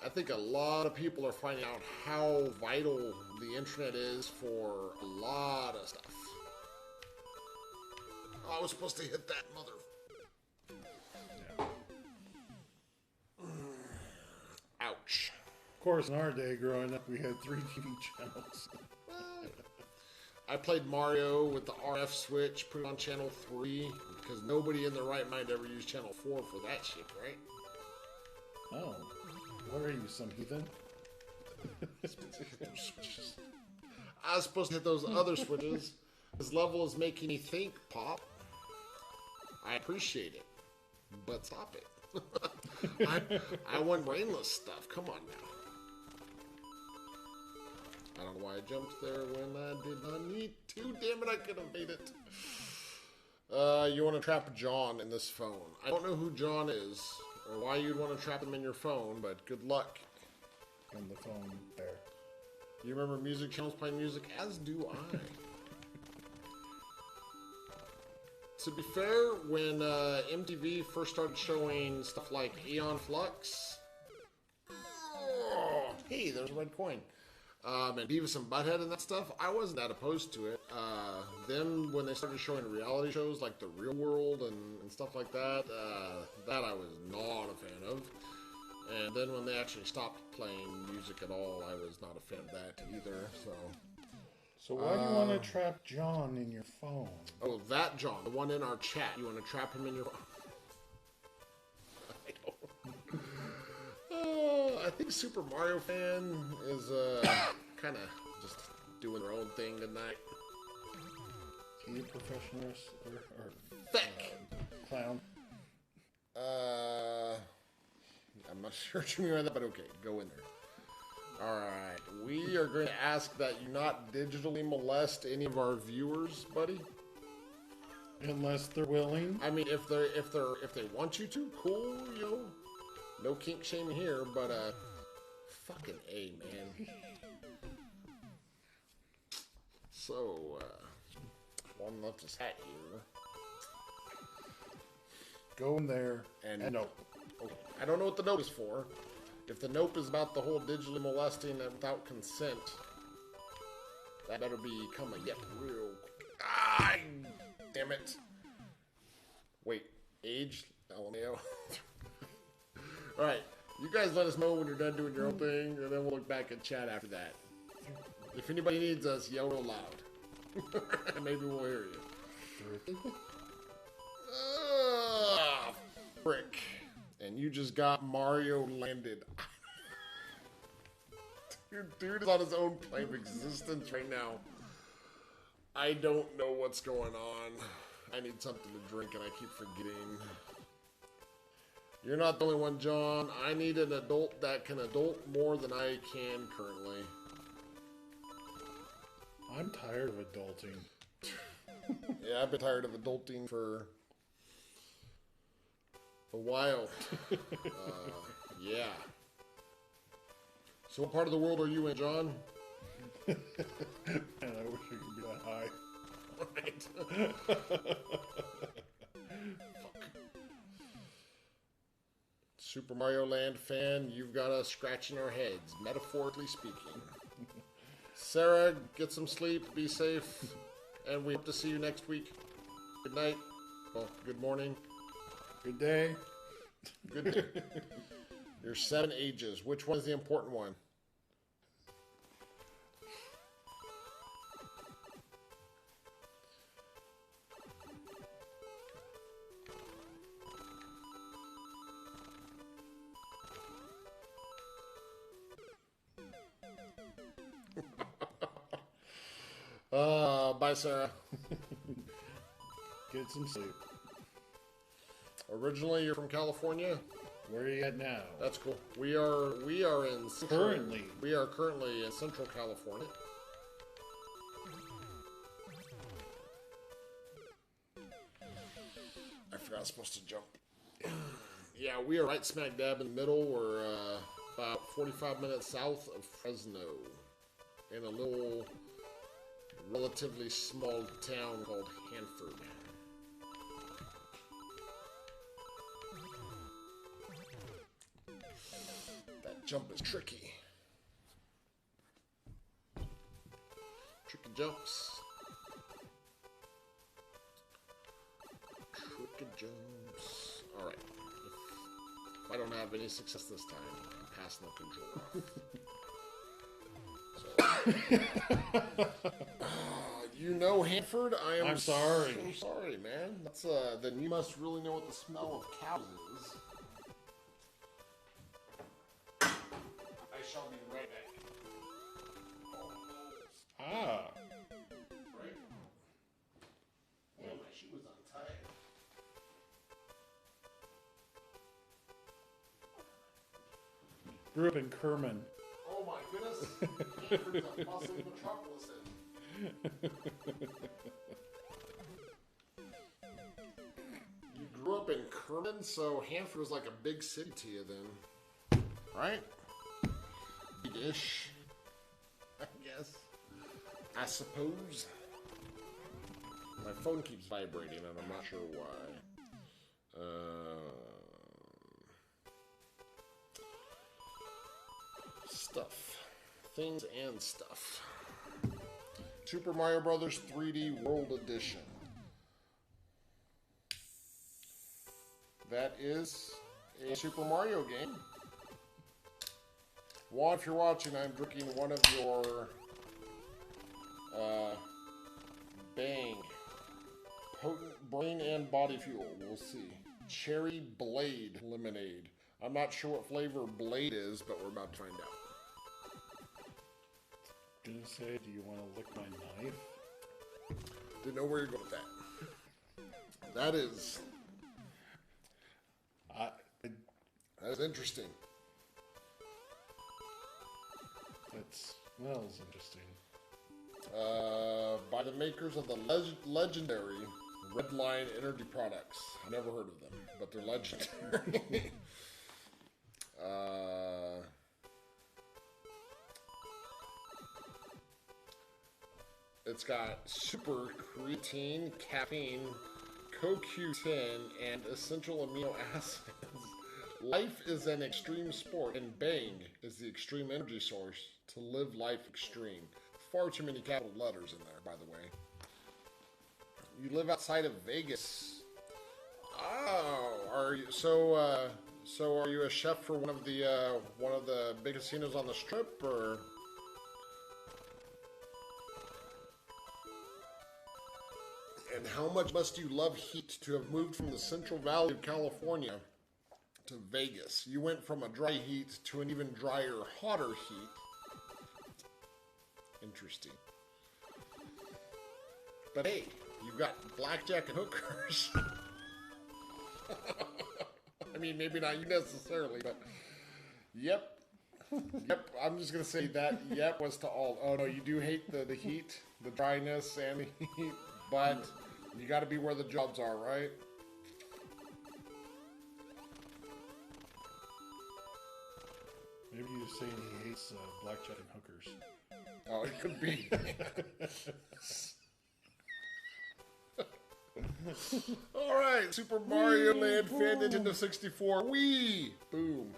I think a lot of people are finding out how vital the internet is for a lot of stuff. Oh, I was supposed to hit that mother... Ouch. Of course, in our day growing up, we had 3 TV channels. I played Mario with the RF switch, put it on channel 3, because nobody in their right mind ever used channel 4 for that shit, right? Oh. What are you, some heathen? I was supposed to hit those other switches. This level is making me think, Pop. I appreciate it, but stop it. I want brainless stuff. Come on now. I don't know why I jumped there when I did not need to. Damn it, I could have made it. You want to trap John in this phone. I don't know who John is or why you'd want to trap him in your phone, but good luck. In the phone there. You remember music channels playing music? As do I. To be fair, when MTV first started showing stuff like Aeon Flux, hey, there's a red coin, and Beavis and Butthead and that stuff, I wasn't that opposed to it. Then when they started showing reality shows like The Real World and stuff like that, that I was not a fan of. And then when they actually stopped playing music at all, I was not a fan of that either, so... So why do you want to trap John in your phone? Oh, that John, the one in our chat. You want to trap him in your phone? I don't. I think Super Mario Fan is kind of just doing their own thing tonight. Is he a professional or clown? I'm not sure what you mean by that, but okay, go in there. Alright, we are going to ask that you not digitally molest any of our viewers, buddy. Unless they're willing. I mean, if they want you to, cool, you know. No kink shaming here, but fucking A, man. So, One left his hat here. Go in there And nope. oh, I don't know what the nope is for. If the nope is about the whole digitally molesting and without consent, that better become a yep real. Ah, damn it. Wait, age? LMAO. Alright, you guys let us know when you're done doing your own thing, and then we'll look back at chat after that. If anybody needs us, yell real loud. Maybe we'll hear you. Frick. And you just got Mario landed. Dude is on his own plane of existence right now. I don't know what's going on. I need something to drink and I keep forgetting. You're not the only one, John. I need an adult that can adult more than I can currently. I'm tired of adulting. Yeah, I've been tired of adulting for a while. Yeah. So what part of the world are you in, John? Man, I wish I could be that high. Right. Fuck. Super Mario Land fan, you've got us scratching our heads, metaphorically speaking. Sarah, get some sleep, be safe, and we hope to see you next week. Good night. Well, good morning. Good day. Good day. There's 7 ages. Which one is the important one? Bye, Sarah. Get some sleep. Originally, you're from California. Where are you at now? That's cool. We are in Currently. We are currently in Central California. I forgot I was supposed to jump. Yeah, we are right smack dab in the middle. We're about 45 minutes south of Fresno, in a little, relatively small town called Hanford. That jump is tricky. Tricky jumps. Tricky jumps. Alright. If I don't have any success this time, I'm passing the control off. You know Hanford? I'm sorry. So sorry, man. That's then you must really know what the smell of cows is. I shall be right back. Ah. Right? Well, my shoe was untied. Grew up in Kerman. Oh my goodness. Hanford's a bustling metropolis. You grew up in Kerman, so Hanford was like a big city to you then. Right? Big-ish. I guess. I suppose. My phone keeps vibrating and I'm not sure why. Stuff. Things and stuff. Super Mario Brothers 3D World Edition. That is a Super Mario game. Juan, if you're watching, I'm drinking one of your Bang Potent Brain and Body Fuel. We'll see. Cherry Blade Lemonade. I'm not sure what flavor Blade is, but we're about to find out. Gonna say, do you want to lick my knife? Didn't know where you're going with that. That is interesting. That smells interesting. By the makers of the legendary Redline Energy products. I've never heard of them, but they're legendary. It's got super creatine, caffeine, CoQ10, and essential amino acids. Life is an extreme sport, and Bang is the extreme energy source to live life extreme. Far too many capital letters in there, by the way. You live outside of Vegas. Oh, are you so? So are you a chef for one of the big casinos on the strip, or? And how much must you love heat to have moved from the Central Valley of California to Vegas? You went from a dry heat to an even drier, hotter heat. Interesting. But hey, you've got blackjack and hookers. I mean, maybe not you necessarily, but yep. Yep, I'm just gonna say that yep was to all. Oh no, you do hate the heat, the dryness, and the heat, but you gotta be where the jobs are, right? Maybe you're saying he hates blackjack and hookers. Oh, it could be. Alright, Super Mario Land Fan Nintendo 64. Wii! Boom.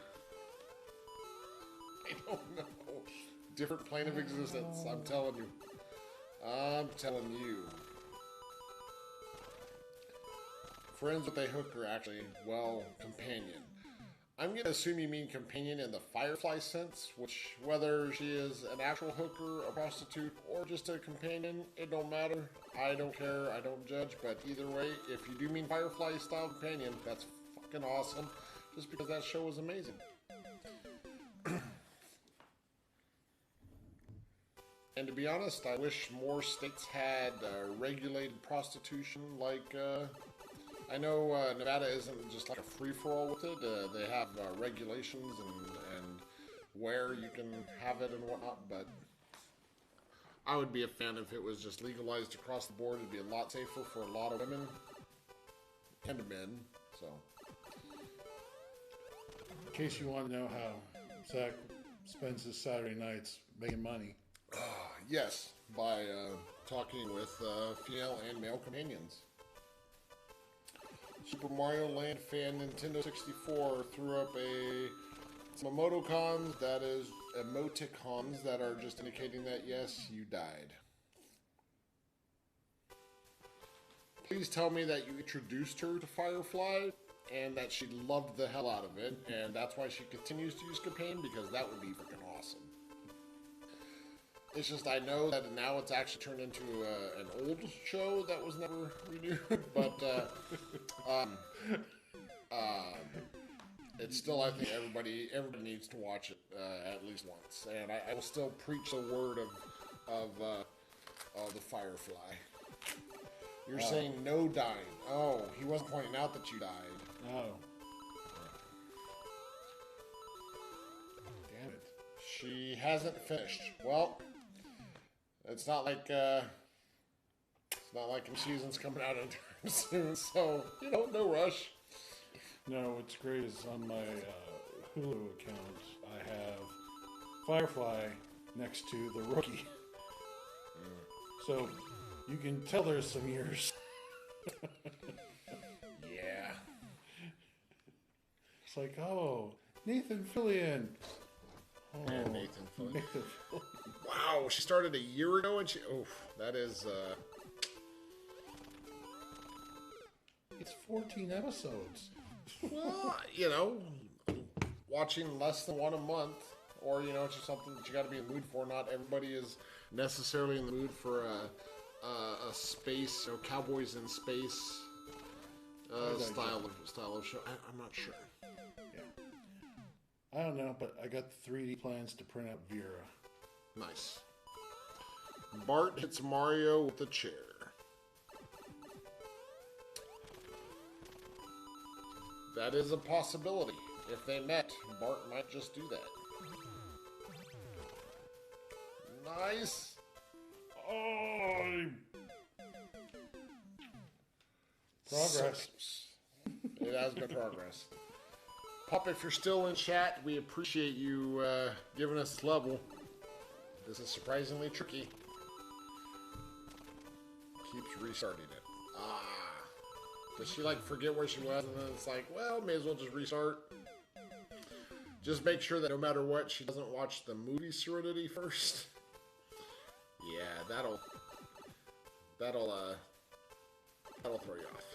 I don't know. Different plane of existence, I'm telling you. I'm telling you. Friends with a hooker, actually. Well, companion. I'm going to assume you mean companion in the Firefly sense, which, whether she is an actual hooker, a prostitute, or just a companion, it don't matter. I don't care, I don't judge, but either way, if you do mean Firefly-style companion, that's fucking awesome, just because that show was amazing. And to be honest, I wish more states had regulated prostitution like... I know Nevada isn't just like a free-for-all with it. They have regulations and where you can have it and whatnot, but I would be a fan if it was just legalized across the board. It'd be a lot safer for a lot of women and men, so. In case you want to know how Zach spends his Saturday nights making money. Yes, by talking with female and male companions. Super Mario Land Fan Nintendo 64 threw up some emoticons, that is emoticons that are just indicating that yes, you died. Please tell me that you introduced her to Firefly and that she loved the hell out of it, and that's why she continues to use Companion, because that would be freaking awesome. It's just I know that now it's actually turned into an old show that was never renewed, but it's still, I think everybody needs to watch it at least once, and I will still preach the word of the Firefly. You're saying no dying. Oh, he wasn't pointing out that you died. Oh. Damn it. She hasn't finished. Well, it's not like the season's coming out anytime soon, so no rush. No, what's great is on my Hulu account, I have Firefly next to The Rookie. So you can tell there's some years. Yeah. It's like, oh, Nathan Fillion. Oh, And Nathan Fillion. Nathan Fillion. Wow, she started a year ago, and that is, It's 14 episodes. well, watching less than one a month, or, it's just something that you gotta be in the mood for. Not everybody is necessarily in the mood for a space, cowboys in space, style of show. I'm not sure. Yeah. I don't know, but I got the 3D plans to print out Vera. Nice. Bart hits Mario with a chair. That is a possibility. If they met, Bart might just do that. Nice. Oh! Progress. It has been progress. Pop, if you're still in chat, we appreciate you giving us this level. This is surprisingly tricky. restarting it. Ah. Does she like forget where she was and then it's like, well, may as well just restart? Just make sure that no matter what, she doesn't watch the movie Serenity first. Yeah, that'll throw you off.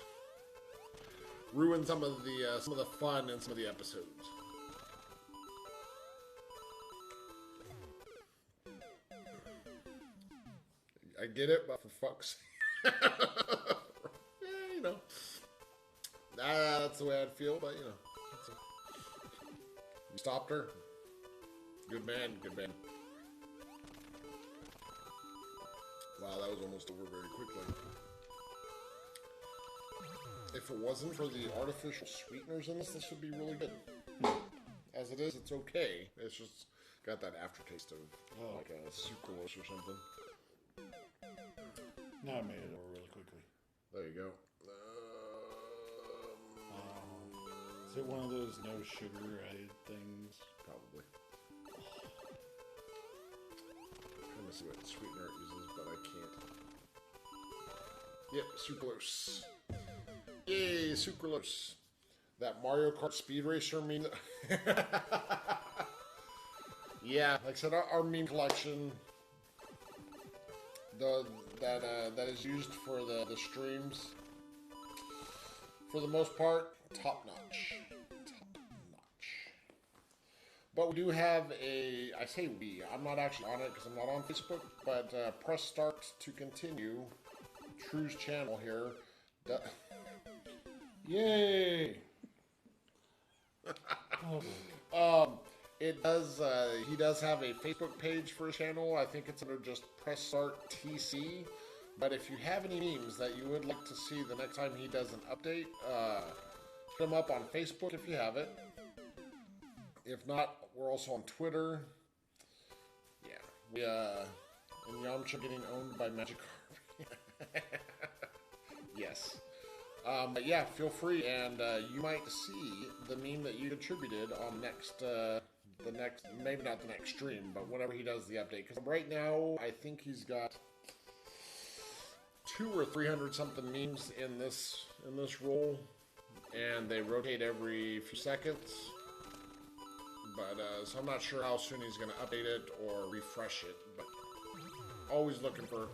Ruin some of the fun in some of the episodes. I get it, but for fuck's sake. Yeah, you know. That's the way I'd feel, but you know. You stopped her. Good man, good man. Wow, that was almost over very quickly. If it wasn't for the artificial sweeteners in this would be really good. As it is, it's okay. It's just got that aftertaste of like a sucralose or something. Now I made it over really quickly. There you go. Is it one of those no sugar added things? Probably. I'm trying to see what sweetener it uses, but I can't. Yep, sucralose. Yay, sucralose. That Mario Kart Speed Racer meme. Yeah, like I said, our meme collection, that is used for the streams, for the most part, top notch. Top notch. But we do have I say we, I'm not actually on it because I'm not on Facebook, but press start to continue. True's channel here. Yay! It does. He does have a Facebook page for his channel. I think it's under just Press Start TC. But if you have any memes that you would like to see the next time he does an update, hit him up on Facebook if you have it. If not, we're also on Twitter. Yeah, we and Yamcha getting owned by Magikarp. Yes. But yeah, feel free, and you might see the meme that you contributed on maybe not the next stream, but whenever he does the update. Because right now, I think he's got 200 or 300 something memes in this roll, and they rotate every few seconds. But so I'm not sure how soon he's going to update it or refresh it. But always looking for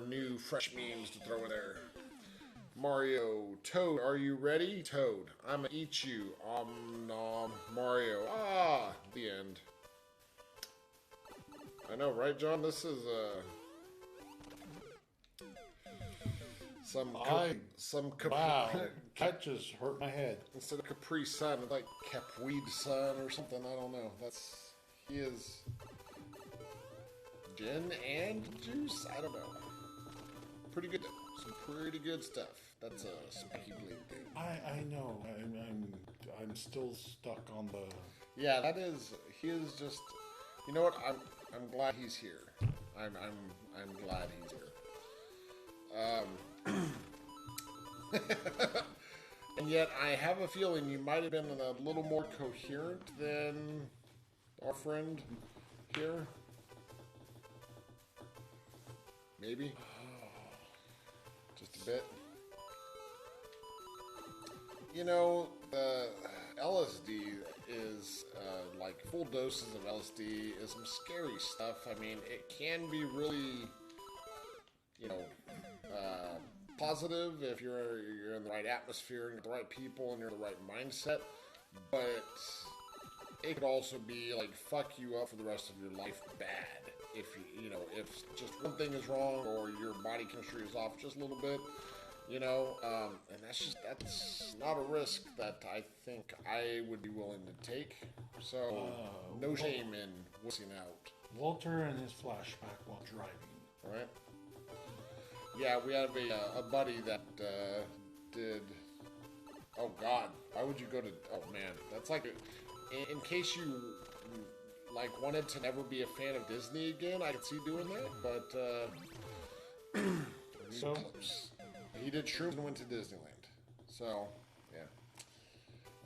new, fresh memes to throw in there. Mario, Toad, are you ready? Toad, I'm gonna eat you. Nom, Mario. The end. I know, right, John? This is Wow, that just hurt my head. Instead of Capri Sun, it's like Capweed Sun or something. I don't know. He is gin and juice. I don't know. Pretty good. Some pretty good stuff. That's a spiky blade thing. I know. I'm still stuck on the. Yeah, that is. He is just. You know what? I'm glad he's here. I'm glad he's here. And yet, I have a feeling you might have been a little more coherent than our friend here. Maybe. Just a bit. You know, LSD is, like, full doses of LSD is some scary stuff. I mean, it can be really, you know, positive if you're in the right atmosphere and with the right people and you're in the right mindset, but it could also be, like, fuck you up for the rest of your life bad. If if just one thing is wrong or your body chemistry is off just a little bit, and that's not a risk that I think I would be willing to take. So no shame in wussing out. Walter and his flashback while driving. All right. Yeah, we have a buddy that did. Oh God, why would you go to? Oh man, that's like in case you. Like, wanted to never be a fan of Disney again, I could see doing that, but, so close. He did shrooms and went to Disneyland, so,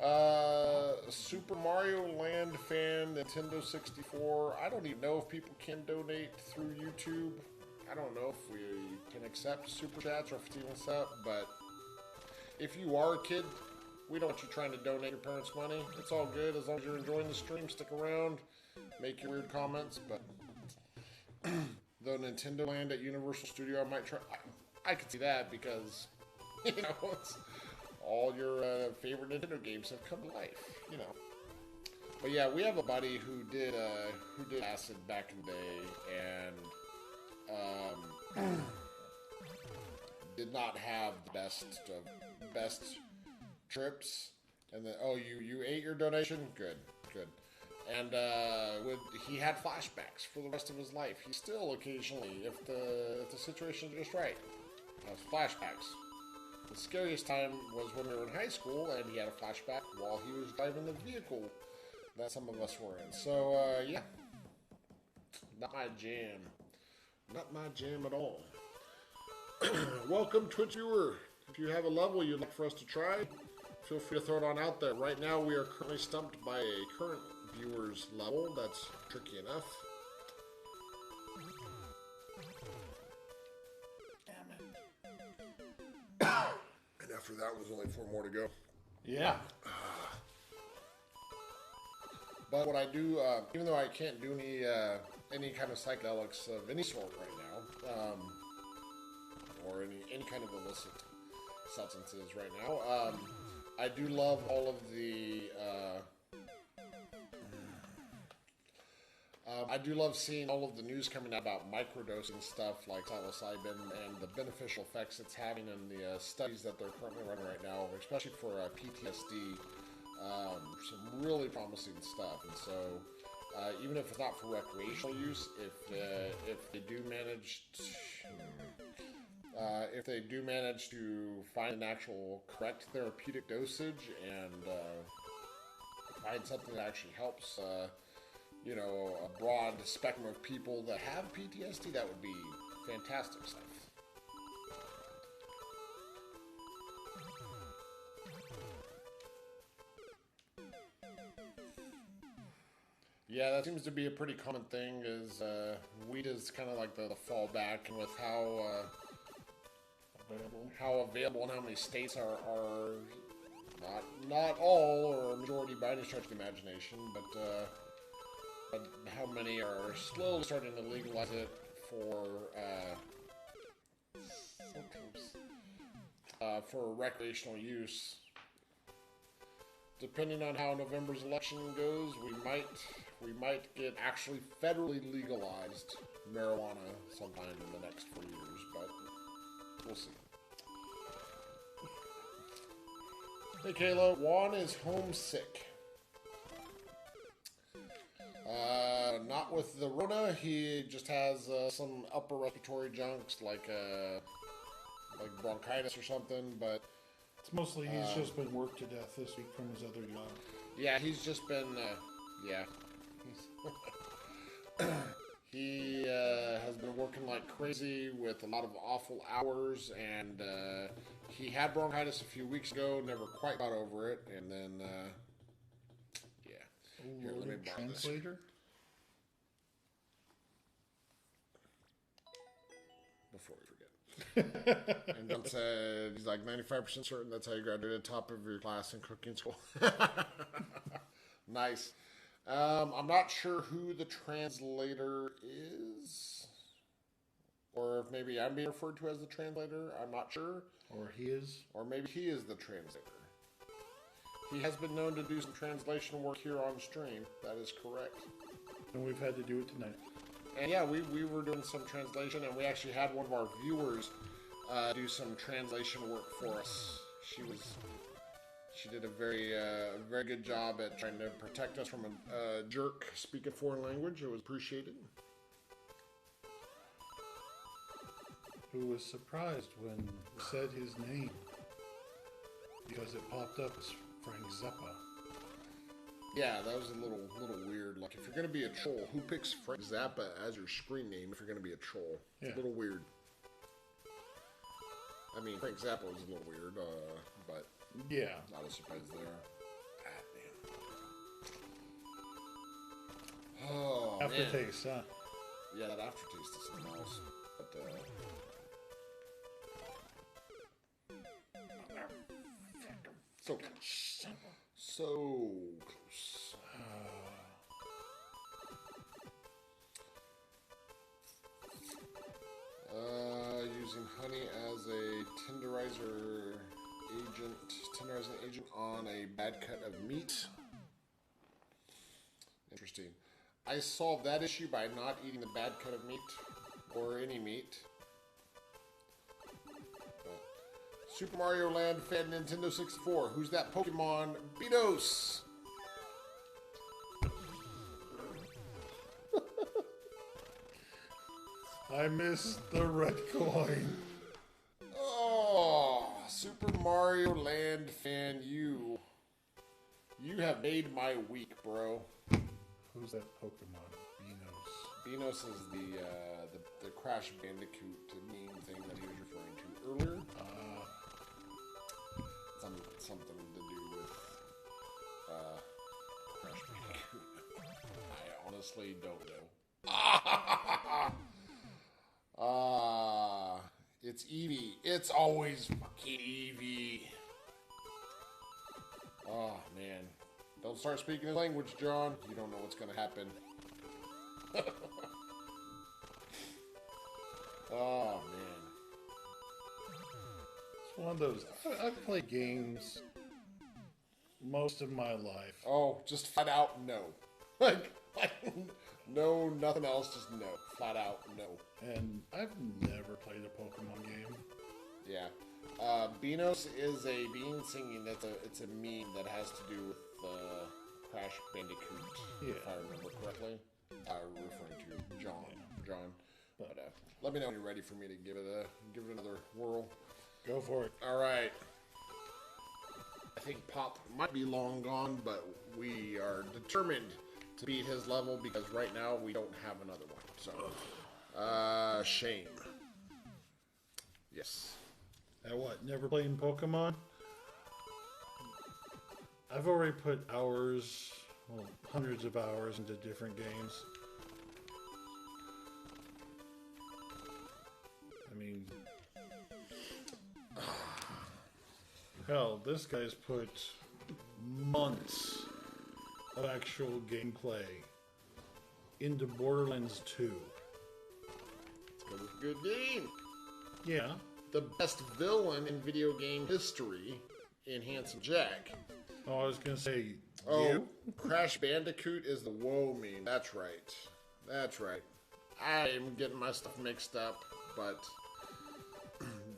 yeah. Super Mario Land fan, Nintendo 64, I don't even know if people can donate through YouTube, I don't know know if we can accept super chats or if it's even set, but if you are a kid, we don't want you trying to donate your parents' money. It's all good as long as you're enjoying the stream. Stick around, make your weird comments. But though Nintendo Land at Universal Studio, I might try. I could see that because it's all your favorite Nintendo games have come to life. But yeah, we have a buddy who did acid back in the day and did not have the best trips. And then you ate your donation? Good. And he had flashbacks for the rest of his life. He still occasionally, if the situation is just right, has flashbacks. The scariest time was when we were in high school and he had a flashback while he was driving the vehicle that some of us were in. So, yeah. Not my jam. Not my jam at all. Welcome, Twitch viewer. If you have a level you'd like for us to try, feel free to throw it on out there. Right now, we are currently stumped by a current viewer's level. That's tricky enough. And after that was only 4 more to go. Yeah. But what I do, even though I can't do any kind of psychedelics of any sort right now, or any kind of illicit substances right now, I do love all of the. I do love seeing all of the news coming out about microdosing stuff like psilocybin and the beneficial effects it's having in the studies that they're currently running right now, especially for PTSD. Some really promising stuff, and so even if it's not for recreational use, if they do manage to find an actual correct therapeutic dosage and find something that actually helps, a broad spectrum of people that have PTSD, that would be fantastic stuff. Yeah, that seems to be a pretty common thing, is weed is kind of like the fallback, and with how available and how many states are not all or majority by any stretch of the imagination, but how many are slowly starting to legalize it for recreational use. Depending on how November's election goes, we might get actually federally legalized marijuana sometime in the next 4 years, but we'll see. Hey Kayla, Juan is homesick. Not with the Rona, he just has some upper respiratory junks like bronchitis or something, but It's mostly he's just been worked to death this week from his other job. yeah, he's just been, he has been working like crazy with a lot of awful hours, and he had bronchitis a few weeks ago, never quite got over it, and then, yeah. Here, let me borrow this. Translator? Before we forget. And John said he's like 95% certain that's how you graduated top of your class in cooking school. Nice. I'm not sure who the translator is, or if maybe I'm being referred to as the translator. I'm not sure. Or he is? Or maybe he is the translator. He has been known to do some translation work here on stream. That is correct. And we've had to do it tonight. And yeah, we were doing some translation, and we actually had one of our viewers do some translation work for us. She did a very good job at trying to protect us from a jerk speaking foreign language. It was appreciated. Who was surprised when we said his name because it popped up as Frank Zappa. Yeah, that was a little weird. Like, if you're going to be a troll, who picks Frank Zappa as your screen name if you're going to be a troll? Yeah. It's a little weird. I mean, Frank Zappa was a little weird, but Yeah. not a surprise there. Ah, man. Oh, man. Aftertaste, huh? Yeah, that aftertaste is something else. But, So close. So close. Using honey as a tenderizing agent on a bad cut of meat. Interesting. I solved that issue by not eating the bad cut of meat, or any meat. Super Mario Land fan Nintendo 64. Who's that Pokemon? Beatos! I missed the red coin. Oh, Super Mario Land fan, you have made my week, bro. Who's that Pokemon? Beanos. Beanos is the Crash Bandicoot meme thing that he was referring to earlier. Something to do with Crash Bandicoot. I honestly don't know. It's Eevee. It's always fucking Eevee. Oh, man. Don't start speaking his language, John. You don't know what's going to happen. Oh, man. It's one of those. I've played games most of my life. Oh, just flat out no. Like, no, nothing else, just no. Flat out no. And I've never played a Pokemon game. Yeah. Beanos is a being singing. It's a meme that has to do with Crash Bandicoot, if I remember correctly. Referring to John. But let me know when you're ready for me to give it another whirl. Go for it. All right. I think Pop might be long gone, but we are determined to beat his level because right now we don't have another one. So, shame. Yes. At what? Never playing Pokemon? I've already put hours, well, hundreds of hours into different games. I mean, hell, this guy's put months of actual gameplay into Borderlands 2. It was a good game. Yeah. The best villain in video game history in Handsome Jack. Oh, I was gonna say, you? Crash Bandicoot is the woe meme. That's right. That's right. I'm getting my stuff mixed up, but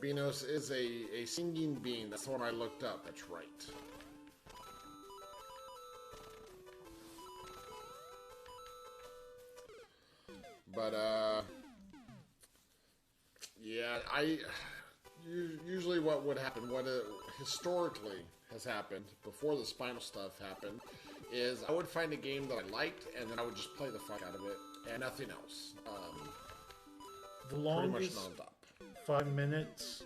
Beanos is a singing being. That's the one I looked up. That's right. But, yeah, usually what would happen, historically has happened, before the Spinal stuff happened, is I would find a game that I liked, and then I would just play the fuck out of it, and nothing else. The longest pretty much non-stop. 5 minutes,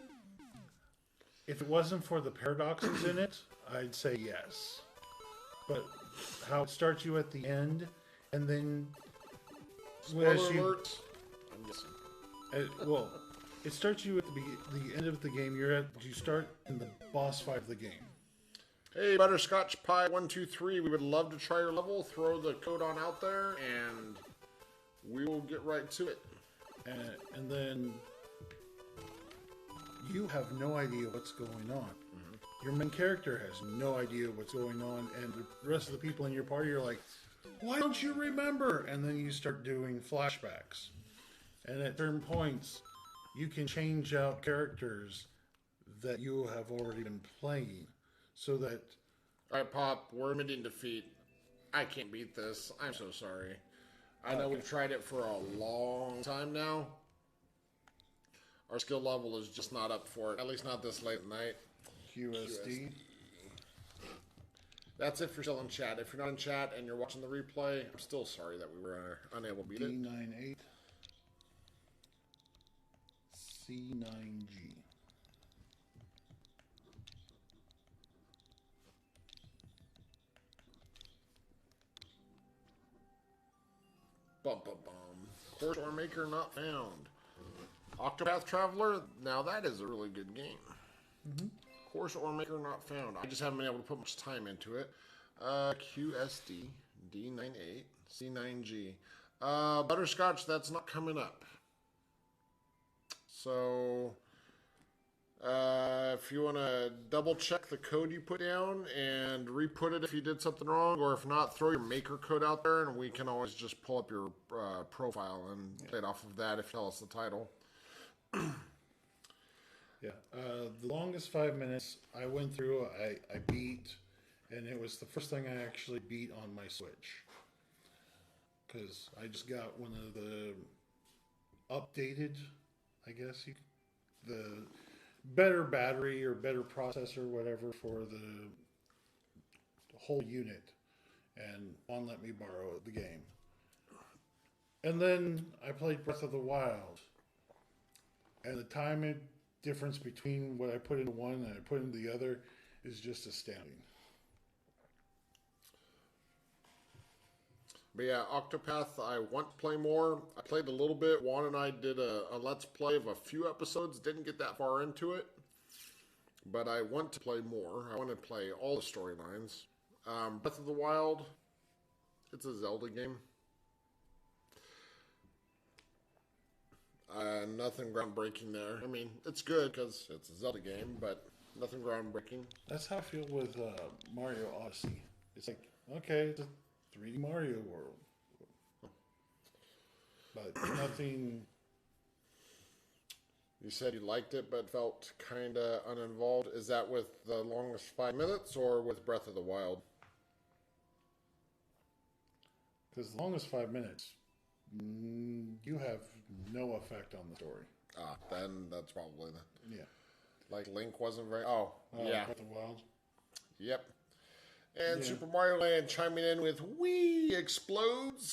if it wasn't for the paradoxes in it, I'd say yes. But how it starts you at the end, and then... Spoiler alert. I'm guessing. Well, it starts you at the end of the game. You start in the boss fight of the game. Hey, Butterscotch Pie 123, we would love to try your level. Throw the code on out there, and we will get right to it. And then you have no idea what's going on. Mm-hmm. Your main character has no idea what's going on, and the rest of the people in your party are like, why don't you remember? And then you start doing flashbacks. And at certain points, you can change out characters that you have already been playing. So that... Alright, Pop, we're admitting defeat. I can't beat this. I'm so sorry. I know we've tried it for a long time now. Our skill level is just not up for it. At least not this late at night. QSD. That's if you're still in chat. If you're not in chat and you're watching the replay, I'm still sorry that we were unable to beat it. D98. C9G. Bum bum bum. Course or maker not found. Octopath Traveler. Now that is a really good game. Mm-hmm. Course or maker not found. I just haven't been able to put much time into it. QSD, D98, C9G. Butterscotch, that's not coming up. So, if you want to double check the code you put down and re-put it if you did something wrong, or if not, throw your maker code out there and we can always just pull up your profile and play it off of that if you tell us the title. Yeah, the longest 5 minutes I went through, I beat, and it was the first thing I actually beat on my Switch. Because I just got one of the updated, I guess, the better battery or better processor, whatever, for the whole unit. And one let me borrow the game. And then I played Breath of the Wild. And the time difference between what I put into one and I put into the other is just astounding. But yeah, Octopath, I want to play more. I played a little bit. Juan and I did a Let's Play of a few episodes. Didn't get that far into it. But I want to play more. I want to play all the storylines. Breath of the Wild, it's a Zelda game. Nothing groundbreaking there. I mean, it's good because it's a Zelda game, but nothing groundbreaking. That's how I feel with Mario Odyssey. It's like, okay, it's a 3D Mario world. But nothing... You said you liked it, but felt kind of uninvolved. Is that with the longest 5 minutes or with Breath of the Wild? Because the longest 5 minutes, you have no effect on the story. Ah, then that's probably the... Yeah. Like Link wasn't very... Oh, yeah. Breath of the Wild. Yep. And Yeah. Super Mario Land chiming in with Wii explodes.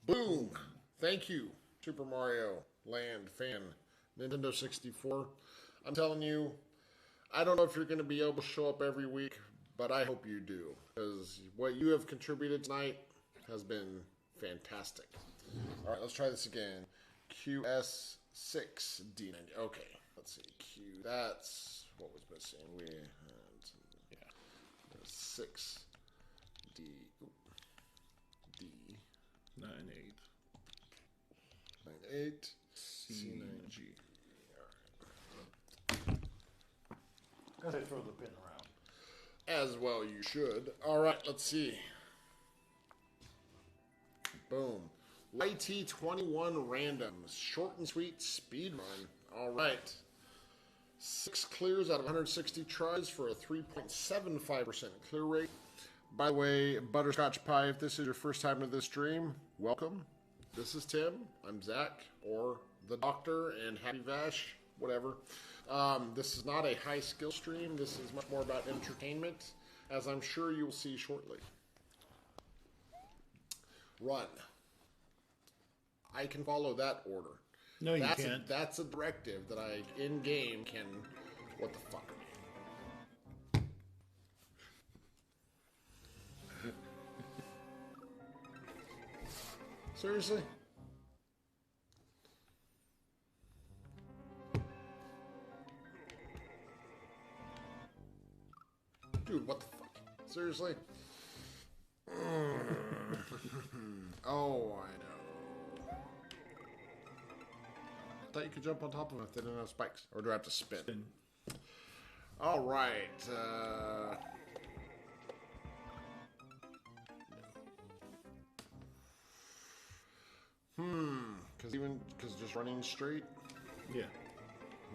Boom. Thank you, Super Mario Land fan. Nintendo 64. I'm telling you, I don't know if you're going to be able to show up every week, but I hope you do. Because what you have contributed tonight has been fantastic. All right, let's try this again. QS6D90. Okay, let's see. That's what was missing. We had 6D. D. 9-8. 9-8. C9G. All right. As I throw the pin around. As well you should. All right, let's see. Boom. YT21 randoms. Short and sweet speed run. All right. 6 clears out of 160 tries for a 3.75% clear rate. By the way, Butterscotch Pie, if this is your first time to this stream, welcome. This is Tim. I'm Zach, or the Doctor, and Happy Vash, whatever. This is not a high skill stream. This is much more about entertainment, as I'm sure you will see shortly. Run. I can follow that order. No, you can't. That's a directive that I, in-game, can... What the fuck? Seriously? Dude, what the fuck? Seriously? Oh, I know. I thought you could jump on top of them if they didn't have spikes. Or do I have to spin? All right. Because just running straight, Yeah.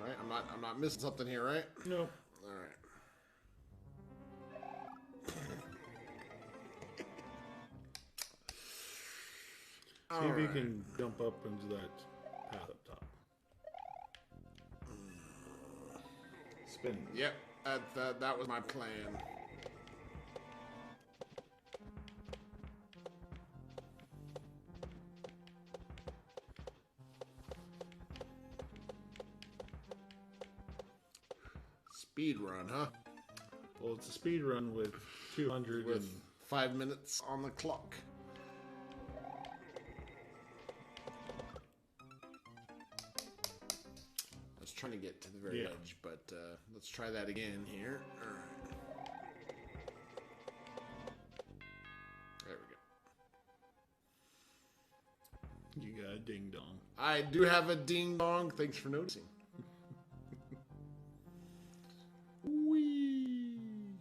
right? I'm not missing something here, right? No. All right. See if you can jump up into that path up top. Spin. Yep, that was my plan. Speed run, huh? Well, it's a speed run with 200 With and 5 minutes on the clock. Let's trying to get to the very Yeah. edge, but let's try that again here. All right. There we go. You got a ding dong. I do have a ding dong. Thanks for noticing. Whee!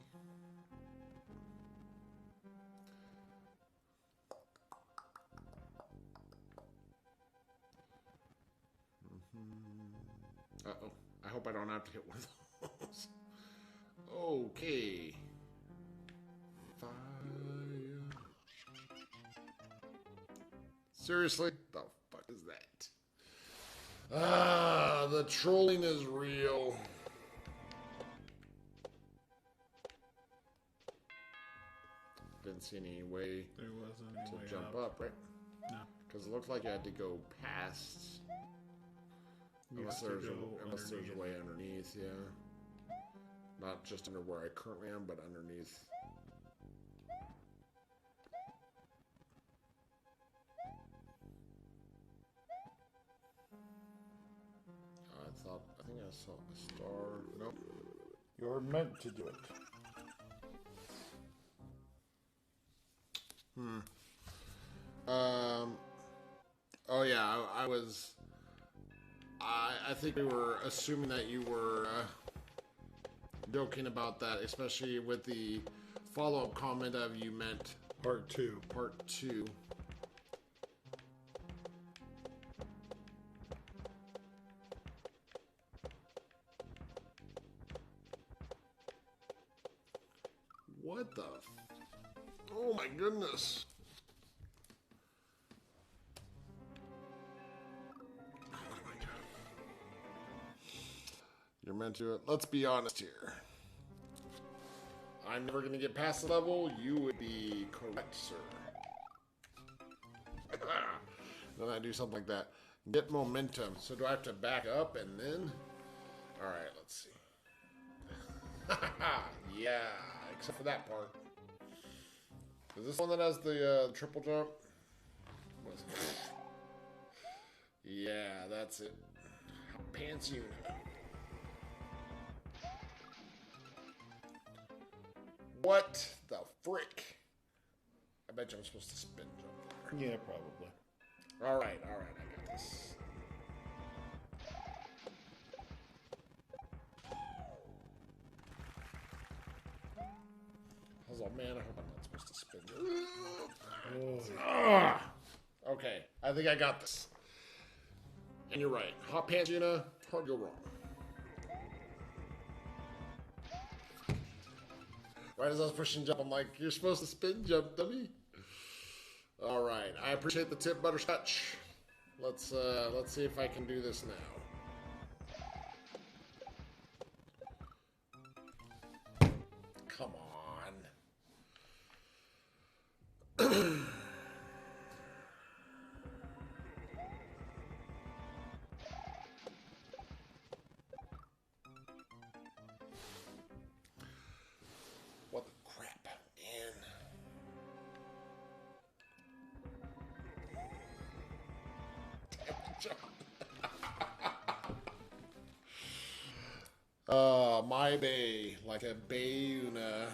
Uh-oh. I hope I don't have to hit one of those. Okay. Fire. Seriously? The fuck is that? Ah, the trolling is real. Didn't see any way There wasn't any to way jump out. up, right? No. Because it looked like you had to go past. You Unless have to there's, go unless there's underneath. a way underneath, yeah. Not just under where I currently am, but underneath. I think I saw a star. Nope. You're meant to do it. Oh yeah, I was. I think we were assuming that you were joking about that, especially with the follow-up comment of you meant Part 2. part 2. What the? Oh my goodness. Oh my God. You're meant to. Let's be honest here. I'm never going to get past the level. You would be correct, sir. Then I do something like that. Get momentum. So do I have to back up and then? All right, let's see. Yeah, except for that part. Is this one that has the triple jump? What is it? Yeah, that's it. Pants unit. What the frick? I bet you I'm supposed to spin jump there. Yeah, probably. Alright, I got this. Oh man, I hope I'm not supposed to spin jump. Ah! Okay, I think I got this. And you're right. Hot pants, Gina, hard to go wrong. Right as I was pushing jump, I'm like, you're supposed to spin jump, dummy. All right, I appreciate the tip, Butterscotch. Let's see if I can do this now. Come on. What the crap, man? Damn jump. My bay, like a bayuna.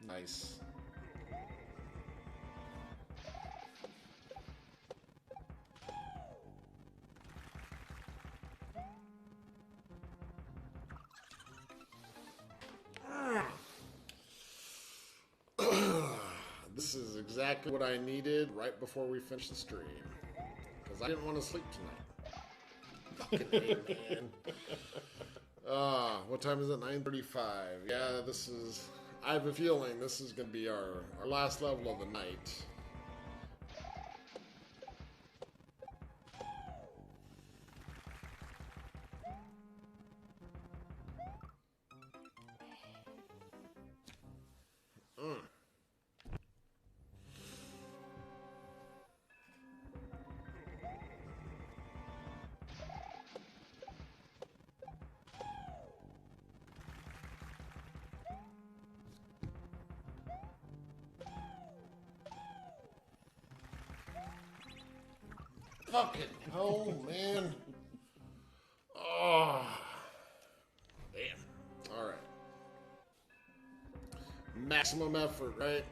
Nice. This is exactly what I needed right before we finished the stream. Because I didn't want to sleep tonight. Fucking A, man. What time is it? 9:35. Yeah, this is... I have a feeling this is going to be our last level of the night. Fucking hell, man. Oh. maximum effort, right?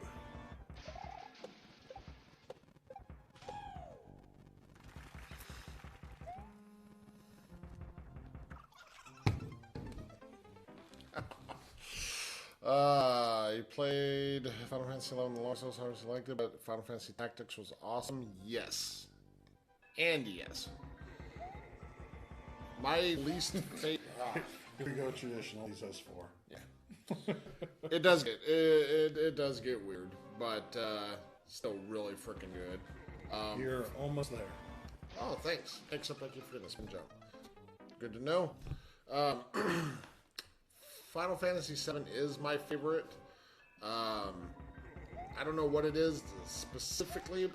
You played Final Fantasy 11 the longest I was selected, but Final Fantasy Tactics was awesome. Yes. And yes. My least favorite. If we go traditional, he says 4. Yeah. It does get it does get weird, but still really freaking good. You're almost there. Oh, thanks. Except I keep forgetting this one joke. Good to know. Final Fantasy VII is my favorite. I don't know what it is specifically.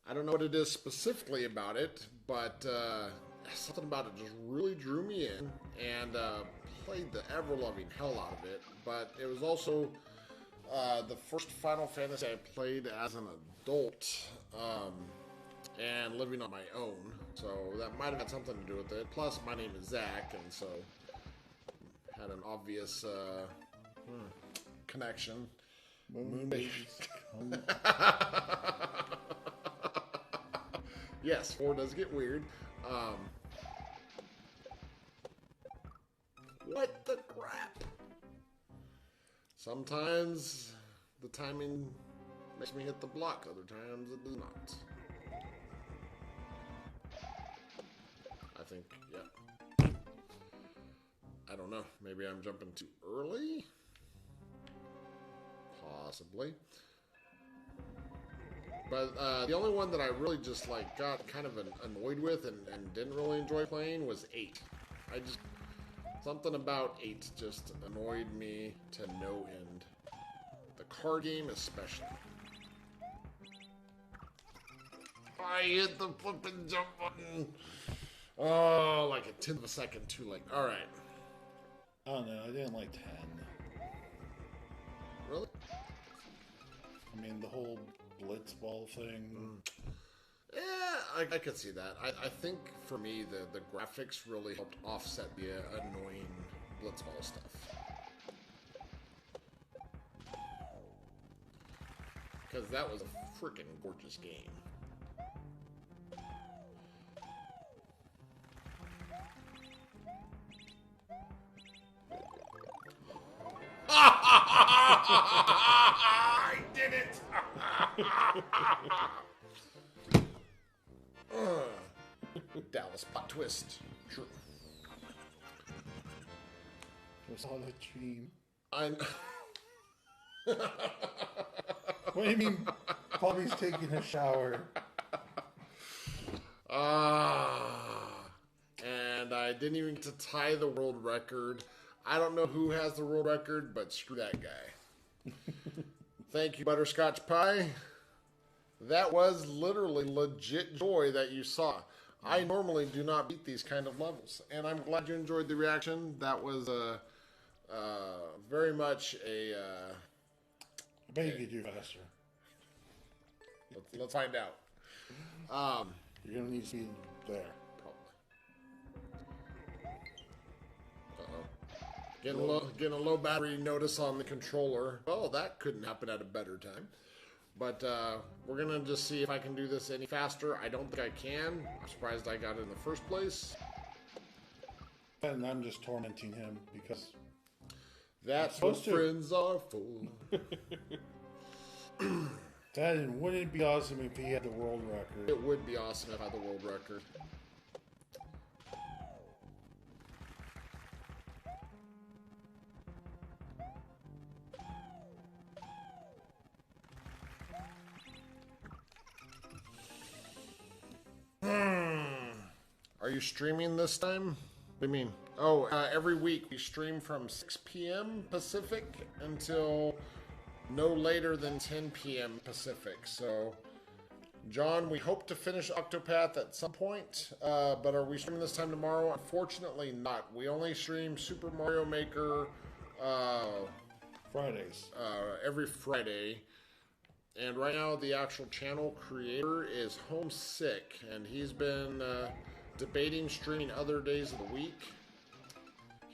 I don't know what it is specifically about it, but something about it just really drew me in, and played the ever-loving hell out of it. But it was also the first Final Fantasy I played as an adult, and living on my own. So that might have had something to do with it. Plus, my name is Zach, and so had an obvious connection. Moon babies come. Yes, 4 does get weird. What the crap? Sometimes the timing makes me hit the block, other times it does not. I think, yeah. I don't know. Maybe I'm jumping too early? Possibly. But the only one that I really just like got kind of annoyed with and didn't really enjoy playing was 8. I just... Something about 8 just annoyed me to no end. The card game especially. I hit the flipping jump button. Oh, like a tenth of a second too late. Alright. I don't know. I didn't like 10. Really? I mean, the whole blitzball thing. Yeah, I could see that. I think for me, the graphics really helped offset the annoying blitzball stuff. Because that was a freaking gorgeous game. I did it! Dallas plot twist. True. It was all a dream. I'm. What do you mean? Bobby's taking a shower. And I didn't even get to tie the world record. I don't know who has the world record, but screw that guy. Thank you, Butterscotch Pie. That was literally legit joy that you saw. I normally do not beat these kind of levels, and I'm glad you enjoyed the reaction. That was very much a... I bet you could do faster. Let's find out. You're going to need speed there. Getting a low battery notice on the controller. Oh, that couldn't happen at a better time. But we're going to just see if I can do this any faster. I don't think I can. I'm surprised I got it in the first place. And I'm just tormenting him because... That's what friends are for. Dad, and wouldn't it be awesome if he had the world record? It would be awesome if I had the world record. Are you streaming this time? What do you mean? Oh, every week we stream from 6 p.m. Pacific until no later than 10 p.m. Pacific. So, John, we hope to finish Octopath at some point, but are we streaming this time tomorrow? Unfortunately not. We only stream Super Mario Maker Fridays. Every Friday. And right now, the actual channel creator is homesick, and he's been debating streaming other days of the week.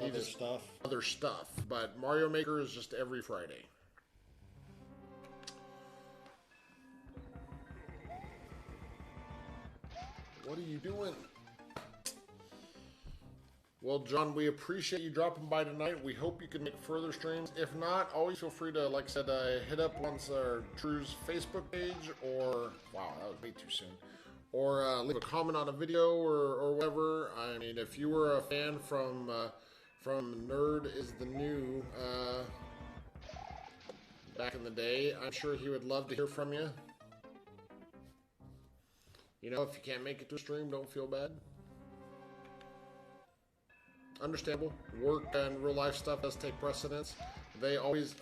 other stuff. Other stuff. But Mario Maker is just every Friday. What are you doing? Well, John, we appreciate you dropping by tonight. We hope you can make further streams. If not, always feel free to, like I said, hit up once Drew's Facebook page, or wow, that was way too soon. Or leave a comment on a video or whatever. I mean, if you were a fan from Nerd is the New back in the day, I'm sure he would love to hear from you. You know, if you can't make it to a stream, don't feel bad. Understandable. Work and real life stuff does take precedence. They always...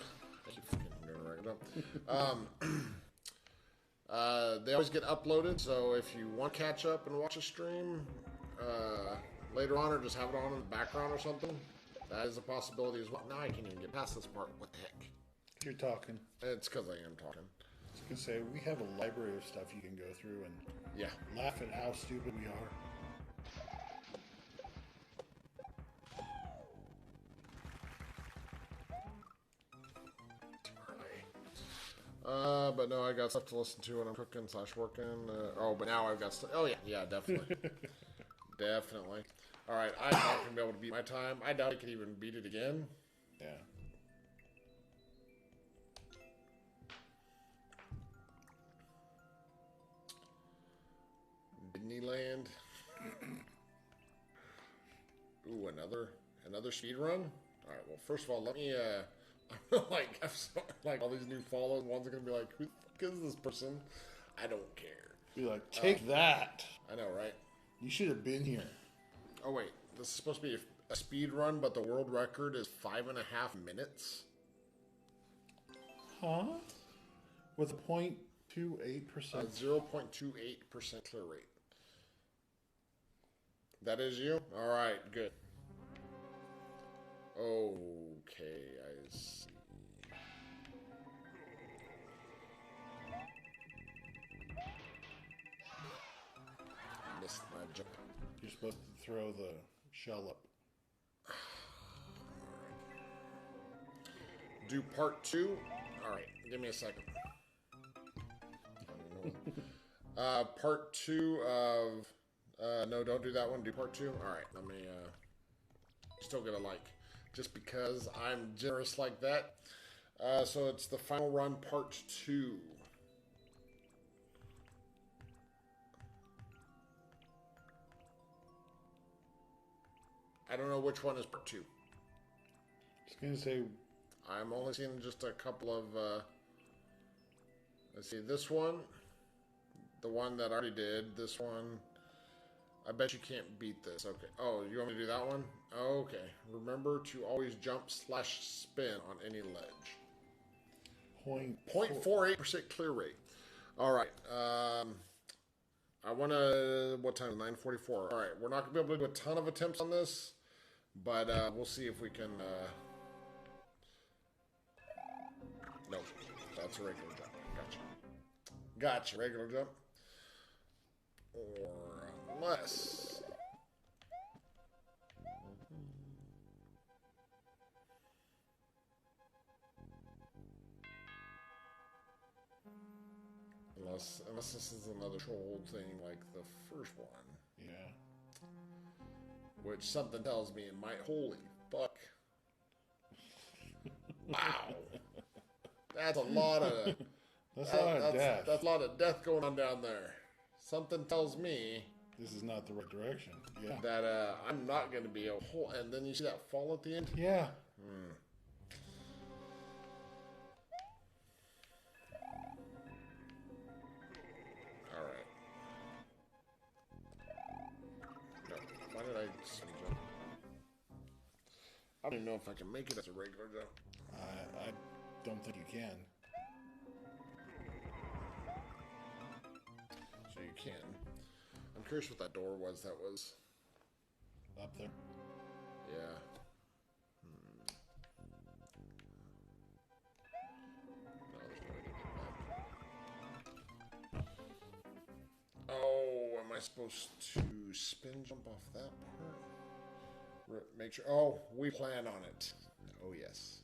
I keep forgetting to write it up. They always get uploaded, so if you want to catch up and watch a stream later on, or just have it on in the background or something, that is a possibility as well. Now I can't even get past this part. What the heck? You're talking. It's because I am talking. I was going to say, we have a library of stuff you can go through and laugh at how stupid we are. But no, I got stuff to listen to when I'm cooking / working. But now I've got stuff. Oh, yeah, definitely. Definitely. All right, I'm not going to be able to beat my time. I doubt I could even beat it again. Yeah. Disneyland. Ooh, another speed run. All right. Well, first of all, let me like all these new follows. One's are gonna be like, who the fuck is this person? I don't care. Be like, take that. I know, right? You should have been here. Oh wait, this is supposed to be a speed run, but the world record is 5.5 minutes. Huh? With a 0.28%. 0.28% clear rate. That is you? Alright, good. Okay, I see. Missed my jump. You're supposed to throw the shell up. Do part 2? Alright, give me a second. Part 2 of... no, don't do that one. Do part 2. Alright, let me... still get a like. Just because I'm generous like that. So it's the final run, part 2. I don't know which one is part 2. Just gonna say... I'm only seeing just a couple of... let's see, this one. The one that I already did. This one. I bet you can't beat this. Okay. Oh, you want me to do that one? Okay. Remember to always jump / spin on any ledge. 0.48% clear rate. All right. I want to... What time? 9:44. All right. We're not going to be able to do a ton of attempts on this, but we'll see if we can... Nope. That's a regular jump. Gotcha. Regular jump. Or unless... Unless this is another troll thing like the first one. Yeah. Which something tells me it might... Holy fuck. Wow. That's a lot of... That's a lot of death. That's a lot of death going on down there. Something tells me... This is not the right direction. Yeah. That I'm not going to be a whole... And then you see that fall at the end? Yeah. Alright. No. Why did I jump? I don't even know if I can make it as a regular jump. I don't think you can. So you can. I'm curious what that door was that was... Up there. Yeah. No, there's no way to get back. Oh, am I supposed to spin jump off that part? Make sure. Oh, we plan on it. Oh, yes.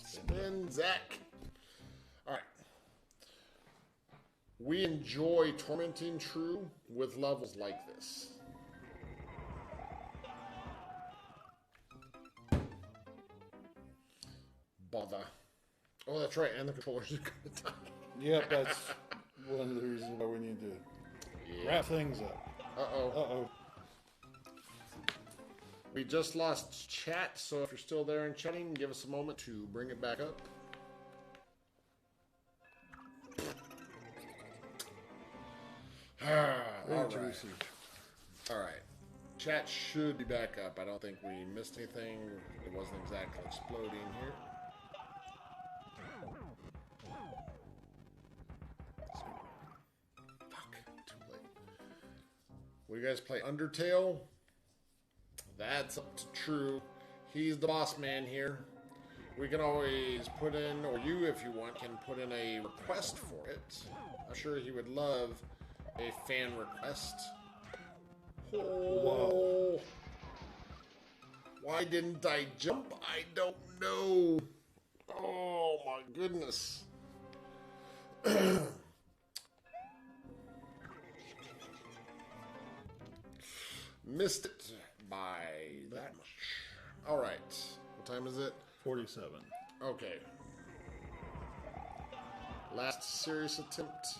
Spin, Zach. All right. We enjoy tormenting True with levels like this. Bother. Oh, that's right, and the controllers are going to die. Yep, that's one of the reasons why we need to wrap things up. Uh-oh. Uh-oh. We just lost chat, so if you're still there and chatting, give us a moment to bring it back up. All right. All right. Chat should be back up. I don't think we missed anything. It wasn't exactly exploding here. Fuck. Too late. What do you guys play? Undertale? That's up to True. He's the boss man here. We can always put in, or you, if you want, can put in a request for it. I'm sure he would love a fan request. Oh. Whoa. Why didn't I jump? I don't know. Oh my goodness. Missed it by that much. All right. What time is it? 47. Okay. Last serious attempt.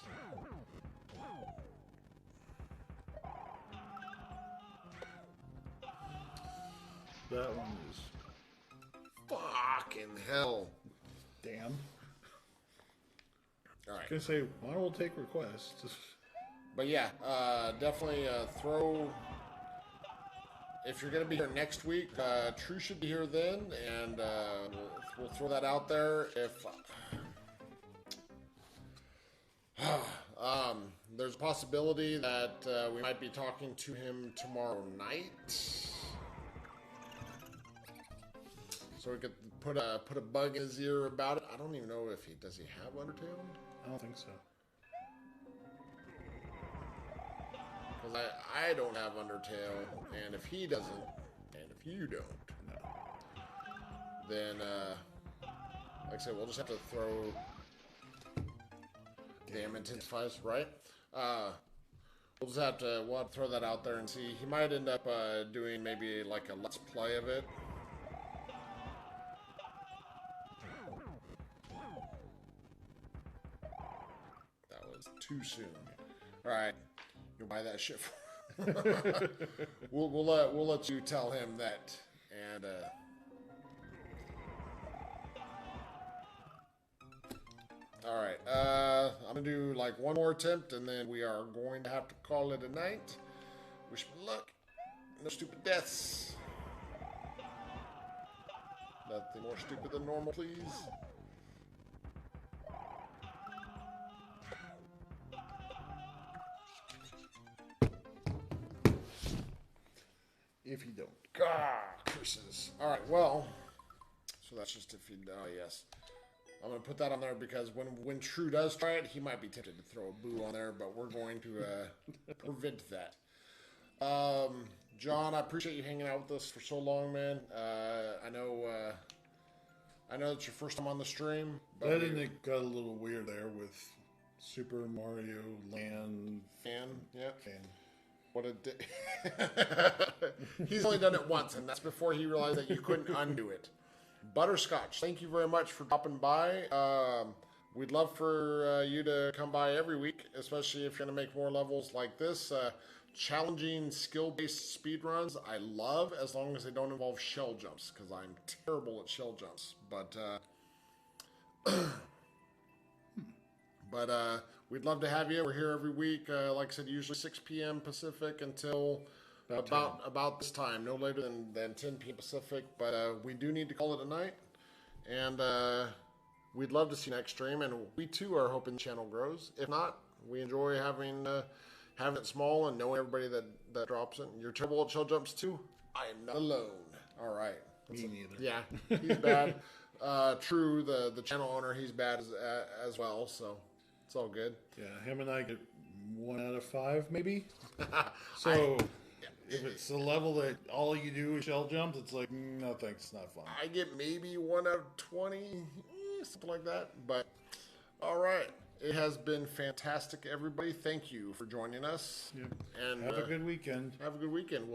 That one is Fucking hell. damn. All I right. can say, why don't we take requests? But yeah, definitely throw. If you're going to be here next week, True should be here then, and we'll throw that out there. If there's a possibility that we might be talking to him tomorrow night, so we could put a bug in his ear about it. I don't even know if he does he have Undertale. I don't think so. Because I don't have Undertale, and if he doesn't, and if you don't, then, like I said, we'll just have to throw... Damn, intensifies, right? We'll just have to, we'll have to throw that out there and see. He might end up doing maybe like a Let's Play of it. That was too soon. Alright. You'll buy that shit for we'll let you tell him that, and all right, I'm gonna do like one more attempt, and then we are going to have to call it a night. Wish me luck. No stupid deaths. Nothing more stupid than normal, please. If you don't. God, curses. All right, well, so that's just if you. Oh yes, I'm gonna put that on there because when True does try it, he might be tempted to throw a boo on there, but we're going to prevent that. John, I appreciate you hanging out with us for so long, man. I know it's your first time on the stream, but Then it got a little weird there with Super Mario Land fan, yeah. fan. What a day. He's only done it once, and that's before he realized that you couldn't undo it. Butterscotch, thank you very much for dropping by. We'd love for you to come by every week, especially if you're going to make more levels like this. Challenging, skill-based speed runs, I love, as long as they don't involve shell jumps, because I'm terrible at shell jumps. But we'd love to have you. We're here every week. Like I said, usually 6 p.m. Pacific until about this time, no later than 10 p.m. Pacific. But we do need to call it a night, and we'd love to see you next stream. And we too are hoping the channel grows. If not, we enjoy having it small and knowing everybody that drops it. You're terrible at shell jumps too. I am not alone. All right. Me neither. Yeah, he's bad. True, the channel owner, he's bad as well, so it's all good. Yeah, him and I get 1 out of 5, maybe. So if it's a level that all you do is shell jumps, it's like, no thanks, it's not fun. I get maybe 1 out of 20, something like that. But all right, it has been fantastic, everybody. Thank you for joining us. Yep. And Have a good weekend. Have a good weekend.